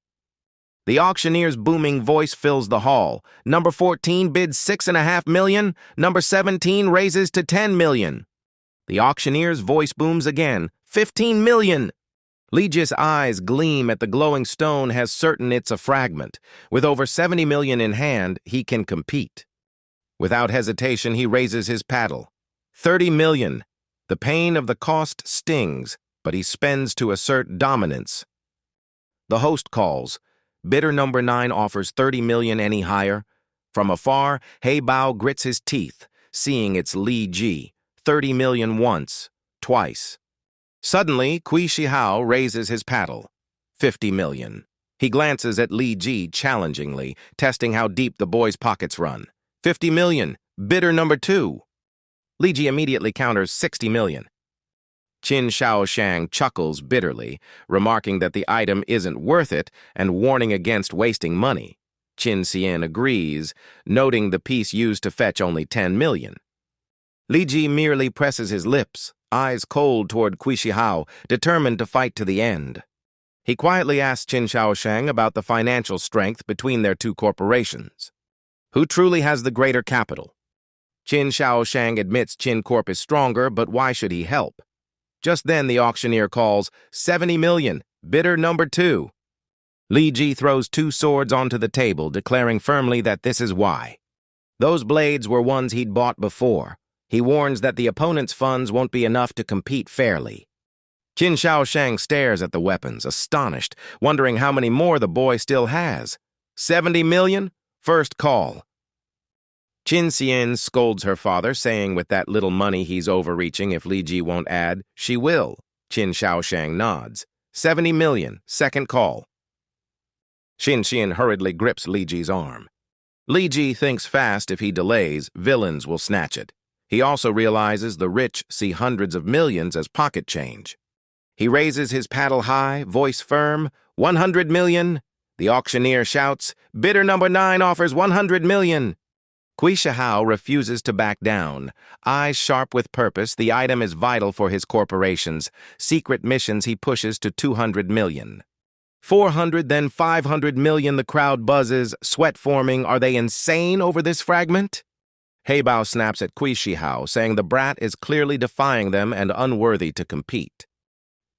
The auctioneer's booming voice fills the hall. Number 14 bids 6.5 million. Number 17 raises to 10 million. The auctioneer's voice booms again. 15 million. Li Ji's eyes gleam at the glowing stone, has certain it's a fragment. With over 70 million in hand, he can compete. Without hesitation, he raises his paddle. 30 million. The pain of the cost stings, but he spends to assert dominance. The host calls. Bidder number 9 offers 30 million. Any higher? From afar, Xue Bao grits his teeth, seeing it's Li Ji. 30 million once, twice. Suddenly, Xue Bao raises his paddle. 50 million. He glances at Li Ji challengingly, testing how deep the boy's pockets run. 50 million. Bidder number 2. Li Ji immediately counters 60 million. Qin Shaoshang chuckles bitterly, remarking that the item isn't worth it and warning against wasting money. Qin Xiyin agrees, noting the piece used to fetch only 10 million. Li Ji merely presses his lips, eyes cold toward Xue Bao, determined to fight to the end. He quietly asks Qin Shaoshang about the financial strength between their 2 corporations. Who truly has the greater capital? Qin Shaoshang admits Qin Corp is stronger, but why should he help? Just then the auctioneer calls, 70 million, bidder number 2. Li Ji throws 2 swords onto the table, declaring firmly that this is why. Those blades were ones he'd bought before. He warns that the opponent's funds won't be enough to compete fairly. Qin Shaoshang stares at the weapons, astonished, wondering how many more the boy still has. 70 million? First call. Qin Xiyin scolds her father, saying with that little money he's overreaching if Li Ji won't add, she will. Qin Shaoshang nods. 70 million, second call. Qin Xiyin hurriedly grips Li Ji's arm. Li Ji thinks fast. If he delays, villains will snatch it. He also realizes the rich see hundreds of millions as pocket change. He raises his paddle high, voice firm. 100 million. The auctioneer shouts, bidder number 9 offers 100 million. Xue Bao refuses to back down. Eyes sharp with purpose, the item is vital for his corporations. Secret missions he pushes to 200 million. 400, then 500 million, the crowd buzzes, sweat forming. Are they insane over this fragment? Xue Bao snaps at Xue Bao, saying the brat is clearly defying them and unworthy to compete.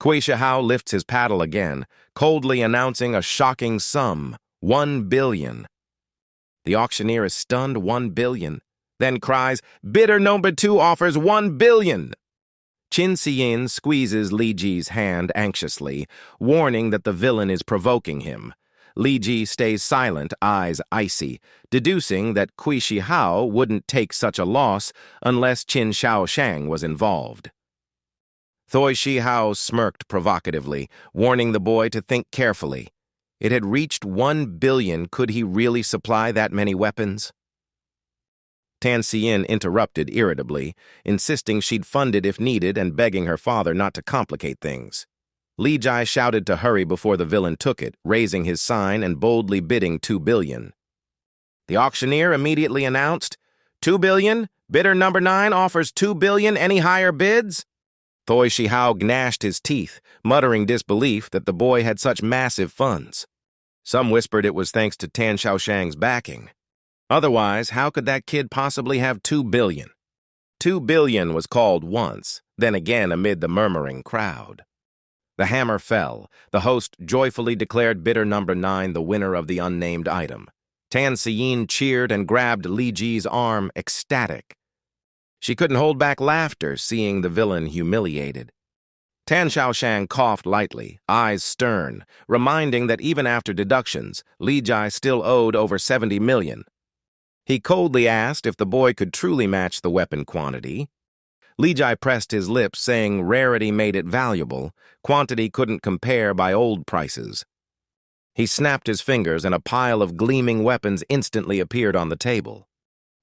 Xue Bao lifts his paddle again, coldly announcing a shocking sum, 1 billion. The auctioneer is stunned. 1 billion, then cries, bidder number 2 offers 1 billion. Qin Xiyin squeezes Li Ji's hand anxiously, warning that the villain is provoking him. Li Ji stays silent, eyes icy, deducing that Xue Bao wouldn't take such a loss unless Qin Shaoshang was involved. Xue Bao smirked provocatively, warning the boy to think carefully. It had reached 1 billion. Could he really supply that many weapons? Tan Sien interrupted irritably, insisting she'd fund it if needed and begging her father not to complicate things. Li Jai shouted to hurry before the villain took it, raising his sign and boldly bidding 2 billion. The auctioneer immediately announced, 2 billion? Bidder number 9 offers 2 billion. Any higher bids? Xue Bao gnashed his teeth, muttering disbelief that the boy had such massive funds. Some whispered it was thanks to Tan Xiaoshang's backing. Otherwise, how could that kid possibly have 2 billion? 2 billion was called once, then again amid the murmuring crowd. The hammer fell. The host joyfully declared bidder number 9 the winner of the unnamed item. Tan Sien cheered and grabbed Li Ji's arm, ecstatic. She couldn't hold back laughter, seeing the villain humiliated. Tan Xiaoshang coughed lightly, eyes stern, reminding that even after deductions, Li Jai still owed over 70 million. He coldly asked if the boy could truly match the weapon quantity. Li Jai pressed his lips, saying rarity made it valuable, quantity couldn't compare by old prices. He snapped his fingers and a pile of gleaming weapons instantly appeared on the table.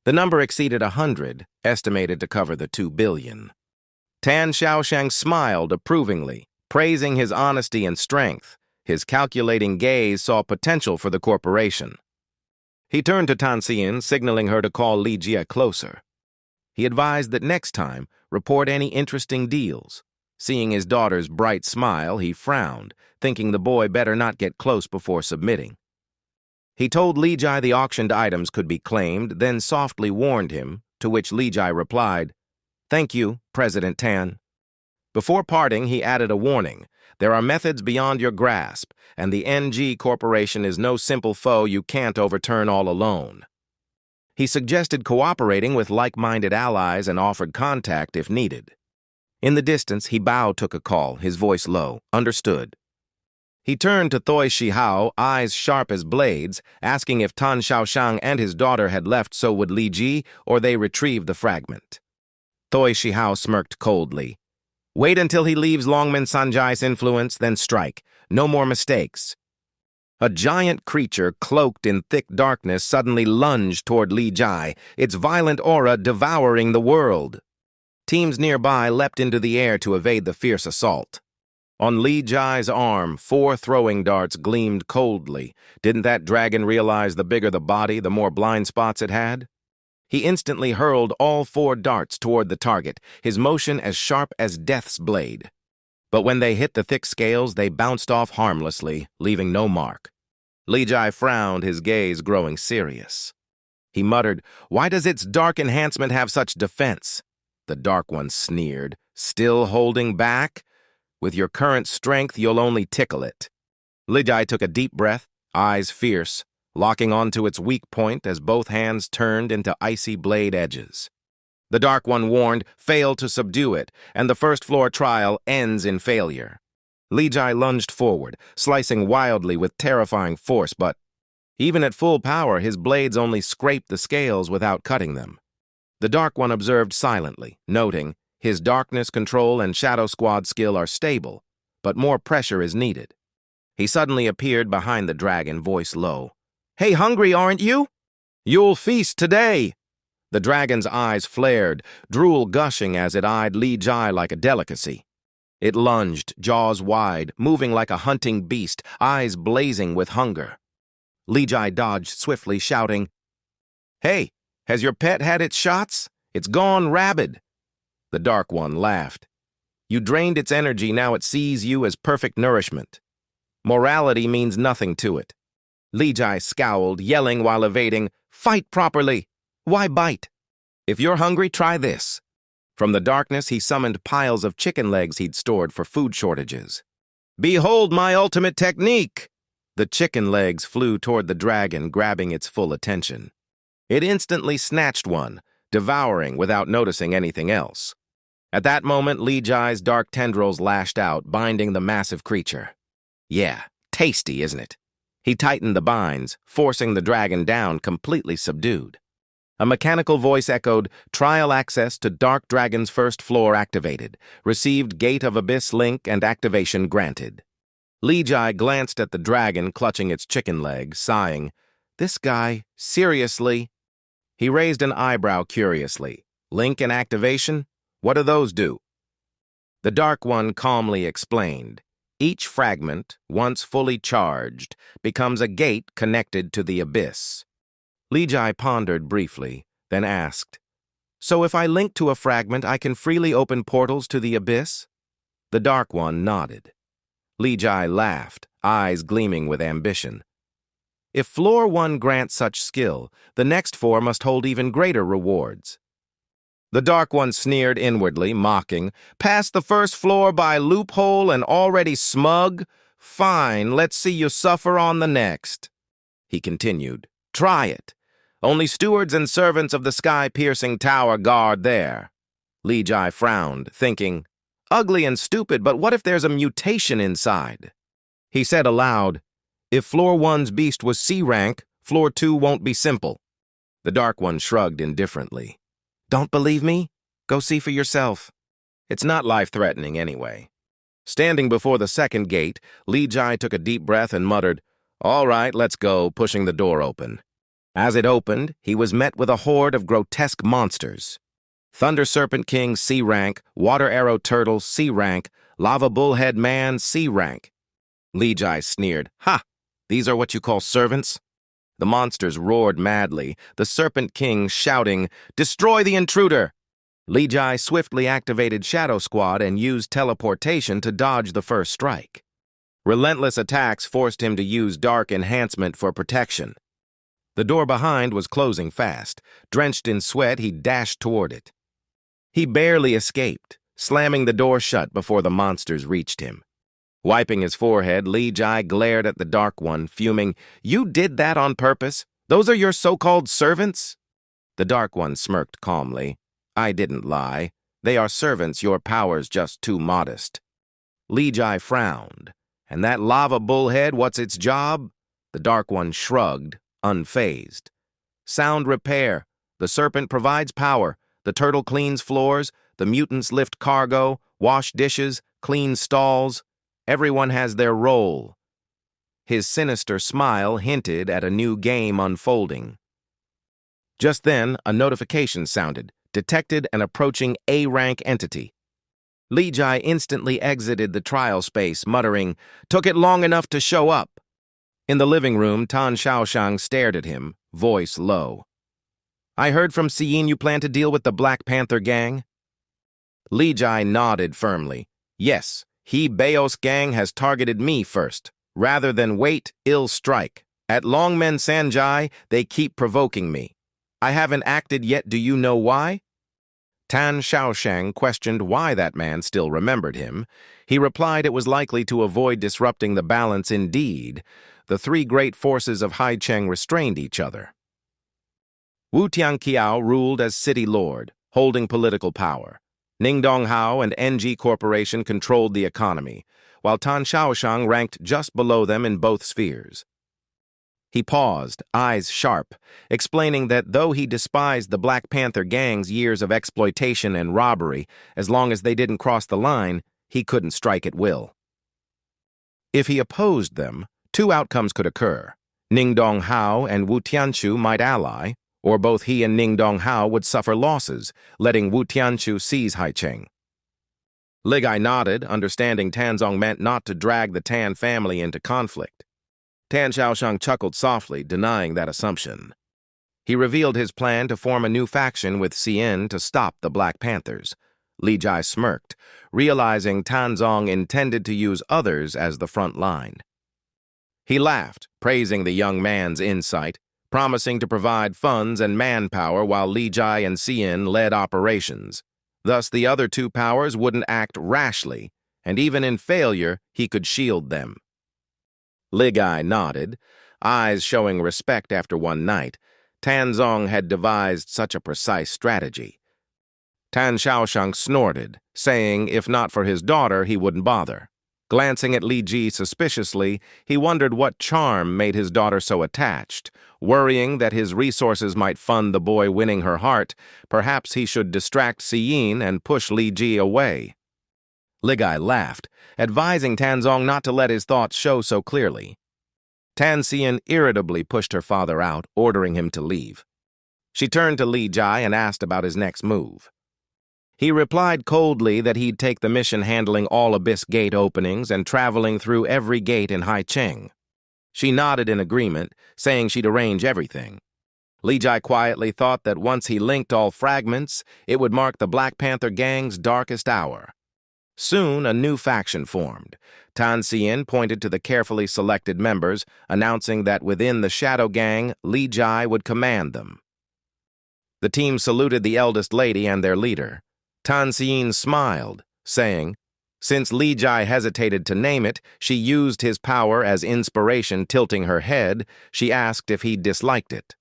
The number exceeded 100, estimated to cover the 2 billion. Tan Xiaoshang smiled approvingly, praising his honesty and strength. His calculating gaze saw potential for the corporation. He turned to Tan Sien, signaling her to call Li Jia closer. He advised that next time, report any interesting deals. Seeing his daughter's bright smile, he frowned, thinking the boy better not get close before submitting. He told Li Jai the auctioned items could be claimed, then softly warned him, to which Li Jai replied, "Thank you, President Tan." Before parting, he added a warning. There are methods beyond your grasp, and the NG Corporation is no simple foe you can't overturn all alone. He suggested cooperating with like-minded allies and offered contact if needed. In the distance, Bao took a call, his voice low. Understood. He turned to Xue Bao, eyes sharp as blades, asking if Tan Xiaoshang and his daughter had left, so would Li Ji, or they retrieve the fragment. Xue Bao smirked coldly. Wait until he leaves Longmen Sanjai's influence, then strike. No more mistakes. A giant creature cloaked in thick darkness suddenly lunged toward Li Jai, its violent aura devouring the world. Teams nearby leapt into the air to evade the fierce assault. On Li Jai's arm, 4 throwing darts gleamed coldly. Didn't that dragon realize the bigger the body, the more blind spots it had? He instantly hurled all 4 darts toward the target, his motion as sharp as death's blade. But when they hit the thick scales, they bounced off harmlessly, leaving no mark. Li Jai frowned, his gaze growing serious. He muttered, "Why does its dark enhancement have such defense?" The Dark One sneered, "Still holding back? With your current strength, you'll only tickle it." Li Jai took a deep breath, eyes fierce, locking onto its weak point as both hands turned into icy blade edges. The Dark One warned, fail to subdue it, and the first floor trial ends in failure. Li Jai lunged forward, slicing wildly with terrifying force, but even at full power, his blades only scraped the scales without cutting them. The Dark One observed silently, noting, his darkness control and shadow squad skill are stable, but more pressure is needed. He suddenly appeared behind the dragon, voice low. "Hey, hungry, aren't you? You'll feast today." The dragon's eyes flared, drool gushing as it eyed Li Jai like a delicacy. It lunged, jaws wide, moving like a hunting beast, eyes blazing with hunger. Li Jai dodged swiftly, shouting, "Hey, has your pet had its shots? It's gone rabid." The Dark One laughed. "You drained its energy, now it sees you as perfect nourishment. Morality means nothing to it." Li Jai scowled, yelling while evading, "Fight properly! Why bite? If you're hungry, try this." From the darkness, he summoned piles of chicken legs he'd stored for food shortages. "Behold my ultimate technique!" The chicken legs flew toward the dragon, grabbing its full attention. It instantly snatched one, devouring without noticing anything else. At that moment, Li Jai's dark tendrils lashed out, binding the massive creature. Yeah, tasty, isn't it? He tightened the binds, forcing the dragon down, completely subdued. A mechanical voice echoed, "Trial access to Dark Dragon's first floor activated. Received Gate of Abyss link and activation granted." Li Jai glanced at the dragon clutching its chicken leg, sighing, "This guy, seriously?" He raised an eyebrow curiously. "Link and activation? What do those do?" The Dark One calmly explained. Each fragment, once fully charged, becomes a gate connected to the abyss. Li Jai pondered briefly, then asked, "So if I link to a fragment, I can freely open portals to the abyss?" The Dark One nodded. Li Jai laughed, eyes gleaming with ambition. "If Floor 1 grants such skill, the next 4 must hold even greater rewards." The Dark One sneered inwardly, mocking, "Past the first floor by loophole and already smug? Fine, let's see you suffer on the next." He continued, "Try it. Only stewards and servants of the sky-piercing tower guard there." Li Jai frowned, thinking, "Ugly and stupid, but what if there's a mutation inside?" He said aloud, "If Floor 1's beast was C rank, Floor 2 won't be simple." The Dark One shrugged indifferently. "Don't believe me? Go see for yourself. It's not life-threatening anyway." Standing before the second gate, Li Jai took a deep breath and muttered, "All right, let's go," pushing the door open. As it opened, he was met with a horde of grotesque monsters. Thunder Serpent King C rank, Water Arrow Turtle C rank, Lava Bullhead Man C rank. Li Jai sneered, "Ha! These are what you call servants?" The monsters roared madly, the Serpent King shouting, "Destroy the intruder!" Li Jai swiftly activated Shadow Squad and used teleportation to dodge the first strike. Relentless attacks forced him to use Dark Enhancement for protection. The door behind was closing fast. Drenched in sweat, he dashed toward it. He barely escaped, slamming the door shut before the monsters reached him. Wiping his forehead, Li Jai glared at the Dark One, fuming, "You did that on purpose? Those are your so-called servants?" The Dark One smirked calmly. "I didn't lie. They are servants, your power's just too modest." Li Jai frowned. "And that lava bullhead, what's its job?" The Dark One shrugged, unfazed. "Sound repair. The serpent provides power. The turtle cleans floors. The mutants lift cargo, wash dishes, clean stalls. Everyone has their role." His sinister smile hinted at a new game unfolding. Just then, a notification sounded, detected an approaching A-rank entity. Li Jai instantly exited the trial space, muttering, "Took it long enough to show up." In the living room, Tan Shaoshang stared at him, voice low. "I heard from Xiyin you plan to deal with the Black Panther gang?" Li Jai nodded firmly. "Yes, he Beos gang has targeted me first. Rather than wait, ill strike. At Longmen Sanjai, they keep provoking me. I haven't acted yet, do you know why?" Tan Shaoshang questioned why that man still remembered him. He replied it was likely to avoid disrupting the balance indeed. The three great forces of Haicheng restrained each other. Wu Tianqiao ruled as city lord, holding political power. Ningdong Hao and NG Corporation controlled the economy, while Tan Shaoshang ranked just below them in both spheres. He paused, eyes sharp, explaining that though he despised the Black Panther gang's years of exploitation and robbery, as long as they didn't cross the line, he couldn't strike at will. If he opposed them, two outcomes could occur. Ningdong Hao and Wu Tianchu might ally, or both he and Ningdong Hao would suffer losses, letting Wu Tianchu seize Haicheng. Li Jai nodded, understanding Tanzong meant not to drag the Tan family into conflict. Tan Shaoshang chuckled softly, denying that assumption. He revealed his plan to form a new faction with Xiyin to stop the Black Panthers. Li Jai smirked, realizing Tanzong intended to use others as the front line. He laughed, praising the young man's insight, promising to provide funds and manpower while Li Jai and Xiyin led operations. Thus, the other two powers wouldn't act rashly, and even in failure, he could shield them. Li Jai nodded, eyes showing respect after one night. Tanzong had devised such a precise strategy. Tan Shaoshang snorted, saying if not for his daughter, he wouldn't bother. Glancing at Li Ji suspiciously, he wondered what charm made his daughter so attached. Worrying that his resources might fund the boy winning her heart, perhaps he should distract Siyin and push Li Ji away. Ligai laughed, advising Tanzong not to let his thoughts show so clearly. Tan Xian irritably pushed her father out, ordering him to leave. She turned to Li Jai and asked about his next move. He replied coldly that he'd take the mission handling all Abyss Gate openings and traveling through every gate in Haicheng. She nodded in agreement, saying she'd arrange everything. Li Jai quietly thought that once he linked all fragments, it would mark the Black Panther gang's darkest hour. Soon, a new faction formed. Tan Xian pointed to the carefully selected members, announcing that within the Shadow Gang, Li Jai would command them. The team saluted the eldest lady and their leader. Tan Xian smiled, saying, since Li Jai hesitated to name it, she used his power as inspiration. Tilting her head, she asked if he disliked it.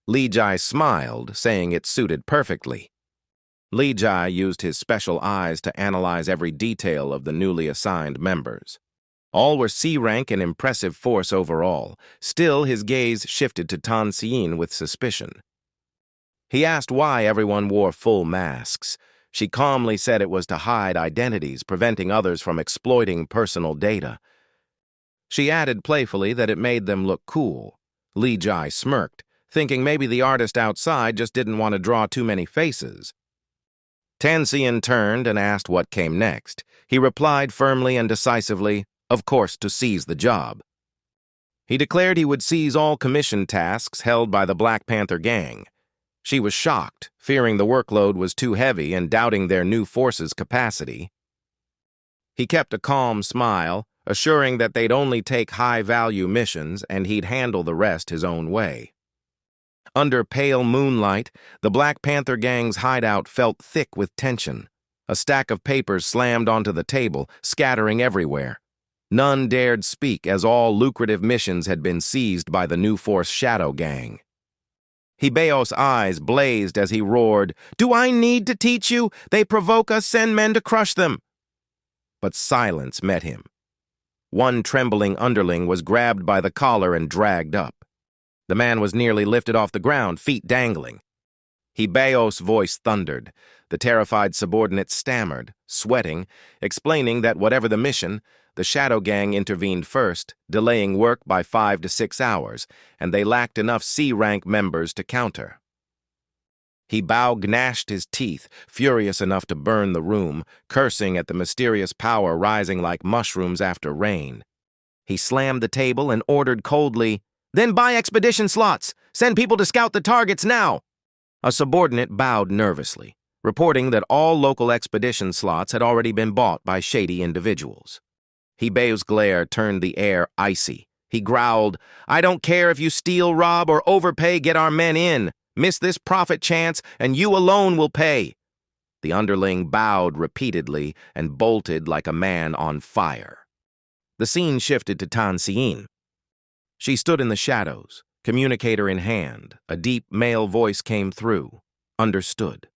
Li Jai smiled, saying it suited perfectly. Li Jai used his special eyes to analyze every detail of the newly assigned members. All were C-rank and impressive force overall. Still, his gaze shifted to Tan Xian with suspicion. He asked why everyone wore full masks. She calmly said it was to hide identities, preventing others from exploiting personal data. She added playfully that it made them look cool. Li Jai smirked, thinking maybe the artist outside just didn't want to draw too many faces. Tan Xian turned and asked what came next. He replied firmly and decisively, of course, to seize the job. He declared he would seize all commission tasks held by the Black Panther gang. She was shocked, fearing the workload was too heavy and doubting their new force's capacity. He kept a calm smile, assuring that they'd only take high-value missions and he'd handle the rest his own way. Under pale moonlight, the Black Panther gang's hideout felt thick with tension. A stack of papers slammed onto the table, scattering everywhere. None dared speak as all lucrative missions had been seized by the new force Shadow Gang. Hibeo's eyes blazed as he roared, "Do I need to teach you? They provoke us, send men to crush them." But silence met him. One trembling underling was grabbed by the collar and dragged up. The man was nearly lifted off the ground, feet dangling. Hibeo's voice thundered. The terrified subordinate stammered, sweating, explaining that whatever the mission, the Shadow Gang intervened first, delaying work by 5 to 6 hours, and they lacked enough C-rank members to counter. Bao gnashed his teeth, furious enough to burn the room, cursing at the mysterious power rising like mushrooms after rain. He slammed the table and ordered coldly, "Then buy expedition slots! Send people to scout the targets now!" A subordinate bowed nervously, reporting that all local expedition slots had already been bought by shady individuals. Hibeo's glare turned the air icy. He growled, "I don't care if you steal, rob, or overpay, get our men in. Miss this profit chance, and you alone will pay." The underling bowed repeatedly and bolted like a man on fire. The scene shifted to Tan Xian. She stood in the shadows, communicator in hand. A deep male voice came through. Understood.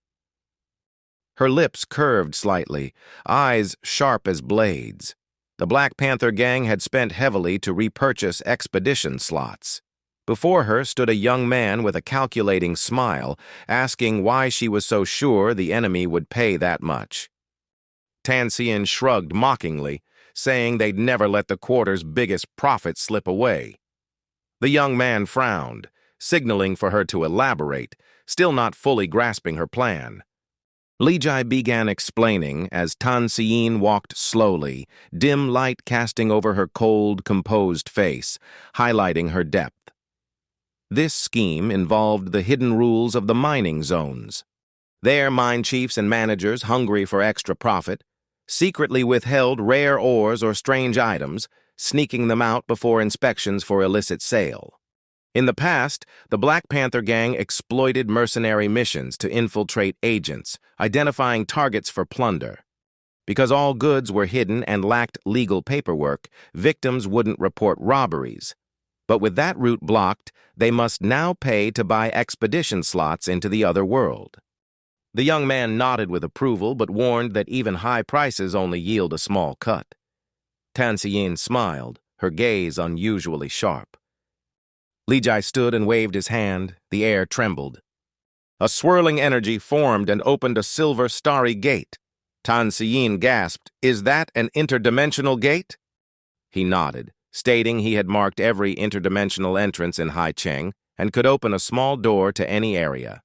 Her lips curved slightly, eyes sharp as blades. The Black Panther gang had spent heavily to repurchase expedition slots. Before her stood a young man with a calculating smile, asking why she was so sure the enemy would pay that much. Tan Xian shrugged mockingly, saying they'd never let the quarter's biggest profit slip away. The young man frowned, signaling for her to elaborate, still not fully grasping her plan. Li Jai began explaining as Tan Xian walked slowly, dim light casting over her cold, composed face, highlighting her depth. This scheme involved the hidden rules of the mining zones. There, mine chiefs and managers, hungry for extra profit, secretly withheld rare ores or strange items, sneaking them out before inspections for illicit sale. In the past, the Black Panther gang exploited mercenary missions to infiltrate agents, identifying targets for plunder. Because all goods were hidden and lacked legal paperwork, victims wouldn't report robberies. But with that route blocked, they must now pay to buy expedition slots into the other world. The young man nodded with approval, but warned that even high prices only yield a small cut. Tan Yin smiled, her gaze unusually sharp. Li Jai stood and waved his hand. The air trembled. A swirling energy formed and opened a silver starry gate. Tan Yin gasped, "Is that an interdimensional gate?" He nodded, stating he had marked every interdimensional entrance in Haicheng and could open a small door to any area.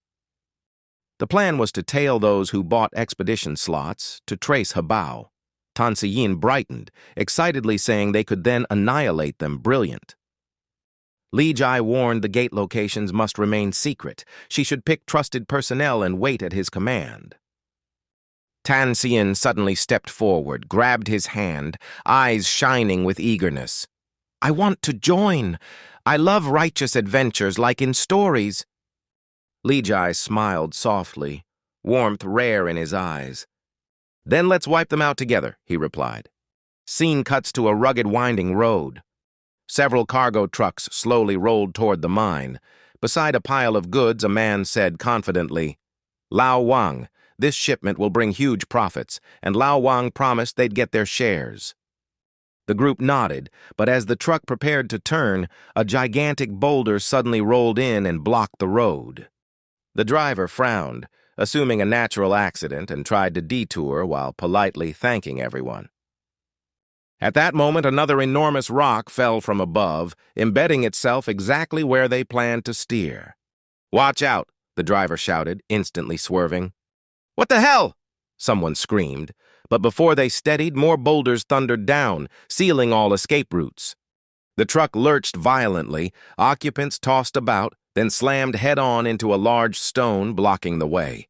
The plan was to tail those who bought expedition slots to trace Xue Bao. Tan Yin brightened, excitedly saying they could then annihilate them. Brilliant. Li Jai warned the gate locations must remain secret. She should pick trusted personnel and wait at his command. Tan Yin suddenly stepped forward, grabbed his hand, eyes shining with eagerness. "I want to join. I love righteous adventures like in stories." Li Jai smiled softly, warmth rare in his eyes. "Then let's wipe them out together," he replied. Scene cuts to a rugged winding road. Several cargo trucks slowly rolled toward the mine. Beside a pile of goods, a man said confidently, "Lao Wang, this shipment will bring huge profits," and Lao Wang promised they'd get their shares. The group nodded, but as the truck prepared to turn, a gigantic boulder suddenly rolled in and blocked the road. The driver frowned, assuming a natural accident, and tried to detour while politely thanking everyone. At that moment, another enormous rock fell from above, embedding itself exactly where they planned to steer. "Watch out," the driver shouted, instantly swerving. "What the hell?" someone screamed, but before they steadied, more boulders thundered down, sealing all escape routes. The truck lurched violently, occupants tossed about, then slammed head-on into a large stone blocking the way.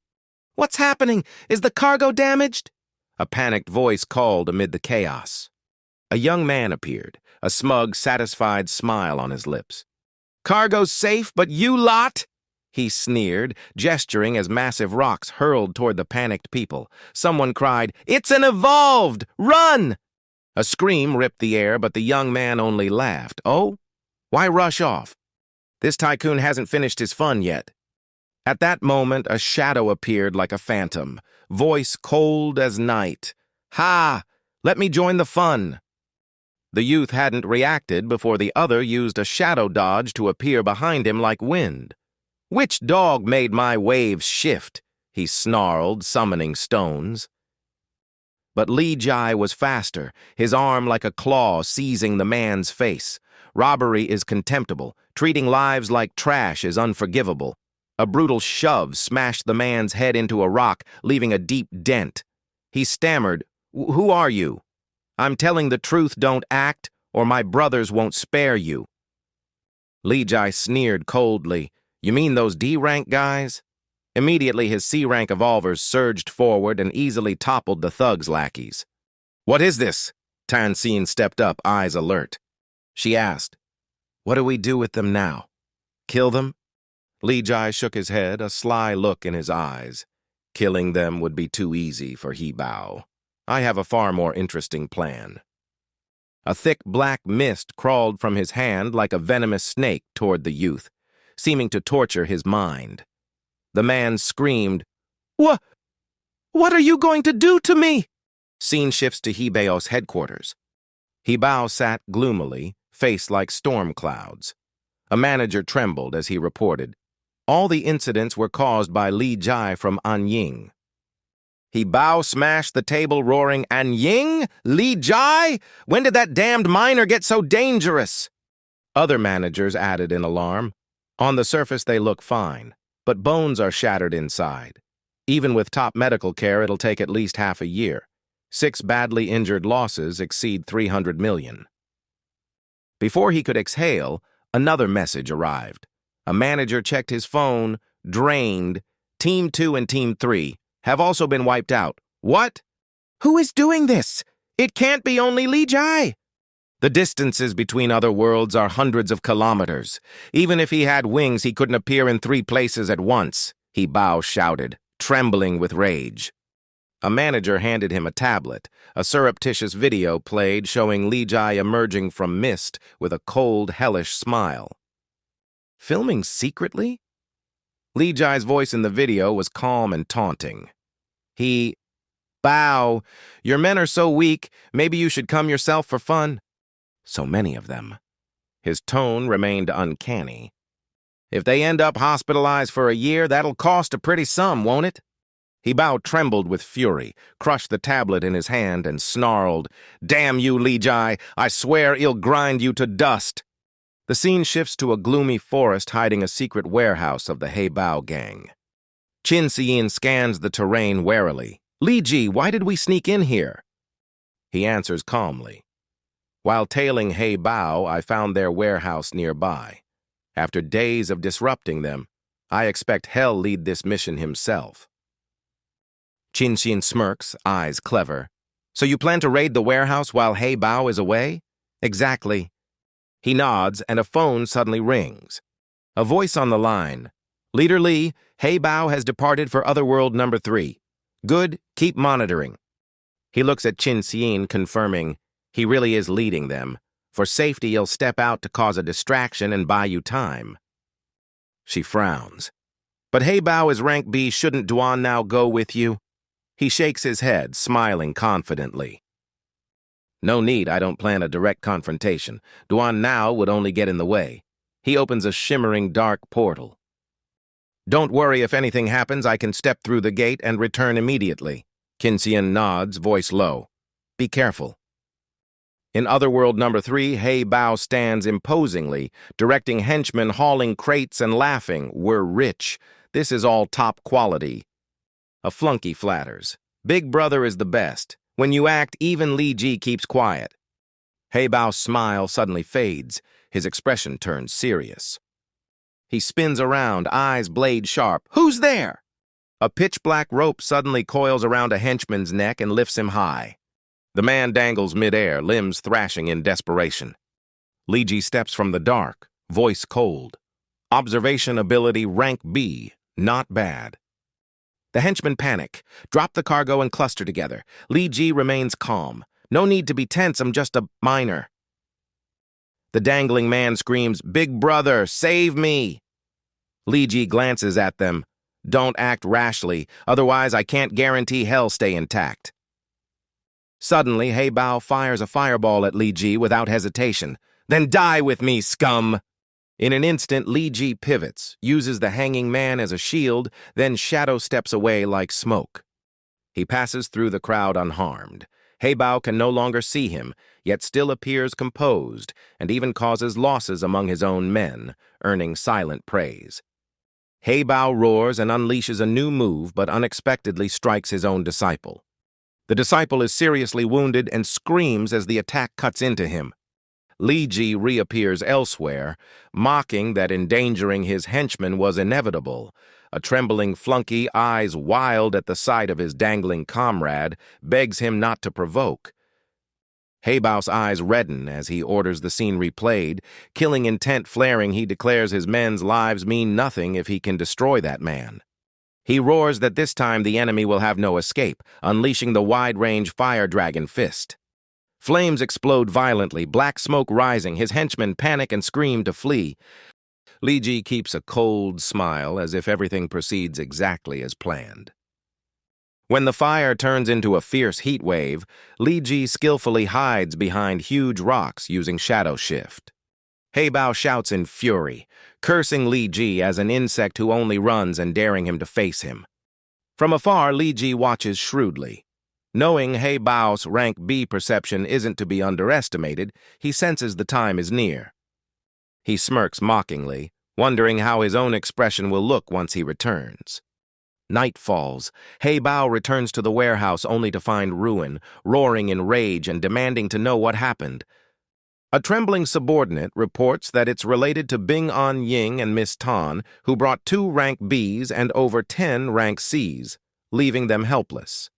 "What's happening? Is the cargo damaged?" A panicked voice called amid the chaos. A young man appeared, a smug, satisfied smile on his lips. "Cargo's safe, but you lot?" he sneered, gesturing as massive rocks hurled toward the panicked people. Someone cried, "It's an evolved! Run!" A scream ripped the air, but the young man only laughed. "Oh? Why rush off? This tycoon hasn't finished his fun yet." At that moment, a shadow appeared like a phantom, voice cold as night. "Ha! Let me join the fun." The youth hadn't reacted before the other used a shadow dodge to appear behind him like wind. "Which dog made my waves shift?" he snarled, summoning stones. But Li Jai was faster, his arm like a claw seizing the man's face. Robbery is contemptible. Treating lives like trash is unforgivable. A brutal shove smashed the man's head into a rock, leaving a deep dent. He stammered, "Who are you?" "I'm telling the truth, don't act, or my brothers won't spare you." Li Jai sneered coldly, "You mean those D-rank guys?" Immediately his C-rank evolvers surged forward and easily toppled the thug's lackeys. "What is this?" Tan Yin stepped up, eyes alert. She asked, "What do we do with them now? Kill them?" Li Jai shook his head, a sly look in his eyes. "Killing them would be too easy for Xue Bao. I have a far more interesting plan." A thick black mist crawled from his hand like a venomous snake toward the youth, seeming to torture his mind. The man screamed, What are you going to do to me?" Scene shifts to Xue Bao's headquarters. Xue Bao sat gloomily, face like storm clouds. A manager trembled as he reported, "All the incidents were caused by Li Jai from Anying." Xue Bao smashed the table, roaring, "Anying? Li Jai? When did that damned miner get so dangerous?" Other managers added in alarm, "On the surface they look fine, but bones are shattered inside. Even with top medical care, it'll take at least half a year. 6 badly injured losses exceed 300 million. Before he could exhale, another message arrived. A manager checked his phone, drained. "Team 2 and Team 3 have also been wiped out." "What? Who is doing this? It can't be only Li Jai." "The distances between other worlds are hundreds of kilometers. Even if he had wings, he couldn't appear in 3 places at once," Xue Bao shouted, trembling with rage. A manager handed him a tablet. A surreptitious video played showing Li Jai emerging from mist with a cold, hellish smile. Filming secretly? Li Jai's voice in the video was calm and taunting. Bao, your men are so weak, maybe you should come yourself for fun. So many of them. His tone remained uncanny. If they end up hospitalized for a year, that'll cost a pretty sum, won't it? Xue Bao trembled with fury, crushed the tablet in his hand, and snarled, "Damn you, Li Jai! I swear I'll grind you to dust!" The scene shifts to a gloomy forest hiding a secret warehouse of the Xue Bao gang. Qin Xiyin scans the terrain warily. "Li Ji, why did we sneak in here?" He answers calmly. "While tailing Xue Bao, I found their warehouse nearby. After days of disrupting them, I expect Hell lead this mission himself." Qin Xiyin smirks, eyes clever. "So you plan to raid the warehouse while Xue Bao is away?" "Exactly." He nods, and a phone suddenly rings. A voice on the line. "Leader Li, Xue Bao has departed for Otherworld number 3. Good, keep monitoring." He looks at Qin Xiyin, confirming, he really is leading them. For safety, he'll step out to cause a distraction and buy you time. She frowns. "But Xue Bao is rank B, shouldn't Duan now go with you?" He shakes his head, smiling confidently. "No need, I don't plan a direct confrontation. Duan now would only get in the way." He opens a shimmering dark portal. "Don't worry, if anything happens, I can step through the gate and return immediately." Qin Xiyin nods, voice low. "Be careful." In Otherworld number 3, Xue Bao stands imposingly, directing henchmen hauling crates and laughing, "We're rich. This is all top quality." A flunky flatters. "Big brother is the best. When you act, even Li Ji keeps quiet." Xue Bao's smile suddenly fades. His expression turns serious. He spins around, eyes blade sharp. "Who's there?" A pitch-black rope suddenly coils around a henchman's neck and lifts him high. The man dangles mid-air, limbs thrashing in desperation. Li Ji steps from the dark, voice cold. Observation ability rank B, not bad. The henchmen panic, drop the cargo and cluster together. Li Ji remains calm. "No need to be tense, I'm just a minor." The dangling man screams, "Big brother, save me!" Li Ji glances at them. "Don't act rashly, otherwise I can't guarantee Hell stay intact." Suddenly, Xue Bao fires a fireball at Li Ji without hesitation. "Then die with me, scum!" In an instant, Li Ji pivots, uses the hanging man as a shield, then shadow steps away like smoke. He passes through the crowd unharmed. Xue Bao can no longer see him, yet still appears composed, and even causes losses among his own men, earning silent praise. Xue Bao roars and unleashes a new move, but unexpectedly strikes his own disciple. The disciple is seriously wounded and screams as the attack cuts into him. Li Ji reappears elsewhere, mocking that endangering his henchman was inevitable. A trembling flunky, eyes wild at the sight of his dangling comrade, begs him not to provoke. Xue Bao's eyes redden as he orders the scene replayed. Killing intent flaring, he declares his men's lives mean nothing if he can destroy that man. He roars that this time the enemy will have no escape, unleashing the wide-range fire dragon fist. Flames explode violently, black smoke rising, his henchmen panic and scream to flee. Li Ji keeps a cold smile as if everything proceeds exactly as planned. When the fire turns into a fierce heat wave, Li Ji skillfully hides behind huge rocks using shadow shift. Xue Bao shouts in fury, cursing Li Ji as an insect who only runs and daring him to face him. From afar, Li Ji watches shrewdly. Knowing Xue Bao's rank B perception isn't to be underestimated, he senses the time is near. He smirks mockingly, wondering how his own expression will look once he returns. Night falls. Xue Bao returns to the warehouse only to find ruin, roaring in rage and demanding to know what happened. A trembling subordinate reports that it's related to Bing An Ying and Miss Tan, who brought 2 rank Bs and over 10 rank Cs, leaving them helpless.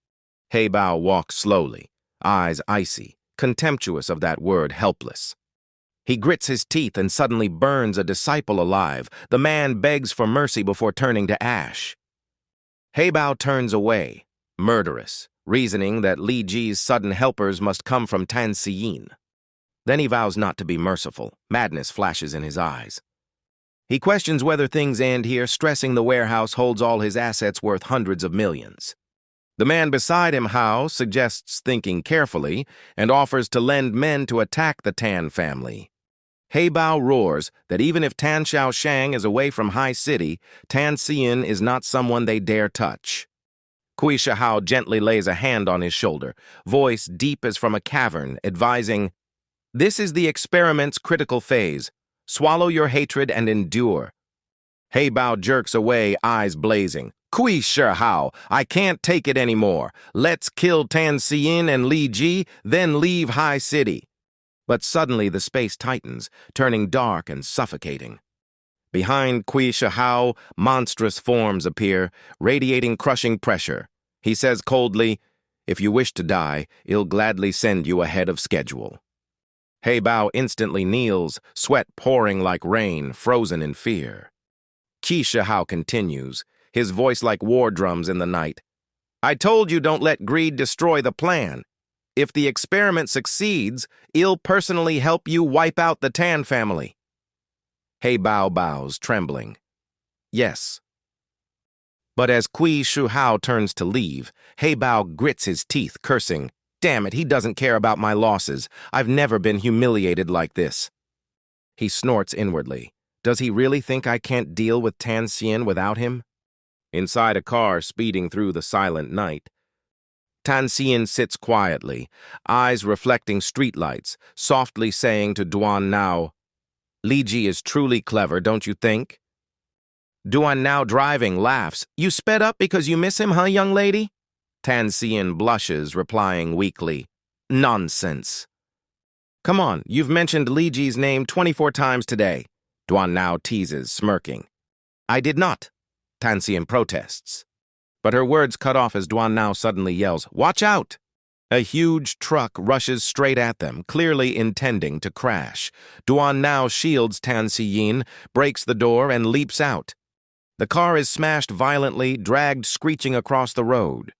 Xue Bao walks slowly, eyes icy, contemptuous of that word helpless. He grits his teeth and suddenly burns a disciple alive. The man begs for mercy before turning to ash. Xue Bao turns away, murderous, reasoning that Li Ji's sudden helpers must come from Tan Xiyin. Then he vows not to be merciful. Madness flashes in his eyes. He questions whether things end here, stressing the warehouse holds all his assets worth hundreds of millions. The man beside him, Hao, suggests thinking carefully and offers to lend men to attack the Tan family. Xue Bao roars that even if Tan Xiaoshang is away from High City, Tan Xian is not someone they dare touch. Kui Shihao gently lays a hand on his shoulder, voice deep as from a cavern, advising, "This is the experiment's critical phase. Swallow your hatred and endure." Xue Bao jerks away, eyes blazing. "Kui Shihao, I can't take it anymore. Let's kill Tan Xian and Li Ji, then leave High City." But suddenly the space tightens, turning dark and suffocating. Behind Kui Shihao, monstrous forms appear, radiating crushing pressure. He says coldly, "If you wish to die, I'll gladly send you ahead of schedule." Xue Bao instantly kneels, sweat pouring like rain, frozen in fear. Qi Shihao continues, his voice like war drums in the night. "I told you don't let greed destroy the plan. If the experiment succeeds, I'll personally help you wipe out the Tan family." Xue Bao bows, trembling. "Yes." But as Kui Shihao turns to leave, Xue Bao grits his teeth, cursing, "Damn it, he doesn't care about my losses. I've never been humiliated like this." He snorts inwardly. Does he really think I can't deal with Tan Xian without him? Inside a car speeding through the silent night, Tan Xian sits quietly, eyes reflecting streetlights, softly saying to Duan Nao, "Li Ji is truly clever, don't you think?" Duan Nao, driving, laughs. "You sped up because you miss him, huh, young lady?" Tan Xian blushes, replying weakly, "Nonsense." "Come on, you've mentioned Li Ji's name 24 times today," Duan Nao teases, smirking. "I did not," Tan Xian protests. But her words cut off as Duan Nao suddenly yells, "Watch out!" A huge truck rushes straight at them, clearly intending to crash. Duan Nao shields Tan Xian, breaks the door, and leaps out. The car is smashed violently, dragged screeching across the road.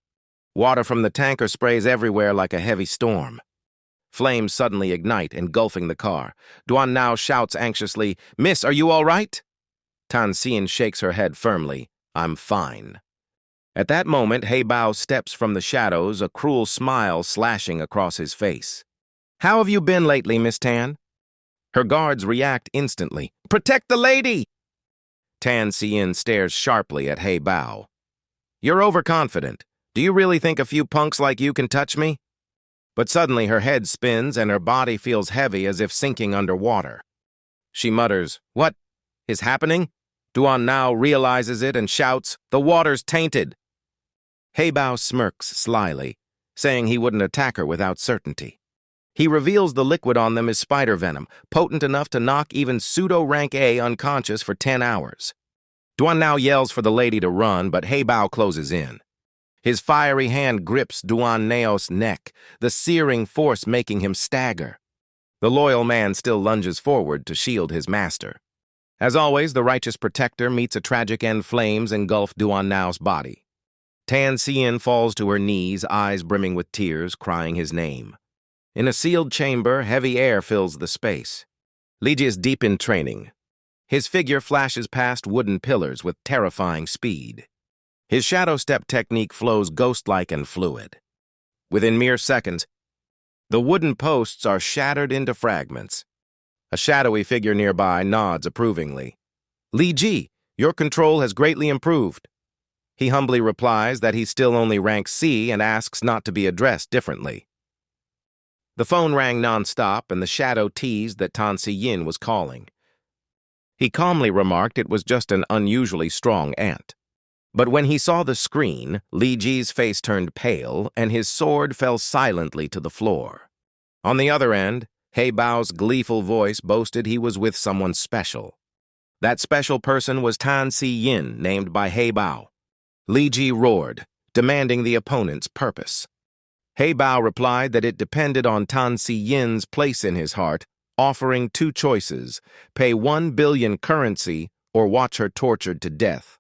Water from the tanker sprays everywhere like a heavy storm. Flames suddenly ignite, engulfing the car. Duan Nao shouts anxiously, "Miss, are you all right?" Tan Xian shakes her head firmly, "I'm fine." At that moment, Xue Bao steps from the shadows, a cruel smile slashing across his face. "How have you been lately, Miss Tan?" Her guards react instantly. "Protect the lady!" Tan Xian stares sharply at Xue Bao. "You're overconfident. Do you really think a few punks like you can touch me?" But suddenly her head spins and her body feels heavy as if sinking underwater. She mutters, "What is happening?" Duan Nao realizes it and shouts, "The water's tainted!" Xue Bao smirks slyly, saying he wouldn't attack her without certainty. He reveals the liquid on them is spider venom, potent enough to knock even pseudo-rank A unconscious for 10 hours. Duan Nao yells for the lady to run, but Xue Bao closes in. His fiery hand grips Duan Nao's neck, the searing force making him stagger. The loyal man still lunges forward to shield his master. As always, the righteous protector meets a tragic end. Flames engulf Duan Nao's body. Tan Xian falls to her knees, eyes brimming with tears, crying his name. In a sealed chamber, heavy air fills the space. Li Ji is deep in training. His figure flashes past wooden pillars with terrifying speed. His shadow step technique flows ghost-like and fluid. Within mere seconds, the wooden posts are shattered into fragments. A shadowy figure nearby nods approvingly. "Li Ji, your control has greatly improved." He humbly replies that he's still only rank C and asks not to be addressed differently. The phone rang non-stop and the shadow teased that Tan Xian was calling. He calmly remarked it was just an unusually strong ant. But when he saw the screen, Li Ji's face turned pale and his sword fell silently to the floor. On the other end, Xue Bao's gleeful voice boasted he was with someone special. That special person was Tan Xian, named by Xue Bao. Li Ji roared, demanding the opponent's purpose. Xue Bao replied that it depended on Tan Xian's place in his heart, offering two choices: pay 1 billion currency or watch her tortured to death.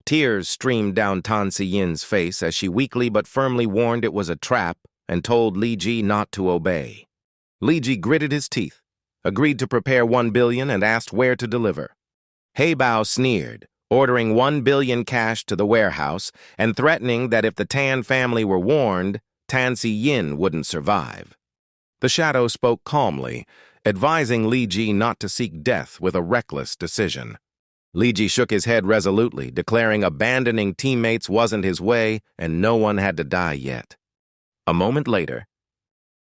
Tears streamed down Tan Xian's face as she weakly but firmly warned it was a trap and told Li Ji not to obey. Li Ji gritted his teeth, agreed to prepare 1 billion and asked where to deliver. Xue Bao sneered, ordering 1 billion cash to the warehouse and threatening that if the Tan family were warned, Tan Si-yin wouldn't survive. The shadow spoke calmly, advising Li Ji not to seek death with a reckless decision. Li Ji shook his head resolutely, declaring abandoning teammates wasn't his way and no one had to die yet. A moment later,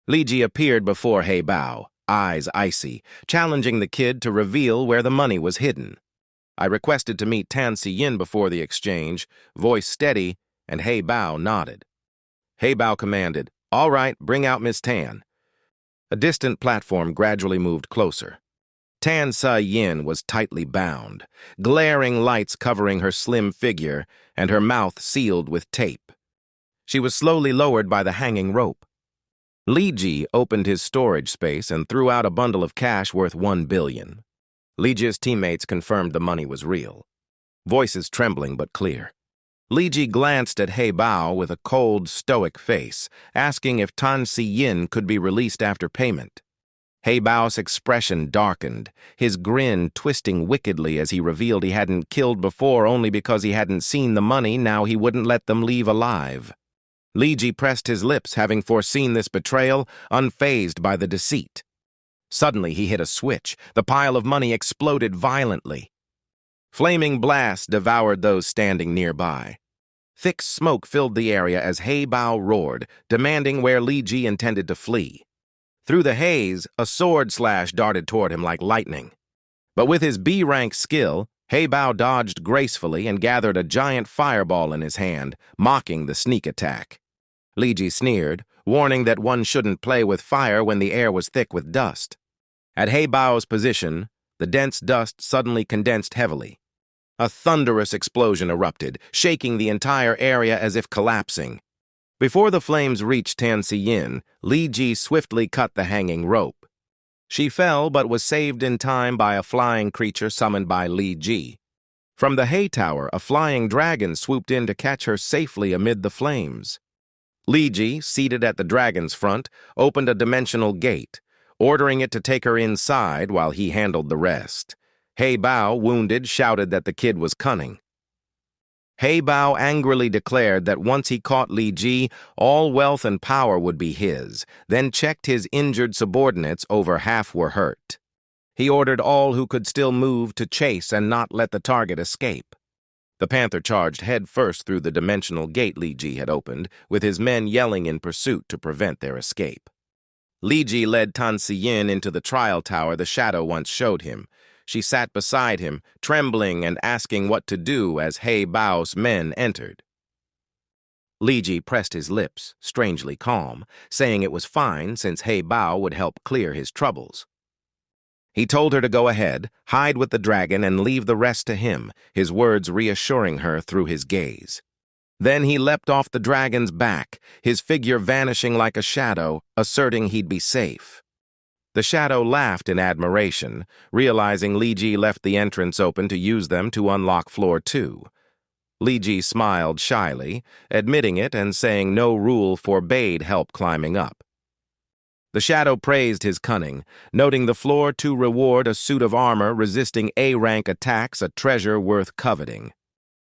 Li Ji appeared before Xue Bao, eyes icy, challenging the kid to reveal where the money was hidden. I requested to meet Tan Si-yin before the exchange, voice steady, and Xue Bao nodded. Xue Bao commanded, "All right, bring out Miss Tan." A distant platform gradually moved closer. Tan Si-yin was tightly bound, glaring lights covering her slim figure and her mouth sealed with tape. She was slowly lowered by the hanging rope. Li Ji opened his storage space and threw out a bundle of cash worth 1 billion. Li Ji's teammates confirmed the money was real. Voices trembling but clear. Li Ji glanced at Xue Bao with a cold, stoic face, asking if Tan Si-yin could be released after payment. Xue Bao's expression darkened, his grin twisting wickedly as he revealed he hadn't killed before only because he hadn't seen the money. Now he wouldn't let them leave alive. Li Ji pressed his lips, having foreseen this betrayal, unfazed by the deceit. Suddenly he hit a switch. The pile of money exploded violently. Flaming blasts devoured those standing nearby. Thick smoke filled the area as Xue Bao roared, demanding where Li Ji intended to flee. Through the haze, a sword slash darted toward him like lightning. But with his B-rank skill, Xue Bao dodged gracefully and gathered a giant fireball in his hand, mocking the sneak attack. Li Ji sneered, warning that one shouldn't play with fire when the air was thick with dust. At Xue Bao's position, the dense dust suddenly condensed heavily. A thunderous explosion erupted, shaking the entire area as if collapsing. Before the flames reached Tan Si-yin, Li Ji swiftly cut the hanging rope. She fell but was saved in time by a flying creature summoned by Li Ji. From the hay tower, a flying dragon swooped in to catch her safely amid the flames. Li Ji, seated at the dragon's front, opened a dimensional gate, ordering it to take her inside while he handled the rest. Xue Bao, wounded, shouted that the kid was cunning. Xue Bao angrily declared that once he caught Li Ji, all wealth and power would be his, then checked his injured subordinates. Over half were hurt. He ordered all who could still move to chase and not let the target escape. The Panther charged headfirst through the dimensional gate Li Ji had opened, with his men yelling in pursuit to prevent their escape. Li Ji led Tan Si-yin into the trial tower the shadow once showed him. She sat beside him, trembling and asking what to do as Xue Bao's men entered. Li Ji pressed his lips, strangely calm, saying it was fine since Xue Bao would help clear his troubles. He told her to go ahead, hide with the dragon, and leave the rest to him, his words reassuring her through his gaze. Then he leapt off the dragon's back, his figure vanishing like a shadow, asserting he'd be safe. The shadow laughed in admiration, realizing Li Ji left the entrance open to use them to unlock floor 2. Li Ji smiled shyly, admitting it and saying no rule forbade help climbing up. The shadow praised his cunning, noting the floor 2 reward a suit of armor resisting A-rank attacks, a treasure worth coveting.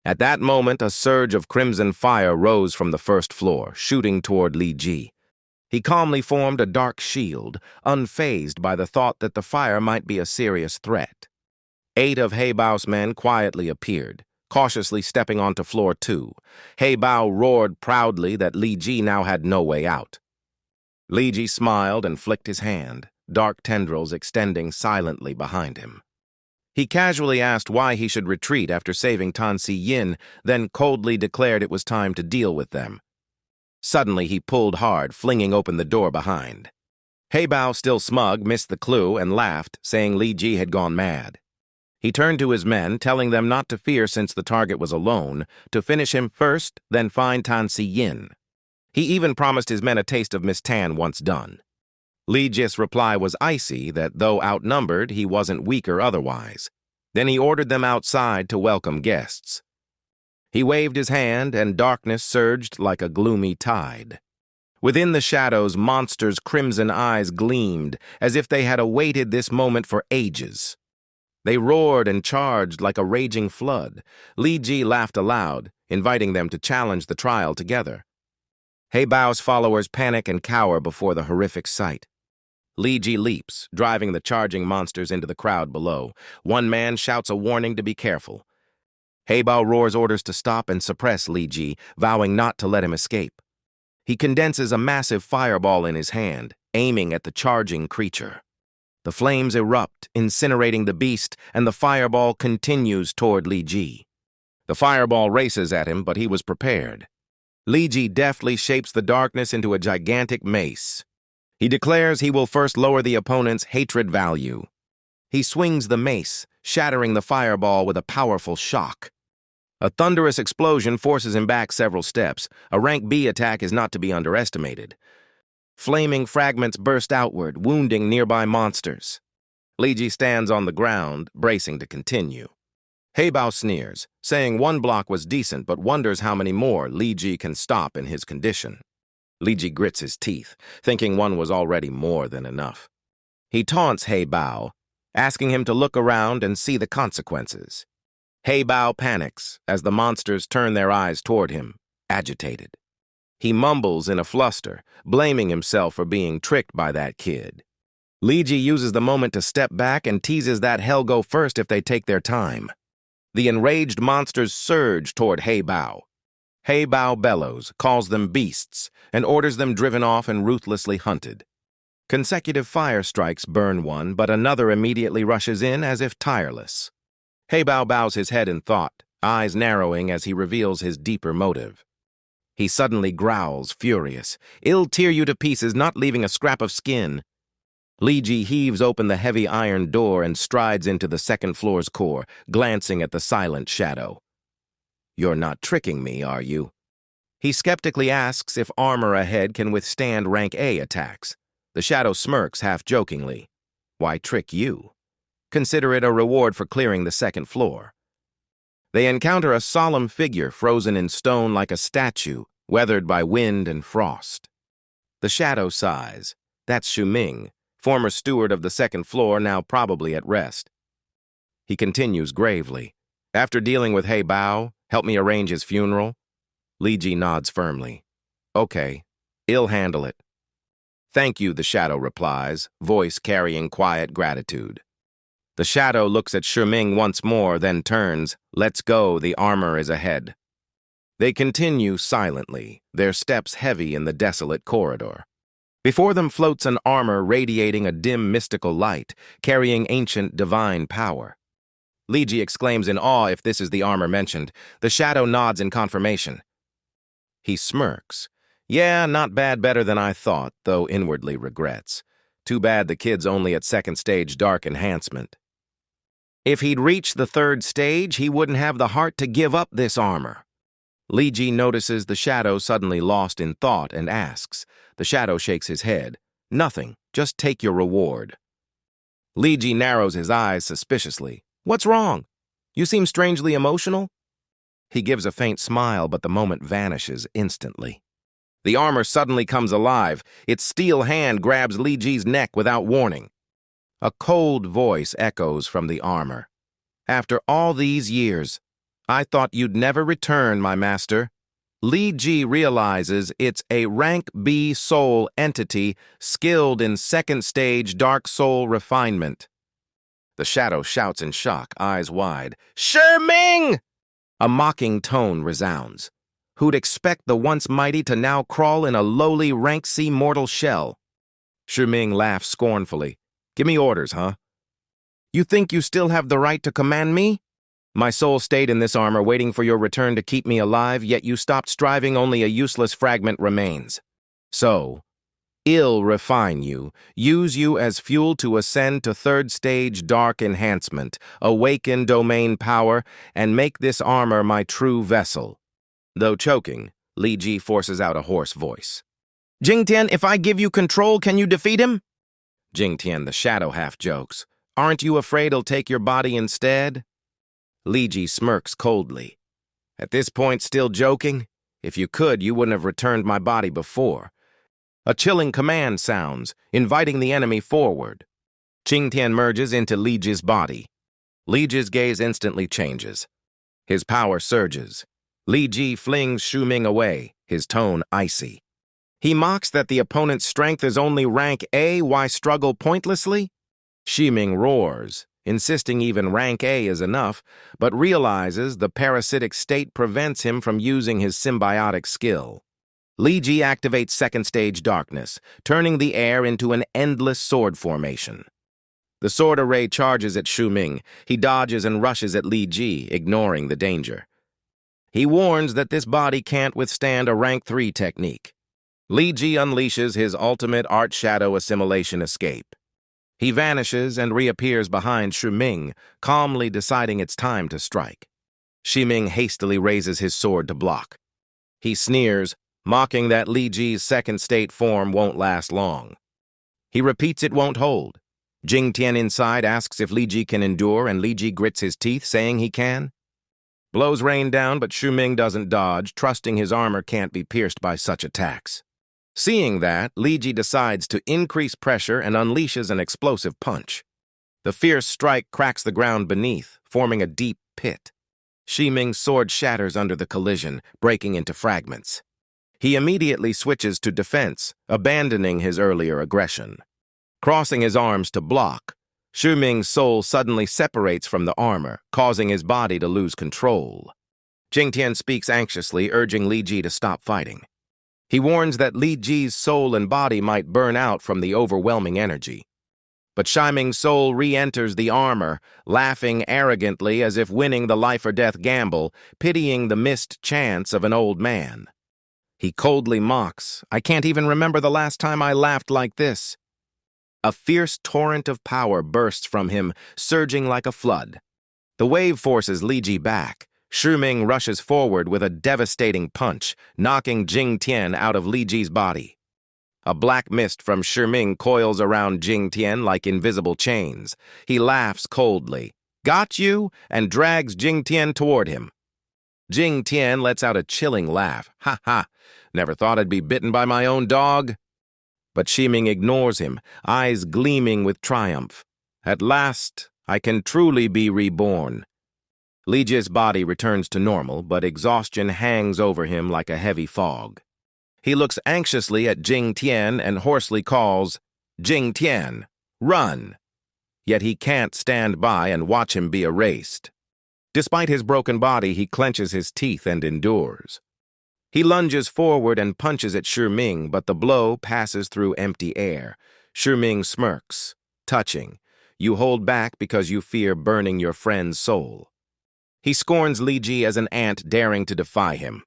At that moment, a surge of crimson fire rose from the first floor, shooting toward Li Ji. He calmly formed a dark shield, unfazed by the thought that the fire might be a serious threat. 8 of Xue Bao's men quietly appeared, cautiously stepping onto floor 2. Xue Bao roared proudly that Li Ji now had no way out. Li Ji smiled and flicked his hand, dark tendrils extending silently behind him. He casually asked why he should retreat after saving Tan Si-yin, then coldly declared it was time to deal with them. Suddenly he pulled hard, flinging open the door behind. Xue Bao, still smug, missed the clue and laughed, saying Li Ji had gone mad. He turned to his men, telling them not to fear since the target was alone, to finish him first, then find Tan Si-yin. He even promised his men a taste of Miss Tan once done. Li Ji's reply was icy that, though outnumbered, he wasn't weaker otherwise. Then he ordered them outside to welcome guests. He waved his hand, and darkness surged like a gloomy tide. Within the shadows, monsters' crimson eyes gleamed, as if they had awaited this moment for ages. They roared and charged like a raging flood. Li Ji laughed aloud, inviting them to challenge the trial together. Xue Bao's followers panic and cower before the horrific sight. Li Ji leaps, driving the charging monsters into the crowd below. One man shouts a warning to be careful. Xue Bao roars orders to stop and suppress Li Ji, vowing not to let him escape. He condenses a massive fireball in his hand, aiming at the charging creature. The flames erupt, incinerating the beast, and the fireball continues toward Li Ji. The fireball races at him, but he was prepared. Li Ji deftly shapes the darkness into a gigantic mace. He declares he will first lower the opponent's hatred value. He swings the mace, shattering the fireball with a powerful shock. A thunderous explosion forces him back several steps. A rank B attack is not to be underestimated. Flaming fragments burst outward, wounding nearby monsters. Li Ji stands on the ground, bracing to continue. Xue Bao sneers, saying one block was decent but wonders how many more Li Ji can stop in his condition. Li Ji grits his teeth, thinking one was already more than enough. He taunts Xue Bao, asking him to look around and see the consequences. Xue Bao panics as the monsters turn their eyes toward him, agitated. He mumbles in a fluster, blaming himself for being tricked by that kid. Li Ji uses the moment to step back and teases that hell go first if they take their time. The enraged monsters surge toward Xue Bao. Xue Bao bellows, calls them beasts, and orders them driven off and ruthlessly hunted. Consecutive fire strikes burn one, but another immediately rushes in as if tireless. Xue Bao bows his head in thought, eyes narrowing as he reveals his deeper motive. He suddenly growls, furious. "I'll tear you to pieces, not leaving a scrap of skin." Li Ji heaves open the heavy iron door and strides into the second floor's core, glancing at the silent shadow. "You're not tricking me, are you?" He skeptically asks if armor ahead can withstand rank A attacks. The shadow smirks half-jokingly. "Why trick you? Consider it a reward for clearing the second floor." They encounter a solemn figure frozen in stone like a statue, weathered by wind and frost. The shadow sighs. That's Xue Ming, former steward of the second floor, now probably at rest. He continues gravely. "After dealing with Xue Bao, help me arrange his funeral?" Li Ji nods firmly. "Okay, I'll handle it." "Thank you," the shadow replies, voice carrying quiet gratitude. The shadow looks at Xue Ming once more, then turns. "Let's go, the armor is ahead." They continue silently, their steps heavy in the desolate corridor. Before them floats an armor radiating a dim mystical light, carrying ancient divine power. Li Ji exclaims in awe if this is the armor mentioned. The shadow nods in confirmation. He smirks. "Yeah, not bad, better than I thought," though inwardly regrets. Too bad the kid's only at second stage dark enhancement. If he'd reached the third stage, he wouldn't have the heart to give up this armor. Li Ji notices the shadow suddenly lost in thought and asks. The shadow shakes his head. "Nothing, just take your reward." Li Ji narrows his eyes suspiciously. "What's wrong? You seem strangely emotional?" He gives a faint smile, but the moment vanishes instantly. The armor suddenly comes alive. Its steel hand grabs Li Ji's neck without warning. A cold voice echoes from the armor. "After all these years, I thought you'd never return, my master." Li Ji realizes it's a rank B soul entity skilled in second stage dark soul refinement. The shadow shouts in shock, eyes wide. "Xue Ming!" A mocking tone resounds. Who'd expect the once mighty to now crawl in a lowly rank C mortal shell? Xue Ming laughs scornfully. "Give me orders, huh? You think you still have the right to command me? My soul stayed in this armor waiting for your return to keep me alive, yet you stopped striving, only a useless fragment remains. So, I'll refine you, use you as fuel to ascend to third stage dark enhancement, awaken domain power, and make this armor my true vessel." Though choking, Li Ji forces out a hoarse voice. "Jingtian, if I give you control, can you defeat him?" Jingtian, the shadow, half jokes. "Aren't you afraid he'll take your body instead?" Li Ji smirks coldly. "At this point, still joking? If you could, you wouldn't have returned my body before." A chilling command sounds, inviting the enemy forward. Jingtian merges into Li Ji's body. Li Ji's gaze instantly changes. His power surges. Li Ji flings Xue Ming away, his tone icy. He mocks that the opponent's strength is only rank A, why struggle pointlessly? Xue Ming roars, insisting even rank A is enough, but realizes the parasitic state prevents him from using his symbiotic skill. Li Ji activates second stage darkness, turning the air into an endless sword formation. The sword array charges at Xue Ming. He dodges and rushes at Li Ji, ignoring the danger. He warns that this body can't withstand a rank 3 technique. Li Ji unleashes his ultimate art shadow assimilation escape. He vanishes and reappears behind Xue Ming, calmly deciding it's time to strike. Xue Ming hastily raises his sword to block. He sneers, mocking that Li Ji's second state form won't last long. He repeats it won't hold. Jing Tian inside asks if Li Ji can endure, and Li Ji grits his teeth, saying he can. Blows rain down, but Xue Ming doesn't dodge, trusting his armor can't be pierced by such attacks. Seeing that, Li Ji decides to increase pressure and unleashes an explosive punch. The fierce strike cracks the ground beneath, forming a deep pit. Xue Ming's sword shatters under the collision, breaking into fragments. He immediately switches to defense, abandoning his earlier aggression. Crossing his arms to block, Xue Ming's soul suddenly separates from the armor, causing his body to lose control. Jing Tian speaks anxiously, urging Li Ji to stop fighting. He warns that Li Ji's soul and body might burn out from the overwhelming energy. But Xue Ming's soul re-enters the armor, laughing arrogantly as if winning the life-or-death gamble, pitying the missed chance of an old man. He coldly mocks, "I can't even remember the last time I laughed like this." A fierce torrent of power bursts from him, surging like a flood. The wave forces Li Ji back. Xue Ming rushes forward with a devastating punch, knocking Jing Tian out of Li Ji's body. A black mist from Xue Ming coils around Jing Tian like invisible chains. He laughs coldly, "Got you?" and drags Jing Tian toward him. Jing Tian lets out a chilling laugh. "Ha ha, never thought I'd be bitten by my own dog." But Xue Ming ignores him, eyes gleaming with triumph. "At last, I can truly be reborn." Li Ji's body returns to normal, but exhaustion hangs over him like a heavy fog. He looks anxiously at Jing Tian and hoarsely calls, "Jing Tian, run!" Yet he can't stand by and watch him be erased. Despite his broken body, he clenches his teeth and endures. He lunges forward and punches at Xue Ming, but the blow passes through empty air. Xue Ming smirks, touching. "You hold back because you fear burning your friend's soul." He scorns Li Ji as an ant daring to defy him.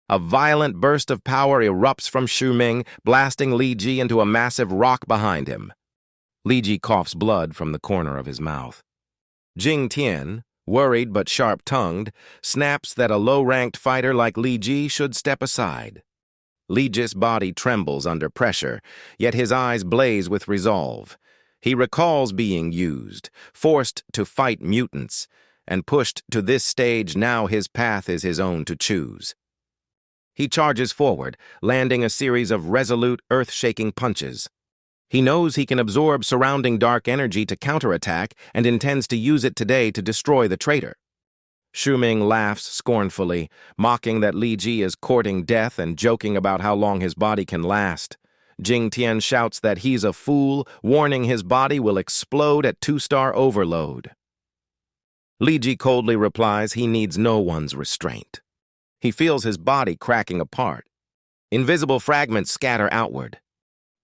A violent burst of power erupts from Xue Ming, blasting Li Ji into a massive rock behind him. Li Ji coughs blood from the corner of his mouth. Jing Tian, worried but sharp-tongued, snaps that a low-ranked fighter like Li Ji should step aside. Li Ji's body trembles under pressure, yet his eyes blaze with resolve. He recalls being used, forced to fight mutants, and pushed to this stage. Now his path is his own to choose. He charges forward, landing a series of resolute, earth-shaking punches. He knows he can absorb surrounding dark energy to counterattack and intends to use it today to destroy the traitor. Xue Ming laughs scornfully, mocking that Li Ji is courting death and joking about how long his body can last. Jing Tian shouts that he's a fool, warning his body will explode at 2-star overload. Li Ji coldly replies he needs no one's restraint. He feels his body cracking apart. Invisible fragments scatter outward.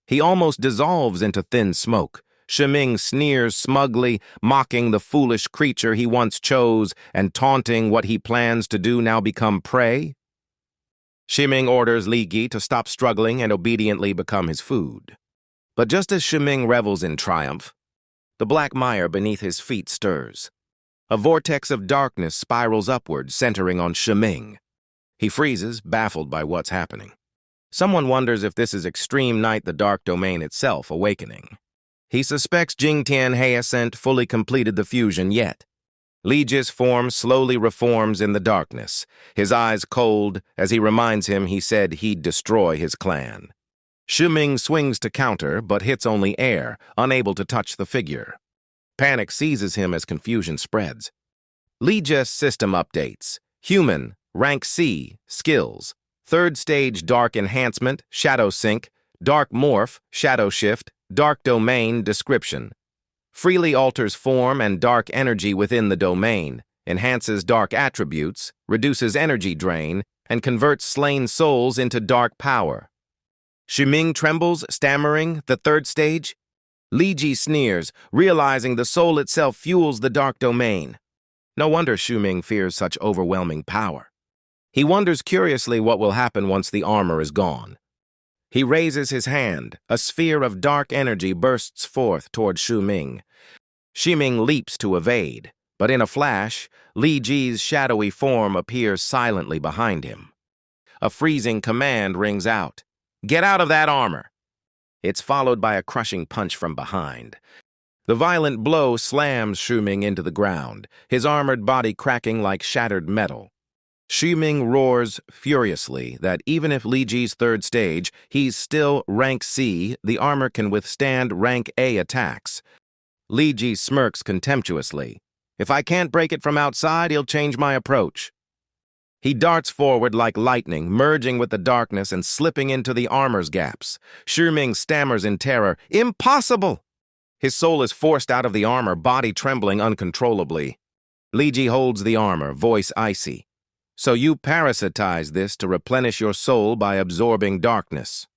He almost dissolves into thin smoke. Xue Ming sneers smugly, mocking the foolish creature he once chose and taunting what he plans to do now become prey. Xue Ming orders Li Ji to stop struggling and obediently become his food. But just as Xue Ming revels in triumph, the black mire beneath his feet stirs. A vortex of darkness spirals upward, centering on Xue Ming. He freezes, baffled by what's happening. Someone wonders if this is Extreme Night, the Dark Domain itself, awakening. He suspects Jing Tian hasn't fully completed the fusion yet. Li Ji's form slowly reforms in the darkness, his eyes cold as he reminds him he said he'd destroy his clan. Xue Ming swings to counter, but hits only air, unable to touch the figure. Panic seizes him as confusion spreads. Liji's system updates. Human, rank C, skills. Third stage dark enhancement, shadow sync, dark morph, shadow shift, dark domain, description. Freely alters form and dark energy within the domain, enhances dark attributes, reduces energy drain, and converts slain souls into dark power. Ming trembles, stammering, the third stage. Liji sneers, realizing the soul itself fuels the dark domain. No wonder Ming fears such overwhelming power. He wonders curiously what will happen once the armor is gone. He raises his hand. A sphere of dark energy bursts forth toward Ming. Ming leaps to evade, but in a flash, Li Ji's shadowy form appears silently behind him. A freezing command rings out. "Get out of that armor!" It's followed by a crushing punch from behind. The violent blow slams Ming into the ground, his armored body cracking like shattered metal. Ming roars furiously that even if Li Ji's third stage, he's still rank C, the armor can withstand rank A attacks. Li Ji smirks contemptuously. "If I can't break it from outside, he'll change my approach." He darts forward like lightning, merging with the darkness and slipping into the armor's gaps. Ming stammers in terror, "Impossible!" His soul is forced out of the armor, body trembling uncontrollably. Li Ji holds the armor, voice icy. "So you parasitize this to replenish your soul by absorbing darkness."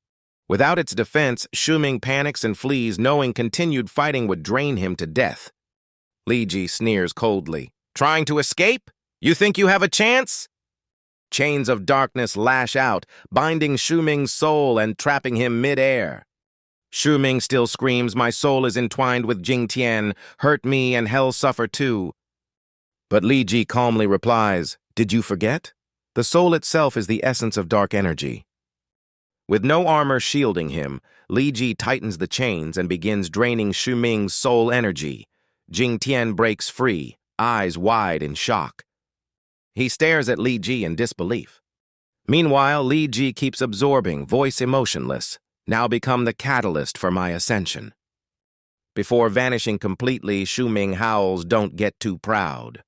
Without its defense, Ming panics and flees, knowing continued fighting would drain him to death. Li Ji sneers coldly. "Trying to escape? You think you have a chance?" Chains of darkness lash out, binding Ming's soul and trapping him mid-air. Ming still screams, "My soul is entwined with Jing Tian. Hurt me and hell suffer too." But Li Ji calmly replies, "Did you forget? The soul itself is the essence of dark energy." With no armor shielding him, Li Ji tightens the chains and begins draining Ming's soul energy. Jing Tian breaks free, eyes wide in shock. He stares at Li Ji in disbelief. Meanwhile, Li Ji keeps absorbing, voice emotionless, "Now become the catalyst for my ascension." Before vanishing completely, Ming howls, "Don't get too proud."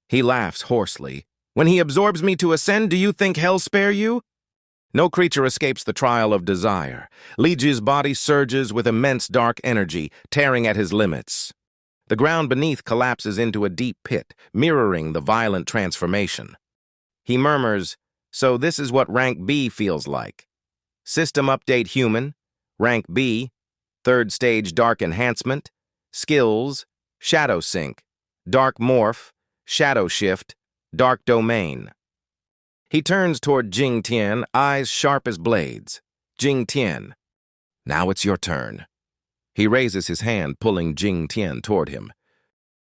He laughs hoarsely. "When he absorbs me to ascend, do you think hell spare you?" No creature escapes the trial of desire. Li Ji's body surges with immense dark energy, tearing at his limits. The ground beneath collapses into a deep pit, mirroring the violent transformation. He murmurs, "So this is what rank B feels like. System update human, rank B, third stage dark enhancement, skills, shadow sync, dark morph, shadow shift, dark domain." He turns toward Jing Tian, eyes sharp as blades. "Jing Tian, now it's your turn." He raises his hand, pulling Jing Tian toward him.